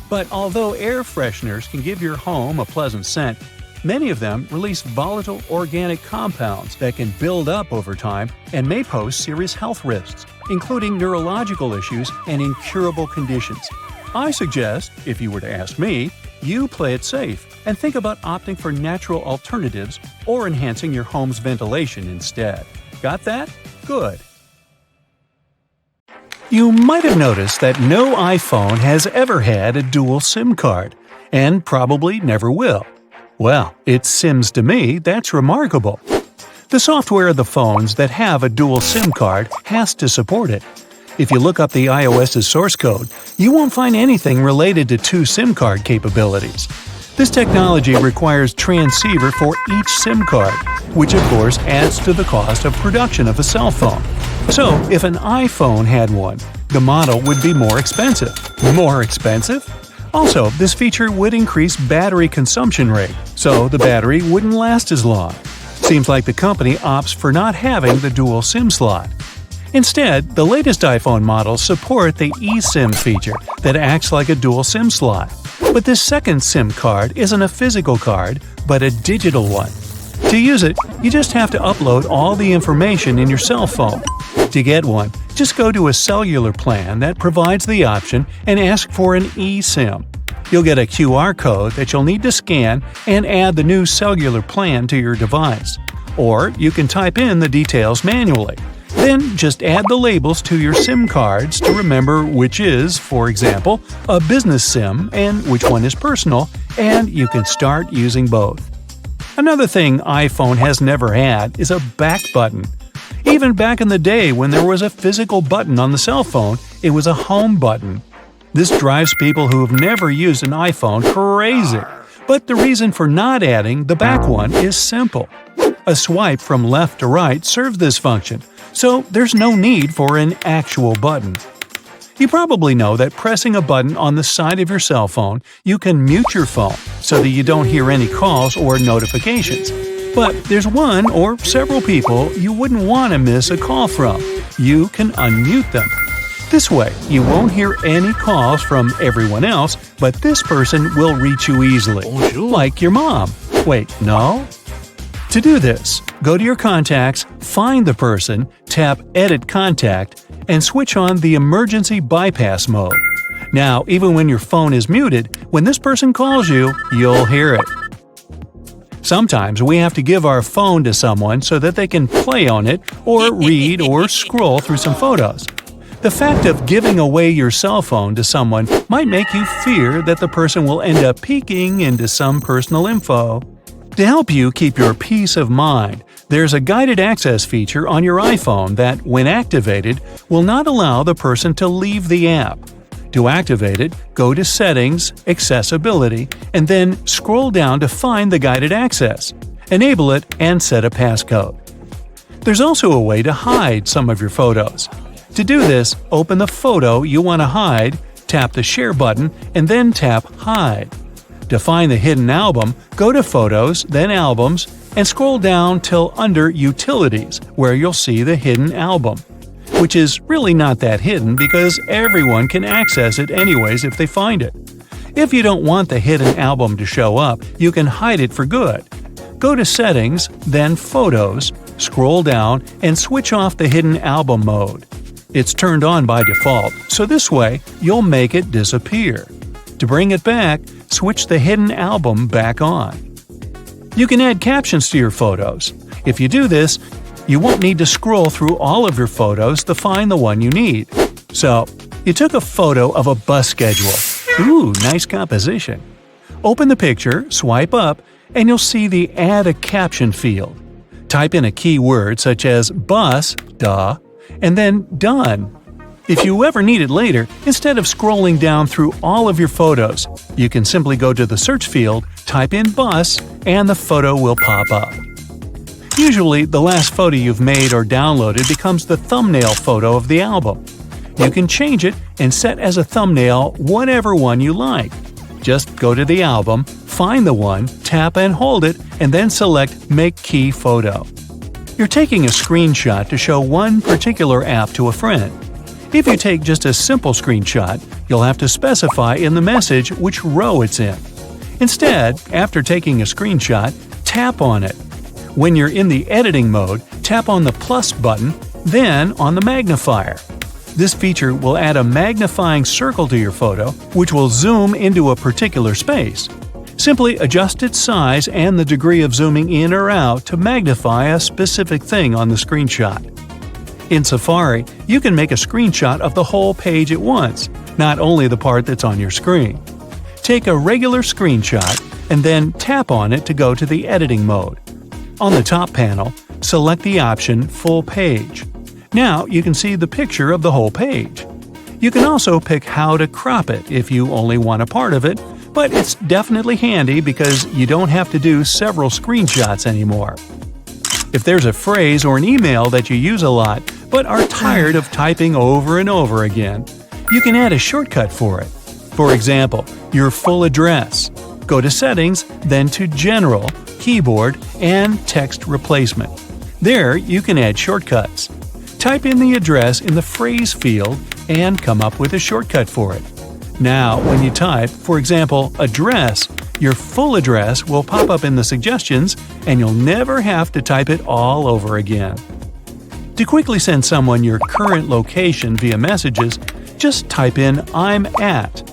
But although air fresheners can give your home a pleasant scent, many of them release volatile organic compounds that can build up over time and may pose serious health risks, including neurological issues and incurable conditions. I suggest, if you were to ask me, you play it safe and think about opting for natural alternatives or enhancing your home's ventilation instead. Got that? Good. You might have noticed that no iPhone has ever had a dual SIM card, and probably never will. Well, it seems to me that's remarkable. The software of the phones that have a dual SIM card has to support it. If you look up the iOS's source code, you won't find anything related to 2 SIM card capabilities. This technology requires transceiver for each SIM card, which of course adds to the cost of production of a cell phone. So, if an iPhone had one, the model would be more expensive. More expensive? Also, this feature would increase battery consumption rate, so the battery wouldn't last as long. Seems like the company opts for not having the dual SIM slot. Instead, the latest iPhone models support the eSIM feature that acts like a dual SIM slot. But this second SIM card isn't a physical card, but a digital one. To use it, you just have to upload all the information in your cell phone. To get one, just go to a cellular plan that provides the option and ask for an eSIM. You'll get a QR code that you'll need to scan and add the new cellular plan to your device. Or you can type in the details manually. Then just add the labels to your SIM cards to remember which is, for example, a business SIM and which one is personal, and you can start using both. Another thing iPhone has never had is a back button. Even back in the day when there was a physical button on the cell phone, it was a home button. This drives people who have never used an iPhone crazy. But the reason for not adding the back one is simple. A swipe from left to right serves this function, so there's no need for an actual button. You probably know that pressing a button on the side of your cell phone, you can mute your phone so that you don't hear any calls or notifications. But there's one or several people you wouldn't want to miss a call from. You can unmute them. This way, you won't hear any calls from everyone else, but this person will reach you easily. Like your mom. Wait, no? To do this, go to your contacts, find the person, tap Edit Contact, and switch on the Emergency Bypass mode. Now, even when your phone is muted, when this person calls you, you'll hear it. Sometimes we have to give our phone to someone so that they can play on it or read or scroll through some photos. The fact of giving away your cell phone to someone might make you fear that the person will end up peeking into some personal info. To help you keep your peace of mind, there's a guided access feature on your iPhone that, when activated, will not allow the person to leave the app. To activate it, go to Settings, Accessibility, and then scroll down to find the guided access. Enable it and set a passcode. There's also a way to hide some of your photos. To do this, open the photo you want to hide, tap the Share button, and then tap Hide. To find the hidden album, go to Photos, then Albums, and scroll down till under Utilities, where you'll see the hidden album. Which is really not that hidden because everyone can access it anyways if they find it. If you don't want the hidden album to show up, you can hide it for good. Go to Settings, then Photos, scroll down, and switch off the hidden album mode. It's turned on by default, so this way you'll make it disappear. To bring it back, switch the hidden album back on. You can add captions to your photos. If you do this, you won't need to scroll through all of your photos to find the one you need. So, you took a photo of a bus schedule. Ooh, nice composition. Open the picture, swipe up, and you'll see the Add a Caption field. Type in a keyword such as bus, duh, and then done. If you ever need it later, instead of scrolling down through all of your photos, you can simply go to the search field, type in bus, and the photo will pop up. Usually, the last photo you've made or downloaded becomes the thumbnail photo of the album. You can change it and set as a thumbnail whatever one you like. Just go to the album, find the one, tap and hold it, and then select Make Key Photo. You're taking a screenshot to show one particular app to a friend. If you take just a simple screenshot, you'll have to specify in the message which row it's in. Instead, after taking a screenshot, tap on it. When you're in the editing mode, tap on the plus button, then on the magnifier. This feature will add a magnifying circle to your photo, which will zoom into a particular space. Simply adjust its size and the degree of zooming in or out to magnify a specific thing on the screenshot. In Safari, you can make a screenshot of the whole page at once, not only the part that's on your screen. Take a regular screenshot and then tap on it to go to the editing mode. On the top panel, select the option Full Page. Now you can see the picture of the whole page. You can also pick how to crop it if you only want a part of it, but it's definitely handy because you don't have to do several screenshots anymore. If there's a phrase or an email that you use a lot but are tired of typing over and over again, you can add a shortcut for it. For example, your full address. Go to Settings, then to General, Keyboard, and Text Replacement. There you can add shortcuts. Type in the address in the phrase field and come up with a shortcut for it. Now, when you type, for example, address, your full address will pop up in the suggestions and you'll never have to type it all over again. To quickly send someone your current location via messages, just type in I'm at.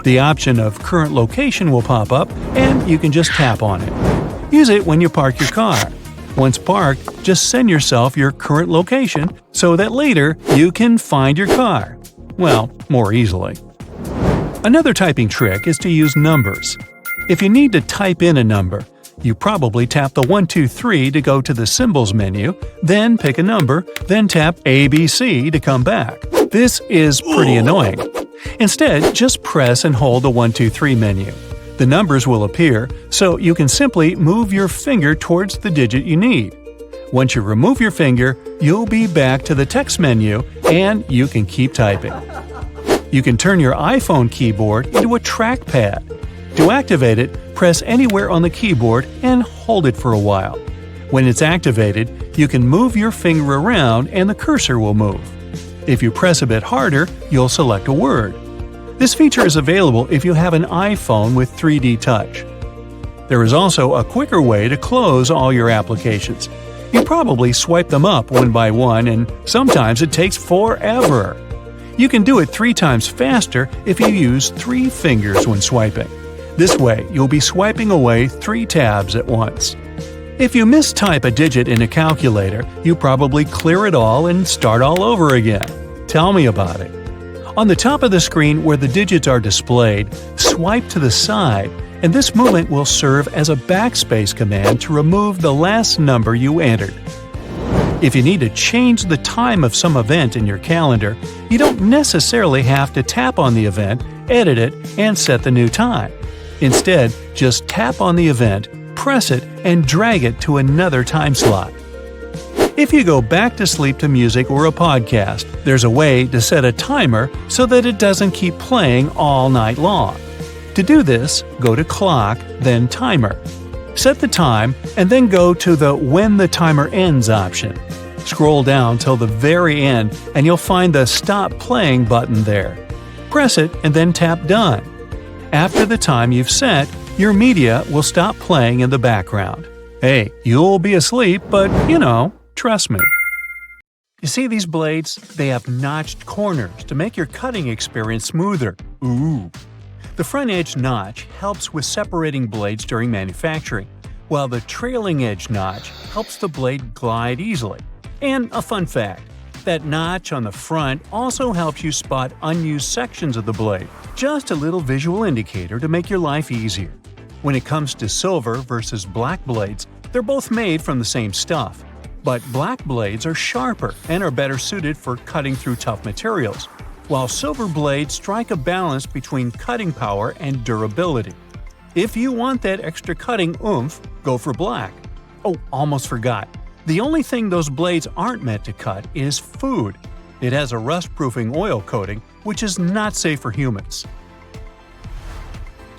The option of current location will pop up and you can just tap on it. Use it when you park your car. Once parked, just send yourself your current location so that later you can find your car. Well, more easily. Another typing trick is to use numbers. If you need to type in a number, you probably tap the 1, 2, 3 to go to the Symbols menu, then pick a number, then tap ABC to come back. This is pretty annoying. Instead, just press and hold the 1, 2, 3 menu. The numbers will appear, so you can simply move your finger towards the digit you need. Once you remove your finger, you'll be back to the text menu and you can keep typing. You can turn your iPhone keyboard into a trackpad. To activate it, press anywhere on the keyboard and hold it for a while. When it's activated, you can move your finger around and the cursor will move. If you press a bit harder, you'll select a word. This feature is available if you have an iPhone with 3D Touch. There is also a quicker way to close all your applications. You probably swipe them up one by one and sometimes it takes forever. You can do it 3 times faster if you use 3 fingers when swiping. This way, you'll be swiping away 3 tabs at once. If you mistype a digit in a calculator, you probably clear it all and start all over again. Tell me about it. On the top of the screen where the digits are displayed, swipe to the side, and this movement will serve as a backspace command to remove the last number you entered. If you need to change the time of some event in your calendar, you don't necessarily have to tap on the event, edit it, and set the new time. Instead, just tap on the event, press it, and drag it to another time slot. If you go back to sleep to music or a podcast, there's a way to set a timer so that it doesn't keep playing all night long. To do this, go to Clock, then Timer. Set the time, and then go to the When the Timer Ends option. Scroll down till the very end, and you'll find the Stop Playing button there. Press it and then tap Done. After the time you've set, your media will stop playing in the background. Hey, you'll be asleep, but trust me. You see these blades? They have notched corners to make your cutting experience smoother. Ooh! The front edge notch helps with separating blades during manufacturing, while the trailing edge notch helps the blade glide easily. And a fun fact, that notch on the front also helps you spot unused sections of the blade. Just a little visual indicator to make your life easier. When it comes to silver versus black blades, they're both made from the same stuff. But black blades are sharper and are better suited for cutting through tough materials, while silver blades strike a balance between cutting power and durability. If you want that extra cutting oomph, go for black. Oh, almost forgot. The only thing those blades aren't meant to cut is food. It has a rust-proofing oil coating, which is not safe for humans.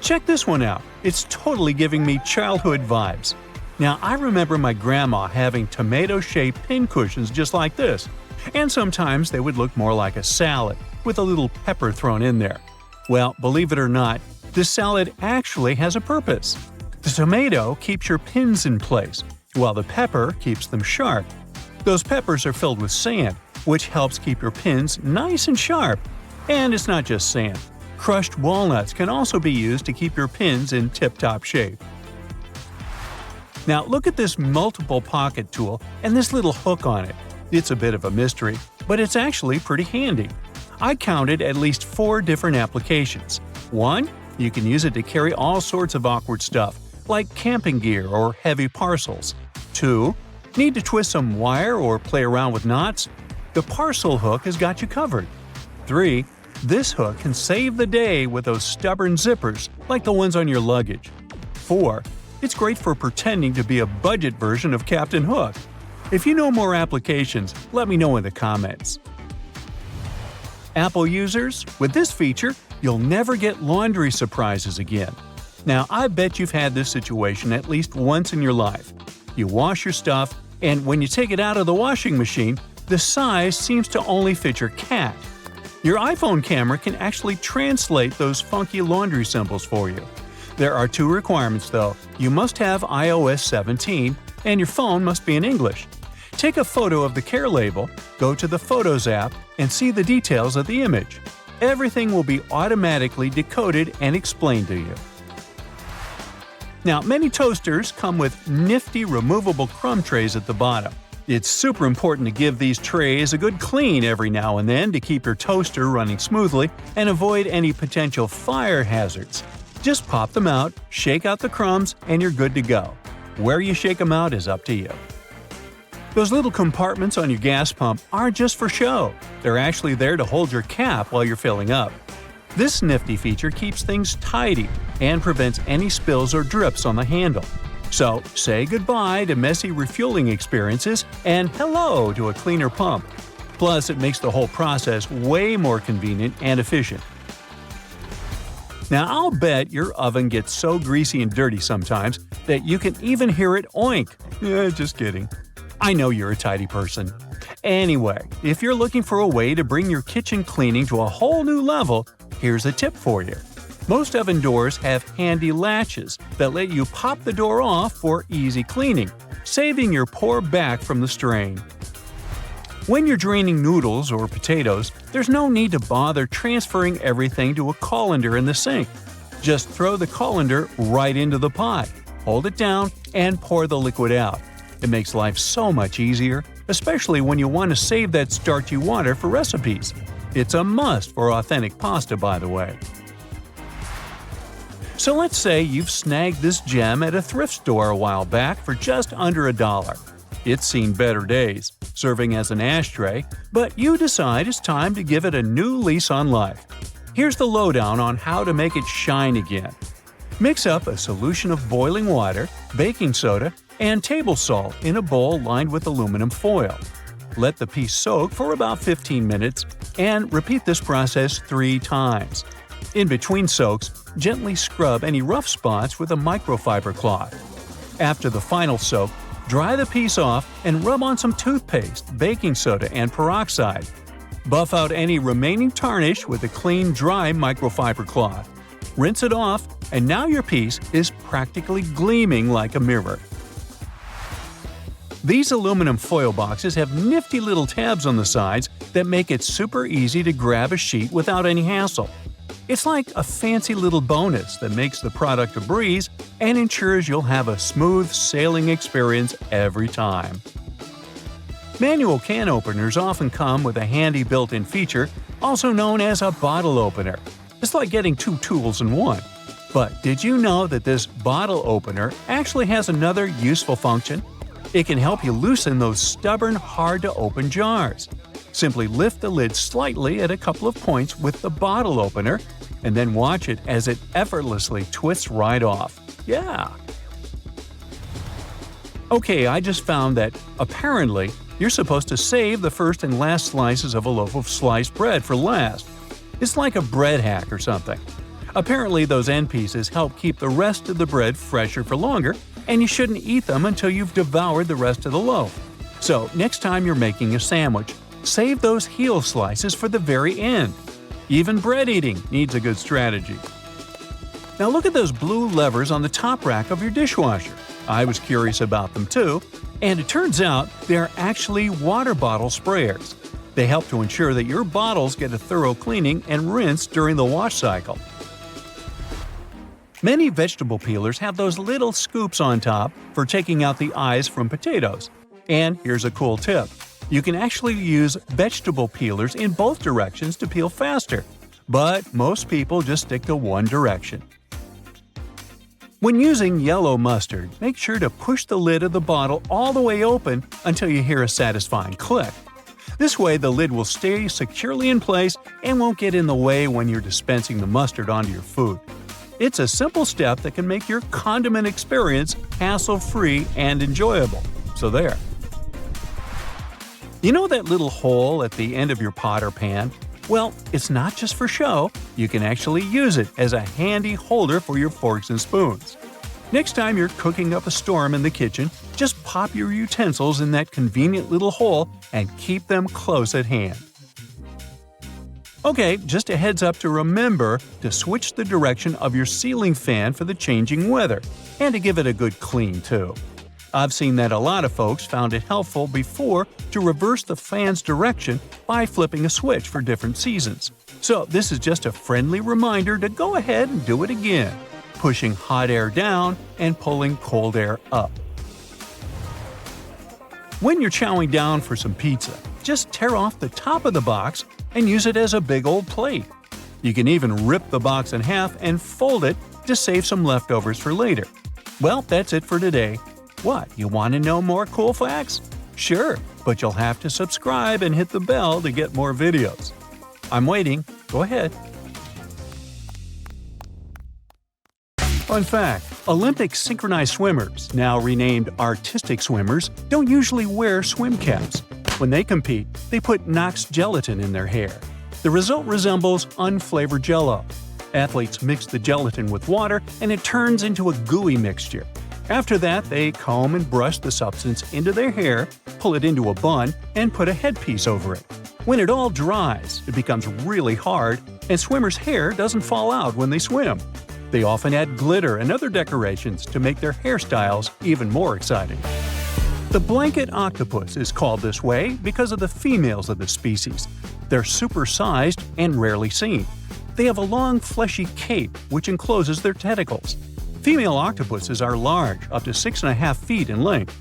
Check this one out. It's totally giving me childhood vibes. Now, I remember my grandma having tomato-shaped pincushions just like this, and sometimes they would look more like a salad, with a little pepper thrown in there. Well, believe it or not, this salad actually has a purpose. The tomato keeps your pins in place, while the pepper keeps them sharp. Those peppers are filled with sand, which helps keep your pins nice and sharp. And it's not just sand. Crushed walnuts can also be used to keep your pins in tip-top shape. Now look at this multiple pocket tool and this little hook on it. It's a bit of a mystery, but it's actually pretty handy. I counted at least 4 different applications. 1. You can use it to carry all sorts of awkward stuff, like camping gear or heavy parcels. 2. Need to twist some wire or play around with knots? The parcel hook has got you covered. 3. This hook can save the day with those stubborn zippers, like the ones on your luggage. 4. It's great for pretending to be a budget version of Captain Hook. If you know more applications, let me know in the comments. Apple users, with this feature, you'll never get laundry surprises again. Now, I bet you've had this situation at least once in your life. You wash your stuff, and when you take it out of the washing machine, the size seems to only fit your cat. Your iPhone camera can actually translate those funky laundry symbols for you. There are 2 requirements though. You must have iOS 17, and your phone must be in English. Take a photo of the care label, go to the Photos app, and see the details of the image. Everything will be automatically decoded and explained to you. Now, many toasters come with nifty removable crumb trays at the bottom. It's super important to give these trays a good clean every now and then to keep your toaster running smoothly and avoid any potential fire hazards. Just pop them out, shake out the crumbs, and you're good to go. Where you shake them out is up to you. Those little compartments on your gas pump aren't just for show. They're actually there to hold your cap while you're filling up. This nifty feature keeps things tidy and prevents any spills or drips on the handle. So, say goodbye to messy refueling experiences and hello to a cleaner pump. Plus, it makes the whole process way more convenient and efficient. Now, I'll bet your oven gets so greasy and dirty sometimes that you can even hear it oink. Just kidding. I know you're a tidy person. Anyway, if you're looking for a way to bring your kitchen cleaning to a whole new level, here's a tip for you. Most oven doors have handy latches that let you pop the door off for easy cleaning, saving your poor back from the strain. When you're draining noodles or potatoes, there's no need to bother transferring everything to a colander in the sink. Just throw the colander right into the pot, hold it down, and pour the liquid out. It makes life so much easier, especially when you want to save that starchy water for recipes. It's a must for authentic pasta, by the way. So let's say you've snagged this gem at a thrift store a while back for just under $1. It's seen better days, serving as an ashtray, but you decide it's time to give it a new lease on life. Here's the lowdown on how to make it shine again. Mix up a solution of boiling water, baking soda, and table salt in a bowl lined with aluminum foil. Let the piece soak for about 15 minutes and repeat this process 3 times. In between soaks, gently scrub any rough spots with a microfiber cloth. After the final soak, dry the piece off and rub on some toothpaste, baking soda, and peroxide. Buff out any remaining tarnish with a clean, dry microfiber cloth. Rinse it off, and now your piece is practically gleaming like a mirror. These aluminum foil boxes have nifty little tabs on the sides that make it super easy to grab a sheet without any hassle. It's like a fancy little bonus that makes the product a breeze and ensures you'll have a smooth sailing experience every time. Manual can openers often come with a handy built-in feature, also known as a bottle opener. It's like getting two tools in one. But did you know that this bottle opener actually has another useful function? It can help you loosen those stubborn, hard-to-open jars. Simply lift the lid slightly at a couple of points with the bottle opener, and then watch it as it effortlessly twists right off. Yeah! Okay, I just found that, apparently, you're supposed to save the first and last slices of a loaf of sliced bread for last. It's like a bread hack or something. Apparently, those end pieces help keep the rest of the bread fresher for longer, and you shouldn't eat them until you've devoured the rest of the loaf. So, next time you're making a sandwich, save those heel slices for the very end. Even bread eating needs a good strategy. Now look at those blue levers on the top rack of your dishwasher. I was curious about them too, and it turns out they're actually water bottle sprayers. They help to ensure that your bottles get a thorough cleaning and rinse during the wash cycle. Many vegetable peelers have those little scoops on top for taking out the eyes from potatoes. And here's a cool tip. You can actually use vegetable peelers in both directions to peel faster. But most people just stick to one direction. When using yellow mustard, make sure to push the lid of the bottle all the way open until you hear a satisfying click. This way the lid will stay securely in place and won't get in the way when you're dispensing the mustard onto your food. It's a simple step that can make your condiment experience hassle-free and enjoyable. So there. You know that little hole at the end of your pot or pan? Well, it's not just for show. You can actually use it as a handy holder for your forks and spoons. Next time you're cooking up a storm in the kitchen, just pop your utensils in that convenient little hole and keep them close at hand. Okay, just a heads up to remember to switch the direction of your ceiling fan for the changing weather, and to give it a good clean too. I've seen that a lot of folks found it helpful before to reverse the fan's direction by flipping a switch for different seasons. So this is just a friendly reminder to go ahead and do it again, pushing hot air down and pulling cold air up. When you're chowing down for some pizza, just tear off the top of the box and use it as a big old plate. You can even rip the box in half and fold it to save some leftovers for later. Well, that's it for today. What, you want to know more cool facts? Sure, but you'll have to subscribe and hit the bell to get more videos. I'm waiting. Go ahead. Fun fact: Olympic synchronized swimmers, now renamed artistic swimmers, don't usually wear swim caps. When they compete, they put Knox gelatin in their hair. The result resembles unflavored Jell-O. Athletes mix the gelatin with water and it turns into a gooey mixture. After that, they comb and brush the substance into their hair, pull it into a bun, and put a headpiece over it. When it all dries, it becomes really hard, and swimmers' hair doesn't fall out when they swim. They often add glitter and other decorations to make their hairstyles even more exciting. The blanket octopus is called this way because of the females of the species. They're supersized and rarely seen. They have a long, fleshy cape which encloses their tentacles. Female octopuses are large, up to 6.5 feet in length.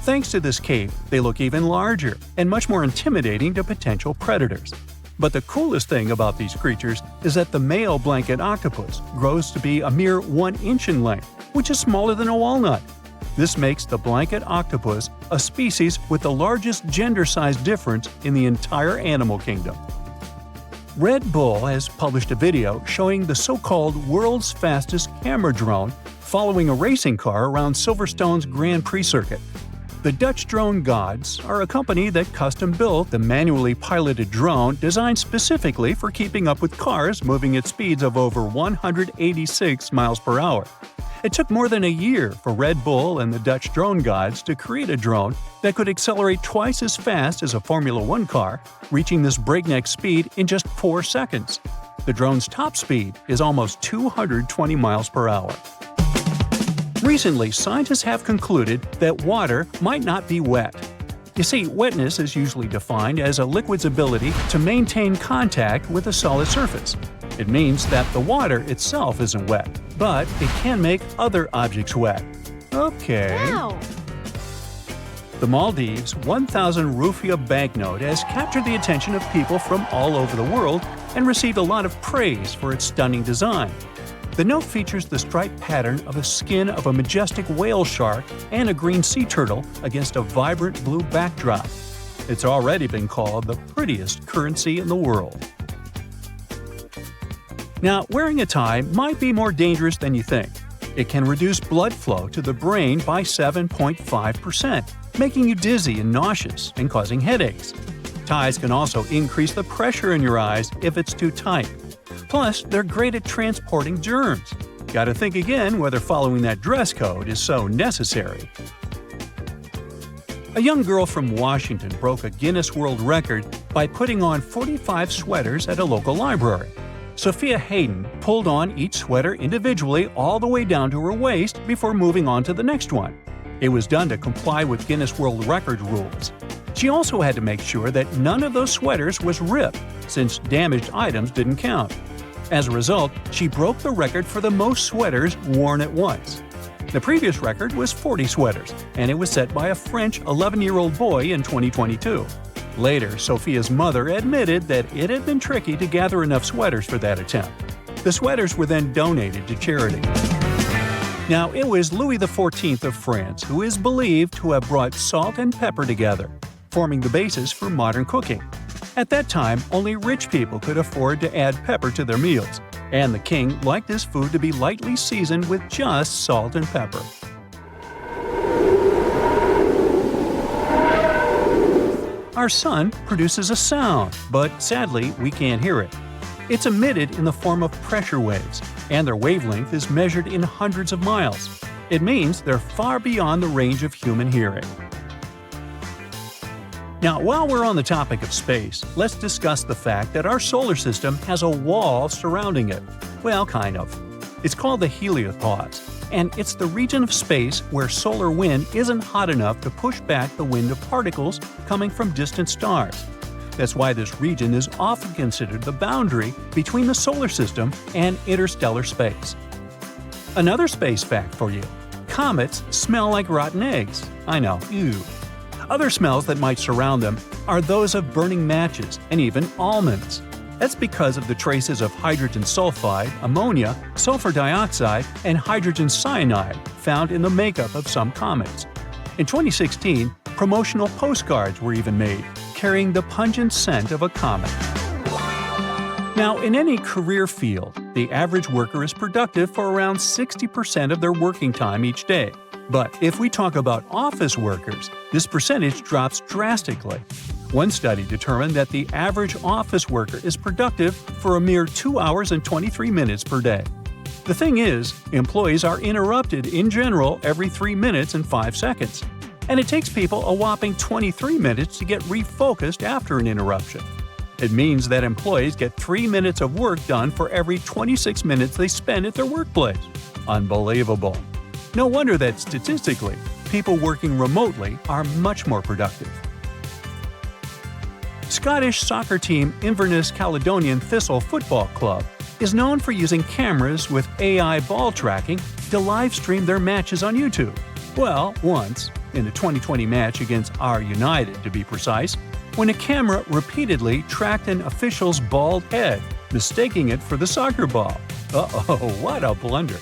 Thanks to this cape, they look even larger and much more intimidating to potential predators. But the coolest thing about these creatures is that the male blanket octopus grows to be a mere 1 inch in length, which is smaller than a walnut. This makes the blanket octopus a species with the largest gender size difference in the entire animal kingdom. Red Bull has published a video showing the so-called world's fastest camera drone following a racing car around Silverstone's Grand Prix circuit. The Dutch drone gods are a company that custom-built the manually piloted drone designed specifically for keeping up with cars moving at speeds of over 186 miles per hour. It took more than a year for Red Bull and the Dutch drone gods to create a drone that could accelerate twice as fast as a Formula One car, reaching this breakneck speed in just 4 seconds. The drone's top speed is almost 220 miles per hour. Recently, scientists have concluded that water might not be wet. You see, wetness is usually defined as a liquid's ability to maintain contact with a solid surface. It means that the water itself isn't wet, but it can make other objects wet. Okay. Wow. The Maldives 1,000 rupiah banknote has captured the attention of people from all over the world and received a lot of praise for its stunning design. The note features the striped pattern of a skin of a majestic whale shark and a green sea turtle against a vibrant blue backdrop. It's already been called the prettiest currency in the world. Now, wearing a tie might be more dangerous than you think. It can reduce blood flow to the brain by 7.5%, making you dizzy and nauseous and causing headaches. Ties can also increase the pressure in your eyes if it's too tight. Plus, they're great at transporting germs. Gotta think again whether following that dress code is so necessary. A young girl from Washington broke a Guinness World Record by putting on 45 sweaters at a local library. Sophia Hayden pulled on each sweater individually all the way down to her waist before moving on to the next one. It was done to comply with Guinness World Record rules. She also had to make sure that none of those sweaters was ripped, since damaged items didn't count. As a result, she broke the record for the most sweaters worn at once. The previous record was 40 sweaters, and it was set by a French 11-year-old boy in 2022. Later, Sophia's mother admitted that it had been tricky to gather enough sweaters for that attempt. The sweaters were then donated to charity. Now, it was Louis XIV of France who is believed to have brought salt and pepper together, forming the basis for modern cooking. At that time, only rich people could afford to add pepper to their meals, and the king liked his food to be lightly seasoned with just salt and pepper. Our sun produces a sound, but sadly, we can't hear it. It's emitted in the form of pressure waves, and their wavelength is measured in hundreds of miles. It means they're far beyond the range of human hearing. Now, while we're on the topic of space, let's discuss the fact that our solar system has a wall surrounding it. Well, kind of. It's called the heliopause, and it's the region of space where solar wind isn't hot enough to push back the wind of particles coming from distant stars. That's why this region is often considered the boundary between the solar system and interstellar space. Another space fact for you: comets smell like rotten eggs. I know, ew. Other smells that might surround them are those of burning matches and even almonds. That's because of the traces of hydrogen sulfide, ammonia, sulfur dioxide, and hydrogen cyanide found in the makeup of some comets. In 2016, promotional postcards were even made, carrying the pungent scent of a comet. Now, in any career field, the average worker is productive for around 60% of their working time each day. But if we talk about office workers, this percentage drops drastically. One study determined that the average office worker is productive for a mere 2 hours and 23 minutes per day. The thing is, employees are interrupted in general every 3 minutes and 5 seconds. And it takes people a whopping 23 minutes to get refocused after an interruption. It means that employees get 3 minutes of work done for every 26 minutes they spend at their workplace. Unbelievable. No wonder that statistically, people working remotely are much more productive. Scottish soccer team Inverness Caledonian Thistle Football Club is known for using cameras with AI ball tracking to live stream their matches on YouTube. Well, once, in the 2020 match against our United to be precise, when a camera repeatedly tracked an official's bald head, mistaking it for the soccer ball. Uh-oh, what a blunder.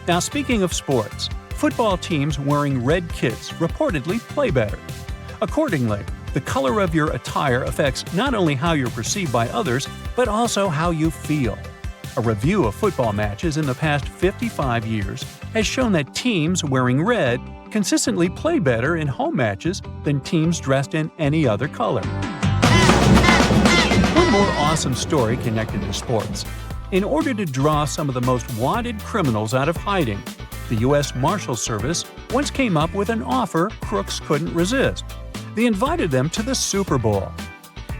Now, speaking of sports, football teams wearing red kits reportedly play better. Accordingly, the color of your attire affects not only how you're perceived by others, but also how you feel. A review of football matches in the past 55 years has shown that teams wearing red consistently play better in home matches than teams dressed in any other color. One more awesome story connected to sports. In order to draw some of the most wanted criminals out of hiding, the U.S. Marshals Service once came up with an offer crooks couldn't resist. They invited them to the Super Bowl.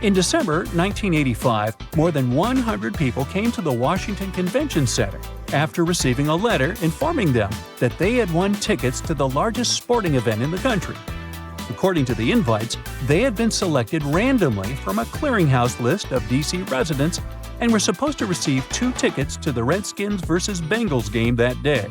In December 1985, more than 100 people came to the Washington Convention Center after receiving a letter informing them that they had won tickets to the largest sporting event in the country. According to the invites, they had been selected randomly from a clearinghouse list of D.C. residents and were supposed to receive 2 tickets to the Redskins vs. Bengals game that day.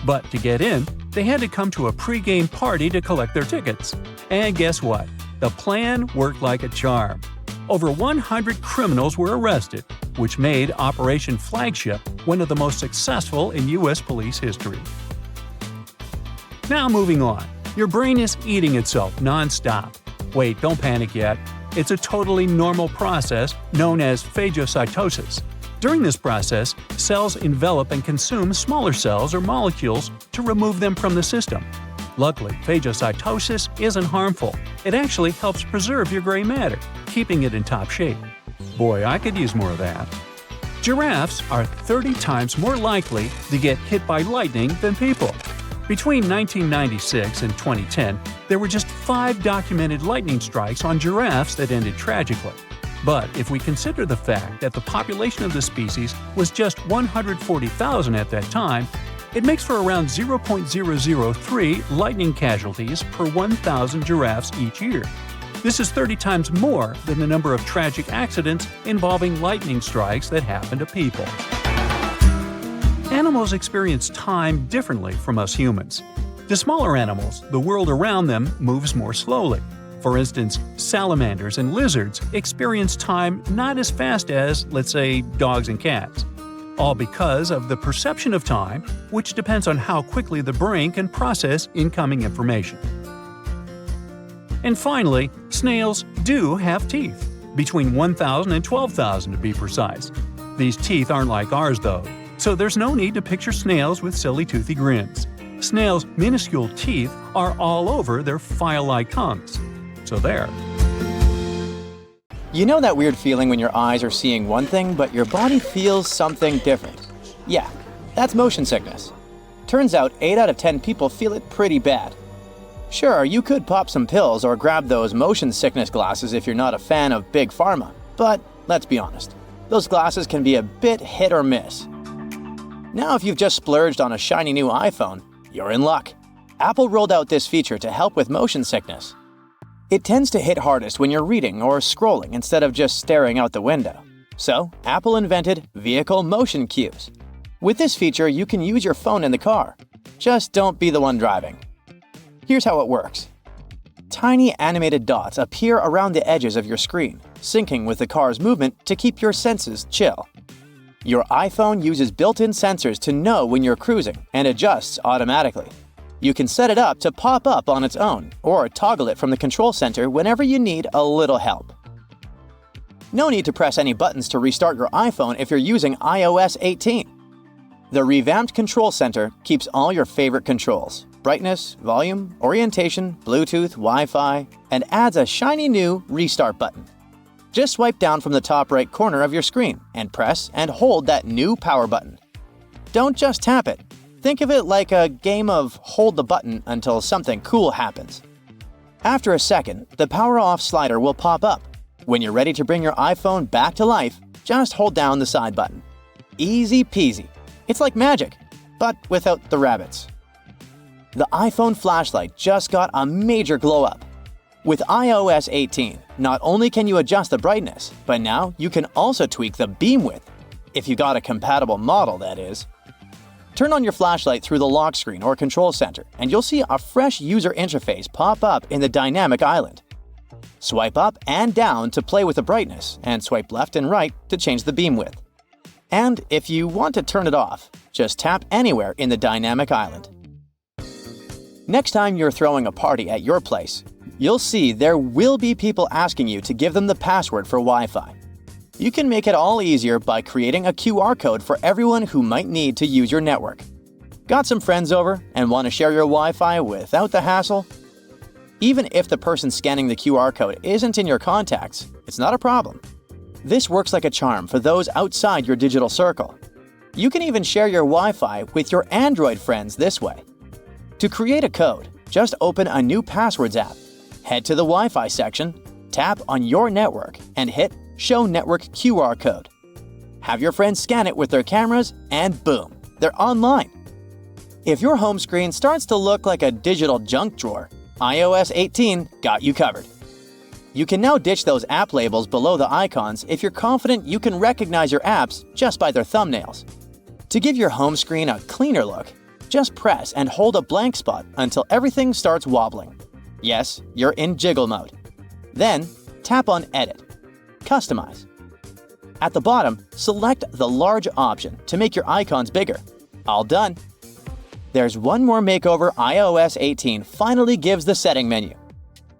But to get in, they had to come to a pre-game party to collect their tickets. And guess what? The plan worked like a charm. Over 100 criminals were arrested, which made Operation Flagship one of the most successful in U.S. police history. Now moving on. Your brain is eating itself non-stop. Wait, don't panic yet. It's a totally normal process known as phagocytosis. During this process, cells envelop and consume smaller cells or molecules to remove them from the system. Luckily, phagocytosis isn't harmful. It actually helps preserve your gray matter, keeping it in top shape. Boy, I could use more of that. Giraffes are 30 times more likely to get hit by lightning than people. Between 1996 and 2010, there were just 5 documented lightning strikes on giraffes that ended tragically. But if we consider the fact that the population of the species was just 140,000 at that time, it makes for around 0.003 lightning casualties per 1,000 giraffes each year. This is 30 times more than the number of tragic accidents involving lightning strikes that happen to people. Animals experience time differently from us humans. To smaller animals, the world around them moves more slowly. For instance, salamanders and lizards experience time not as fast as, let's say, dogs and cats. All because of the perception of time, which depends on how quickly the brain can process incoming information. And finally, snails do have teeth, between 1,000 and 12,000 to be precise. These teeth aren't like ours though, so there's no need to picture snails with silly toothy grins. Snails' minuscule teeth are all over their file-like tongues. So there. You know that weird feeling when your eyes are seeing one thing, but your body feels something different? Yeah, that's motion sickness. Turns out 8 out of 10 people feel it pretty bad. Sure, you could pop some pills or grab those motion sickness glasses if you're not a fan of Big Pharma, but let's be honest, those glasses can be a bit hit or miss. Now if you've just splurged on a shiny new iPhone, you're in luck. Apple rolled out this feature to help with motion sickness. It tends to hit hardest when you're reading or scrolling instead of just staring out the window. So, Apple invented vehicle motion cues. With this feature, you can use your phone in the car. Just don't be the one driving. Here's how it works. Tiny animated dots appear around the edges of your screen, syncing with the car's movement to keep your senses chill. Your iPhone uses built-in sensors to know when you're cruising and adjusts automatically. You can set it up to pop up on its own, or toggle it from the control center whenever you need a little help. No need to press any buttons to restart your iPhone if you're using iOS 18. The revamped control center keeps all your favorite controls: brightness, volume, orientation, Bluetooth, Wi-Fi, and adds a shiny new restart button. Just swipe down from the top right corner of your screen and press and hold that new power button. Don't just tap it. Think of it like a game of hold the button until something cool happens. After a second, the power off slider will pop up. When you're ready to bring your iPhone back to life, just hold down the side button. Easy peasy. It's like magic, but without the rabbits. The iPhone flashlight just got a major glow up. With iOS 18, not only can you adjust the brightness, but now you can also tweak the beam width. If you got a compatible model, that is. Turn on your flashlight through the lock screen or control center, and you'll see a fresh user interface pop up in the dynamic island. Swipe up and down to play with the brightness, and swipe left and right to change the beam width. And if you want to turn it off, just tap anywhere in the dynamic island. Next time you're throwing a party at your place, you'll see there will be people asking you to give them the password for Wi-Fi. You can make it all easier by creating a QR code for everyone who might need to use your network. Got some friends over and want to share your Wi-Fi without the hassle? Even if the person scanning the QR code isn't in your contacts, it's not a problem. This works like a charm for those outside your digital circle. You can even share your Wi-Fi with your Android friends this way. To create a code, just open a new Passwords app, head to the Wi-Fi section, Tap on your network and hit Show Network QR Code. Have your friends scan it with their cameras and boom, they're online. If your home screen starts to look like a digital junk drawer, iOS 18 got you covered. You can now ditch those app labels below the icons if you're confident you can recognize your apps just by their thumbnails. To give your home screen a cleaner look, just press and hold a blank spot until everything starts wobbling. Yes, you're in jiggle mode. Then, tap on Edit. Customize. At the bottom, select the large option to make your icons bigger. All done. There's one more makeover iOS 18 finally gives the setting menu.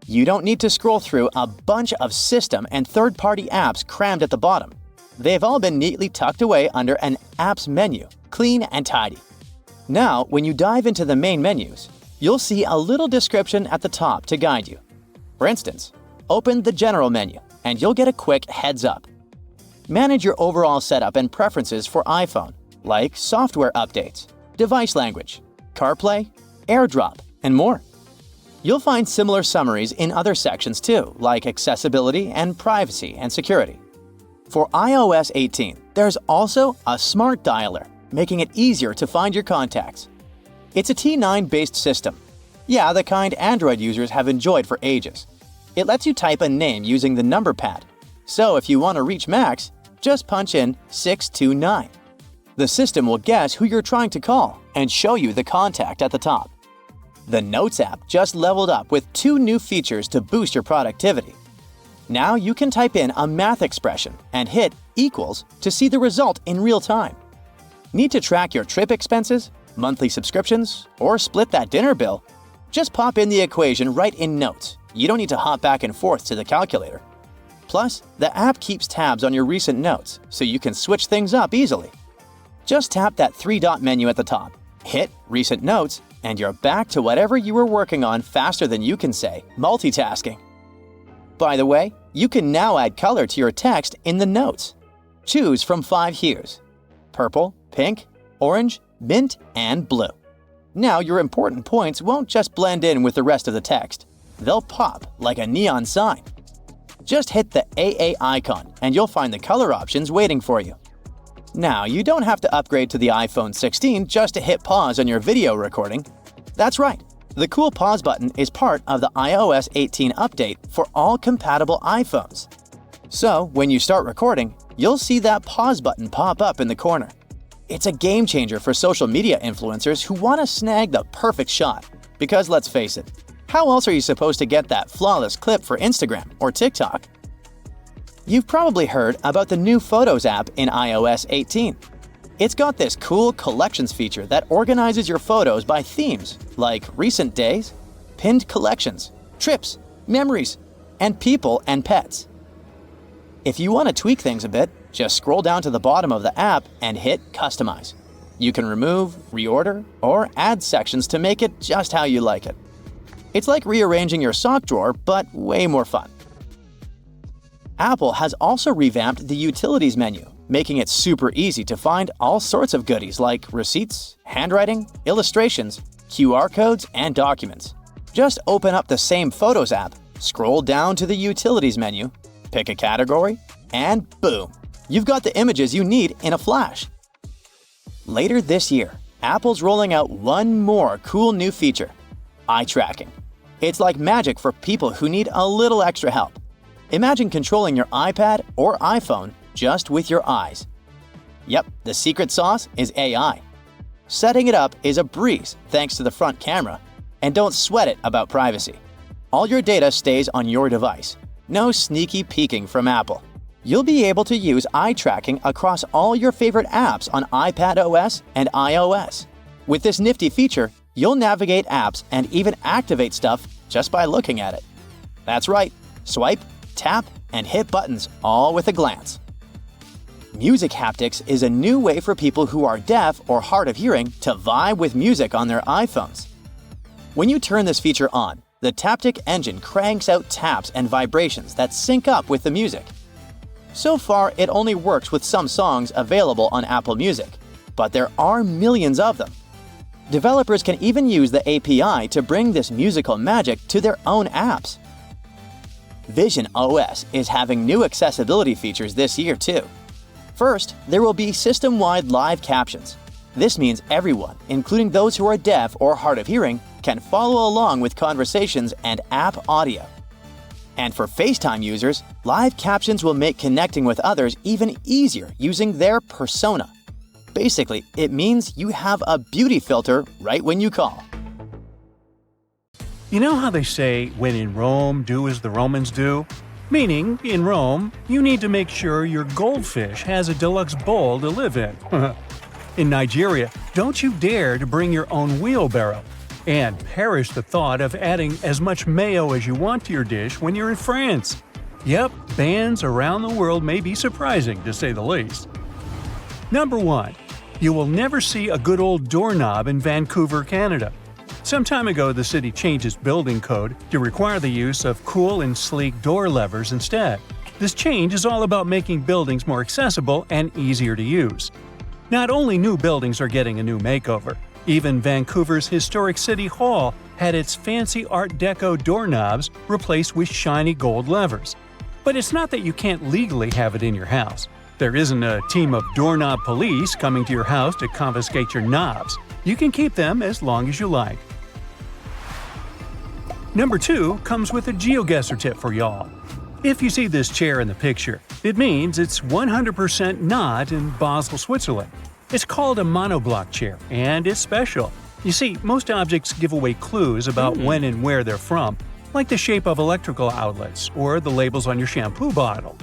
You don't need to scroll through a bunch of system and third-party apps crammed at the bottom. They've all been neatly tucked away under an Apps menu, clean and tidy. Now, when you dive into the main menus, you'll see a little description at the top to guide you. For instance, open the General menu, and you'll get a quick heads up. Manage your overall setup and preferences for iPhone, like software updates, device language, CarPlay, AirDrop, and more. You'll find similar summaries in other sections too, like accessibility and privacy and security. For iOS 18, there's also a smart dialer, making it easier to find your contacts. It's a T9-based system. Yeah, the kind Android users have enjoyed for ages. It lets you type a name using the number pad. So if you want to reach Max, just punch in 629. The system will guess who you're trying to call and show you the contact at the top. The Notes app just leveled up with 2 new features to boost your productivity. Now you can type in a math expression and hit equals to see the result in real time. Need to track your trip expenses, monthly subscriptions, or split that dinner bill? Just pop in the equation right in Notes. You don't need to hop back and forth to the calculator. Plus, the app keeps tabs on your recent notes, so you can switch things up easily. Just tap that 3-dot menu at the top, hit Recent Notes, and you're back to whatever you were working on faster than you can say multitasking. By the way, you can now add color to your text in the notes. Choose from 5 hues: purple, pink, orange, mint, and blue. Now your important points won't just blend in with the rest of the text. They'll pop like a neon sign. Just hit the AA icon and you'll find the color options waiting for you. Now, you don't have to upgrade to the iPhone 16 just to hit pause on your video recording. That's right, the cool pause button is part of the iOS 18 update for all compatible iPhones. So, when you start recording, you'll see that pause button pop up in the corner. It's a game changer for social media influencers who want to snag the perfect shot. Because let's face it, how else are you supposed to get that flawless clip for Instagram or TikTok? You've probably heard about the new Photos app in iOS 18. It's got this cool collections feature that organizes your photos by themes, like recent days, pinned collections, trips, memories, and people and pets. If you want to tweak things a bit, just scroll down to the bottom of the app and hit Customize. You can remove, reorder, or add sections to make it just how you like it. It's like rearranging your sock drawer, but way more fun. Apple has also revamped the Utilities menu, making it super easy to find all sorts of goodies like receipts, handwriting, illustrations, QR codes, and documents. Just open up the same Photos app, scroll down to the Utilities menu, pick a category, and boom! You've got the images you need in a flash. Later this year, Apple's rolling out one more cool new feature: eye tracking. It's like magic for people who need a little extra help. Imagine controlling your iPad or iPhone just with your eyes. Yep, the secret sauce is AI. Setting it up is a breeze thanks to the front camera, and don't sweat it about privacy. All your data stays on your device. No sneaky peeking from Apple. You'll be able to use eye tracking across all your favorite apps on iPadOS and iOS. With this nifty feature, you'll navigate apps and even activate stuff just by looking at it. That's right, swipe, tap, and hit buttons all with a glance. Music haptics is a new way for people who are deaf or hard of hearing to vibe with music on their iPhones. When you turn this feature on, the Taptic engine cranks out taps and vibrations that sync up with the music. So far, it only works with some songs available on Apple Music, but there are millions of them. Developers can even use the API to bring this musical magic to their own apps. Vision OS is having new accessibility features this year too. First, there will be system-wide live captions. This means everyone, including those who are deaf or hard of hearing, can follow along with conversations and app audio. And for FaceTime users, live captions will make connecting with others even easier using their persona. Basically, it means you have a beauty filter right when you call. You know how they say, when in Rome, do as the Romans do? Meaning, in Rome, you need to make sure your goldfish has a deluxe bowl to live in. In Nigeria, don't you dare to bring your own wheelbarrow. And perish the thought of adding as much mayo as you want to your dish when you're in France. Yep, bans around the world may be surprising, to say the least. Number 1. You will never see a good old doorknob in Vancouver, Canada. Some time ago, the city changed its building code to require the use of cool and sleek door levers instead. This change is all about making buildings more accessible and easier to use. Not only new buildings are getting a new makeover, even Vancouver's historic City Hall had its fancy Art Deco doorknobs replaced with shiny gold levers. But it's not that you can't legally have it in your house. There isn't a team of doorknob police coming to your house to confiscate your knobs. You can keep them as long as you like. Number 2 comes with a GeoGuessr tip for y'all. If you see this chair in the picture, it means it's 100% not in Basel, Switzerland. It's called a monoblock chair, and it's special. You see, most objects give away clues about when and where they're from, like the shape of electrical outlets or the labels on your shampoo bottle.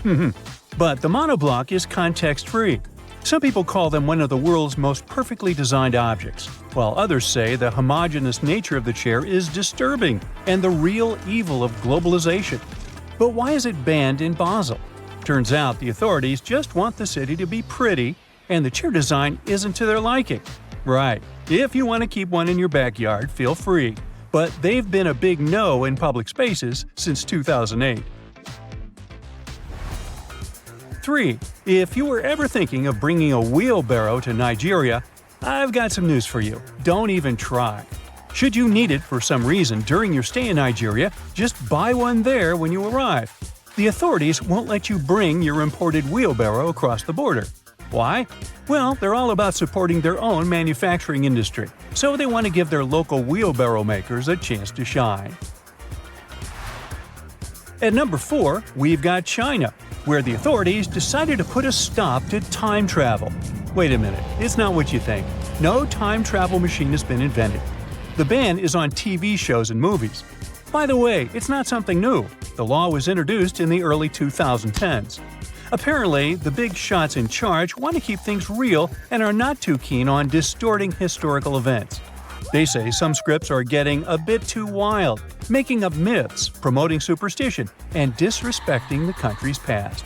But the monoblock is context-free. Some people call them one of the world's most perfectly designed objects, while others say the homogeneous nature of the chair is disturbing and the real evil of globalization. But why is it banned in Basel? Turns out the authorities just want the city to be pretty, and the chair design isn't to their liking. Right, if you want to keep one in your backyard, feel free. But they've been a big no in public spaces since 2008. 3. If you were ever thinking of bringing a wheelbarrow to Nigeria, I've got some news for you. Don't even try. Should you need it for some reason during your stay in Nigeria, just buy one there when you arrive. The authorities won't let you bring your imported wheelbarrow across the border. Why? Well, they're all about supporting their own manufacturing industry, so they want to give their local wheelbarrow makers a chance to shine. At number 4, we've got China, where the authorities decided to put a stop to time travel. Wait a minute, it's not what you think. No time travel machine has been invented. The ban is on TV shows and movies. By the way, it's not something new. The law was introduced in the early 2010s. Apparently, the big shots in charge want to keep things real and are not too keen on distorting historical events. They say some scripts are getting a bit too wild, making up myths, promoting superstition, and disrespecting the country's past.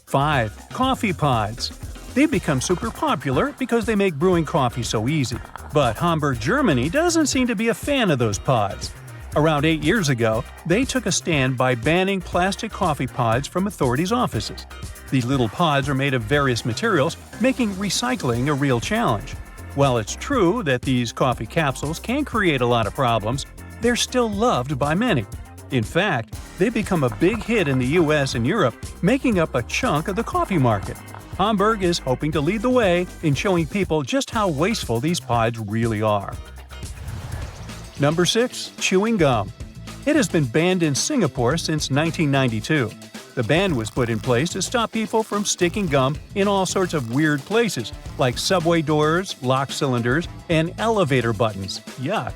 5. Coffee pods. They've become super popular because they make brewing coffee so easy. But Hamburg, Germany doesn't seem to be a fan of those pods. Around 8 years ago, they took a stand by banning plastic coffee pods from authorities' offices. These little pods are made of various materials, making recycling a real challenge. While it's true that these coffee capsules can create a lot of problems, they're still loved by many. In fact, they've become a big hit in the US and Europe, making up a chunk of the coffee market. Hamburg is hoping to lead the way in showing people just how wasteful these pods really are. Number 6. Chewing gum. It has been banned in Singapore since 1992. The ban was put in place to stop people from sticking gum in all sorts of weird places, like subway doors, lock cylinders, and elevator buttons. Yuck.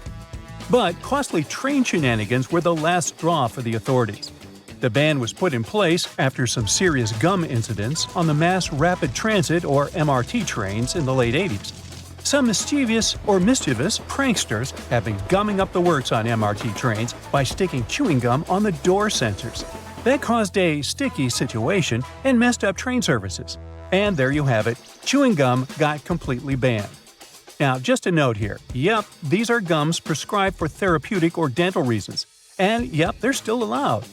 But costly train shenanigans were the last straw for the authorities. The ban was put in place after some serious gum incidents on the mass rapid transit or MRT trains in the late 80s. Some mischievous pranksters have been gumming up the works on MRT trains by sticking chewing gum on the door sensors. That caused a sticky situation and messed up train services. And there you have it, chewing gum got completely banned. Now, just a note here, yep, these are gums prescribed for therapeutic or dental reasons. And yep, they're still allowed.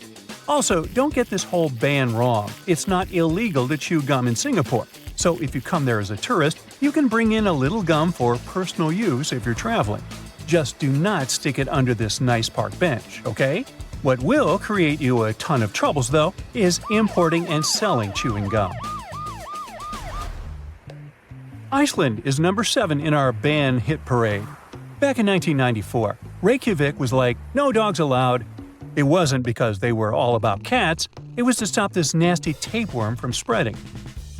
Also, don't get this whole ban wrong. It's not illegal to chew gum in Singapore. So if you come there as a tourist, you can bring in a little gum for personal use if you're traveling. Just do not stick it under this nice park bench, okay? What will create you a ton of troubles, though, is importing and selling chewing gum. Iceland is number 7 in our ban hit parade. Back in 1994, Reykjavik was like, no dogs allowed. It wasn't because they were all about cats, it was to stop this nasty tapeworm from spreading.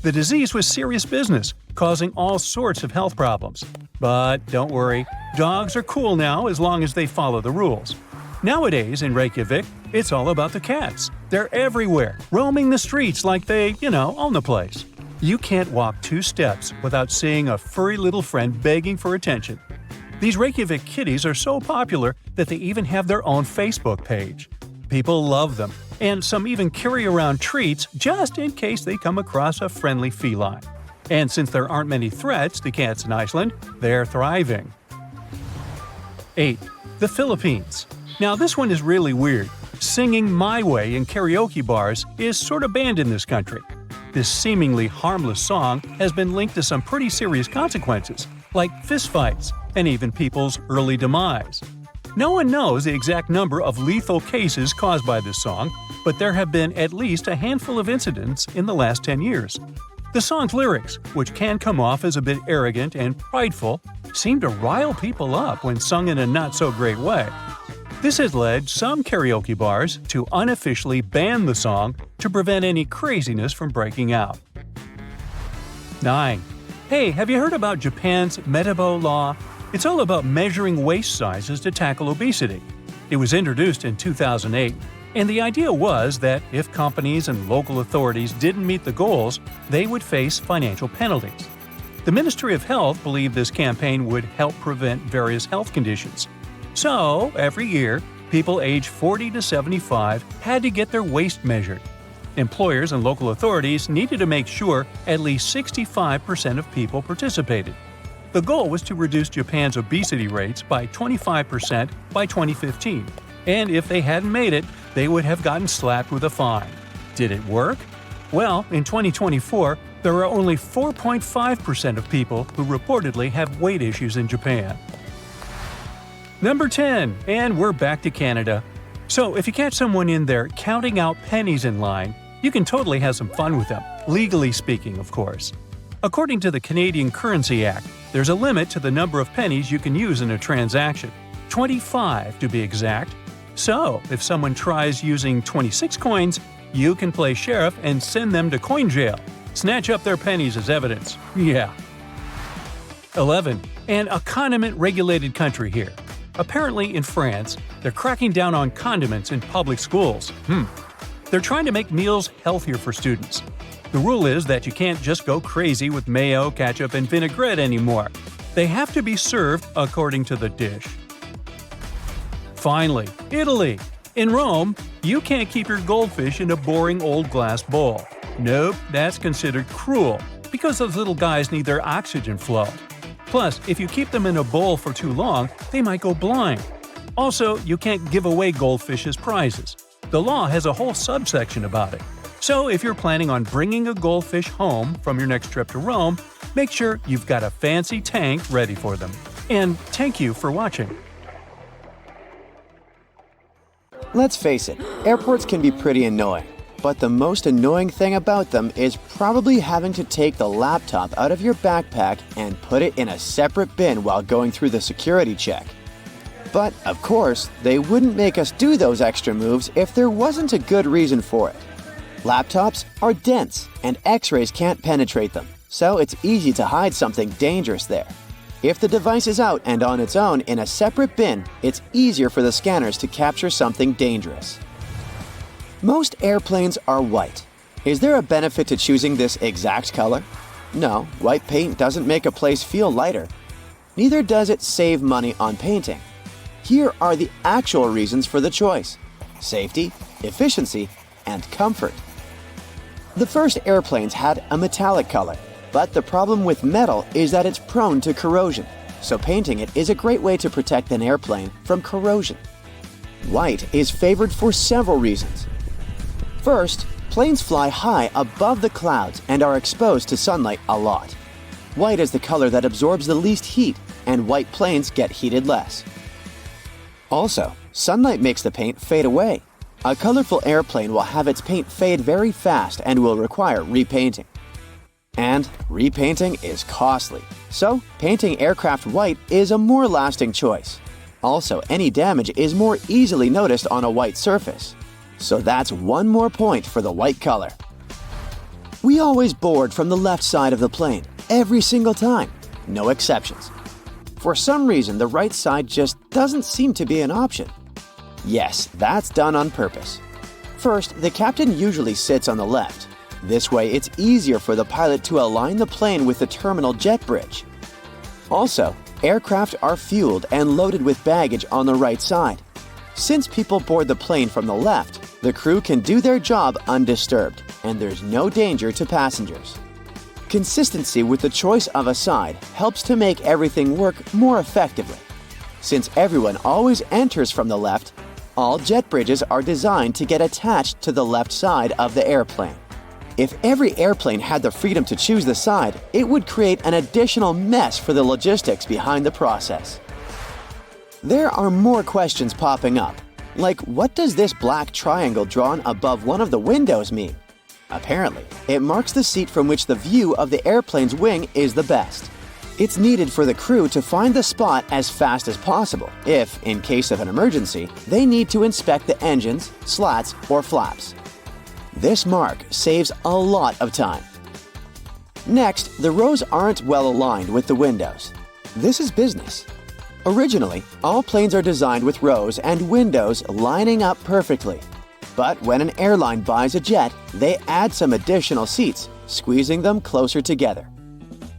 The disease was serious business, causing all sorts of health problems. But don't worry, dogs are cool now as long as they follow the rules. Nowadays in Reykjavik, it's all about the cats. They're everywhere, roaming the streets like they, own the place. You can't walk 2 steps without seeing a furry little friend begging for attention. These Reykjavik kitties are so popular that they even have their own Facebook page. People love them, and some even carry around treats just in case they come across a friendly feline. And since there aren't many threats to cats in Iceland, they're thriving. 8. The Philippines. Now this one is really weird. Singing My Way in karaoke bars is sort of banned in this country. This seemingly harmless song has been linked to some pretty serious consequences, like fistfights and even people's early demise. No one knows the exact number of lethal cases caused by this song, but there have been at least a handful of incidents in the last 10 years. The song's lyrics, which can come off as a bit arrogant and prideful, seem to rile people up when sung in a not-so-great way. This has led some karaoke bars to unofficially ban the song to prevent any craziness from breaking out. 9. Hey, have you heard about Japan's Metabo law? It's all about measuring waist sizes to tackle obesity. It was introduced in 2008, and the idea was that if companies and local authorities didn't meet the goals, they would face financial penalties. The Ministry of Health believed this campaign would help prevent various health conditions. So, every year, people aged 40 to 75 had to get their waist measured. Employers and local authorities needed to make sure at least 65% of people participated. The goal was to reduce Japan's obesity rates by 25% by 2015, and if they hadn't made it, they would have gotten slapped with a fine. Did it work? Well, in 2024, there are only 4.5% of people who reportedly have weight issues in Japan. Number 10, and we're back to Canada. So if you catch someone in there counting out pennies in line, you can totally have some fun with them, legally speaking, of course. According to the Canadian Currency Act, there's a limit to the number of pennies you can use in a transaction, 25 to be exact. So if someone tries using 26 coins, you can play sheriff and send them to coin jail. Snatch up their pennies as evidence. Yeah. 11. And a condiment-regulated country here. Apparently, in France, they're cracking down on condiments in public schools. They're trying to make meals healthier for students. The rule is that you can't just go crazy with mayo, ketchup, and vinaigrette anymore. They have to be served according to the dish. Finally, Italy. In Rome, you can't keep your goldfish in a boring old glass bowl. Nope, that's considered cruel, because those little guys need their oxygen flow. Plus, if you keep them in a bowl for too long, they might go blind. Also, you can't give away goldfish as prizes. The law has a whole subsection about it. So if you're planning on bringing a goldfish home from your next trip to Rome, make sure you've got a fancy tank ready for them. And thank you for watching. Let's face it, airports can be pretty annoying. But the most annoying thing about them is probably having to take the laptop out of your backpack and put it in a separate bin while going through the security check. But, of course, they wouldn't make us do those extra moves if there wasn't a good reason for it. Laptops are dense, and X-rays can't penetrate them, so it's easy to hide something dangerous there. If the device is out and on its own in a separate bin, it's easier for the scanners to capture something dangerous. Most airplanes are white. Is there a benefit to choosing this exact color? No, white paint doesn't make a place feel lighter. Neither does it save money on painting. Here are the actual reasons for the choice: safety, efficiency, and comfort. The first airplanes had a metallic color, but the problem with metal is that it's prone to corrosion, so painting it is a great way to protect an airplane from corrosion. White is favored for several reasons. First, planes fly high above the clouds and are exposed to sunlight a lot. White is the color that absorbs the least heat, and white planes get heated less. Also, sunlight makes the paint fade away, A colorful airplane will have its paint fade very fast and will require repainting. And repainting is costly, so painting aircraft white is a more lasting choice. Also, any damage is more easily noticed on a white surface. So that's one more point for the white color. We always board from the left side of the plane, every single time, no exceptions. For some reason, the right side just doesn't seem to be an option. Yes, that's done on purpose. First, the captain usually sits on the left. This way, it's easier for the pilot to align the plane with the terminal jet bridge. Also, aircraft are fueled and loaded with baggage on the right side. Since people board the plane from the left, the crew can do their job undisturbed, and there's no danger to passengers. Consistency with the choice of a side helps to make everything work more effectively. Since everyone always enters from the left, all jet bridges are designed to get attached to the left side of the airplane. If every airplane had the freedom to choose the side, it would create an additional mess for the logistics behind the process. There are more questions popping up, like what does this black triangle drawn above one of the windows mean? Apparently, it marks the seat from which the view of the airplane's wing is the best. It's needed for the crew to find the spot as fast as possible if, in case of an emergency, they need to inspect the engines, slats, or flaps. This mark saves a lot of time. Next, the rows aren't well aligned with the windows. This is business. Originally, all planes are designed with rows and windows lining up perfectly. But when an airline buys a jet, they add some additional seats, squeezing them closer together.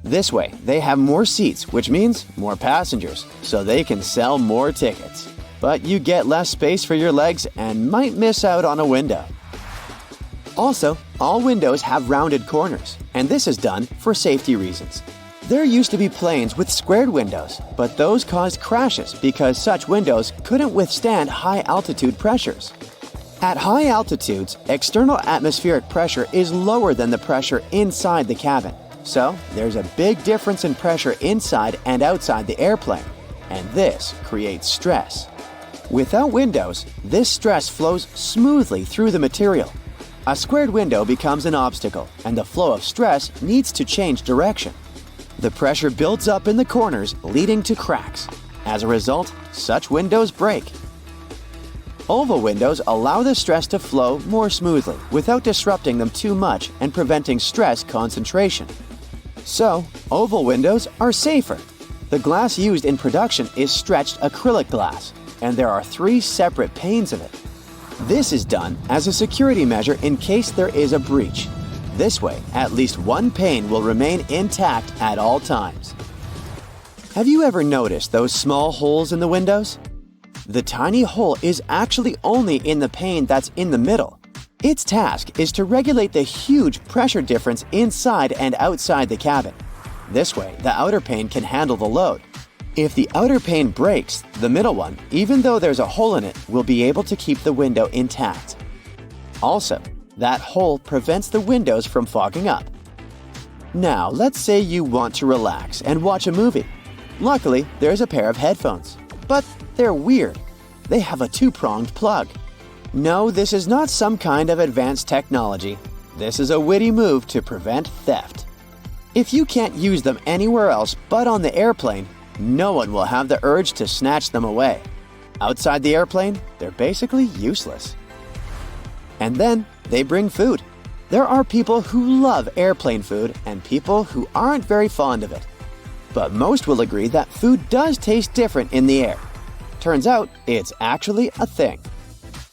This way, they have more seats, which means more passengers, so they can sell more tickets. But you get less space for your legs and might miss out on a window. Also, all windows have rounded corners, and this is done for safety reasons. There used to be planes with squared windows, but those caused crashes because such windows couldn't withstand high-altitude pressures. At high altitudes, external atmospheric pressure is lower than the pressure inside the cabin. So, there's a big difference in pressure inside and outside the airplane, and this creates stress. Without windows, this stress flows smoothly through the material. A squared window becomes an obstacle, and the flow of stress needs to change direction. The pressure builds up in the corners, leading to cracks. As a result, such windows break. Oval windows allow the stress to flow more smoothly without disrupting them too much and preventing stress concentration. So, oval windows are safer. The glass used in production is stretched acrylic glass, and there are 3 separate panes of it. This is done as a security measure in case there is a breach. This way, at least one pane will remain intact at all times. Have you ever noticed those small holes in the windows? The tiny hole is actually only in the pane that's in the middle. Its task is to regulate the huge pressure difference inside and outside the cabin. This way, the outer pane can handle the load. If the outer pane breaks, the middle one, even though there's a hole in it, will be able to keep the window intact. Also, that hole prevents the windows from fogging up. Now, let's say you want to relax and watch a movie. Luckily, there's a pair of headphones. But they're weird. They have a 2-pronged plug. No, this is not some kind of advanced technology. This is a witty move to prevent theft. If you can't use them anywhere else but on the airplane, no one will have the urge to snatch them away. Outside the airplane, they're basically useless. And then, they bring food. There are people who love airplane food and people who aren't very fond of it. But most will agree that food does taste different in the air. Turns out, it's actually a thing.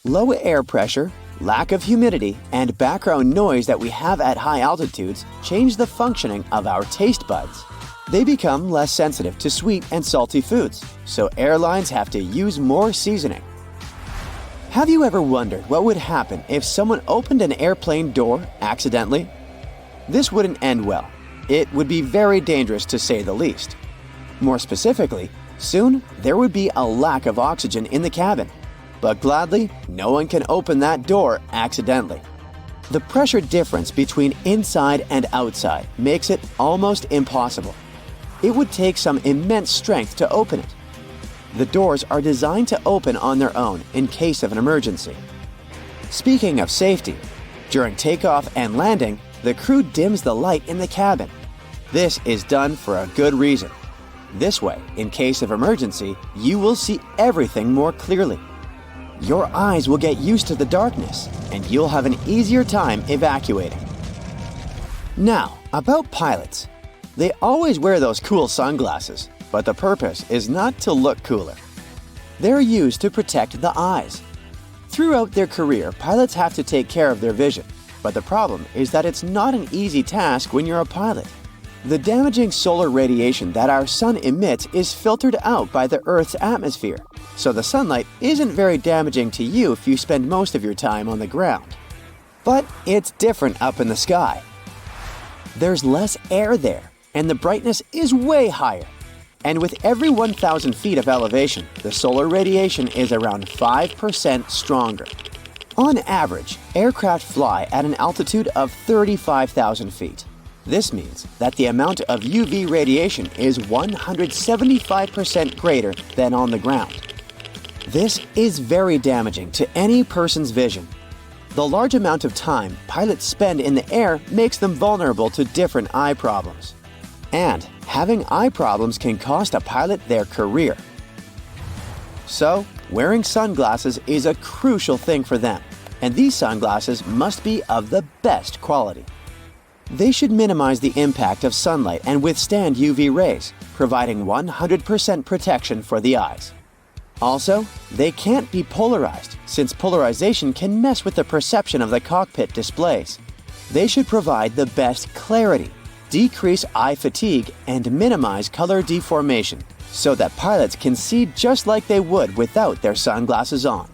Low air pressure, lack of humidity, and background noise that we have at high altitudes change the functioning of our taste buds. They become less sensitive to sweet and salty foods, so airlines have to use more seasoning. Have you ever wondered what would happen if someone opened an airplane door accidentally? This wouldn't end well. It would be very dangerous to say the least. More specifically, soon there would be a lack of oxygen in the cabin. But gladly, no one can open that door accidentally. The pressure difference between inside and outside makes it almost impossible. It would take some immense strength to open it. The doors are designed to open on their own in case of an emergency. Speaking of safety, during takeoff and landing, the crew dims the light in the cabin. This is done for a good reason. This way, in case of emergency, you will see everything more clearly. Your eyes will get used to the darkness, and you'll have an easier time evacuating. Now, about pilots. They always wear those cool sunglasses, but the purpose is not to look cooler. They're used to protect the eyes. Throughout their career, pilots have to take care of their vision, but the problem is that it's not an easy task when you're a pilot. The damaging solar radiation that our sun emits is filtered out by the Earth's atmosphere, so the sunlight isn't very damaging to you if you spend most of your time on the ground. But it's different up in the sky. There's less air there, and the brightness is way higher. And with every 1,000 feet of elevation, the solar radiation is around 5% stronger. On average, aircraft fly at an altitude of 35,000 feet. This means that the amount of UV radiation is 175% greater than on the ground. This is very damaging to any person's vision. The large amount of time pilots spend in the air makes them vulnerable to different eye problems. And having eye problems can cost a pilot their career. So, wearing sunglasses is a crucial thing for them, and these sunglasses must be of the best quality. They should minimize the impact of sunlight and withstand UV rays, providing 100% protection for the eyes. Also, they can't be polarized, since polarization can mess with the perception of the cockpit displays. They should provide the best clarity, decrease eye fatigue, and minimize color deformation, so that pilots can see just like they would without their sunglasses on.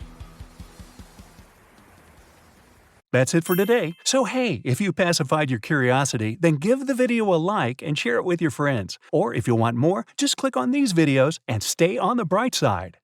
That's it for today. So hey, if you pacified your curiosity, then give the video a like and share it with your friends. Or if you want more, just click on these videos and stay on the bright side.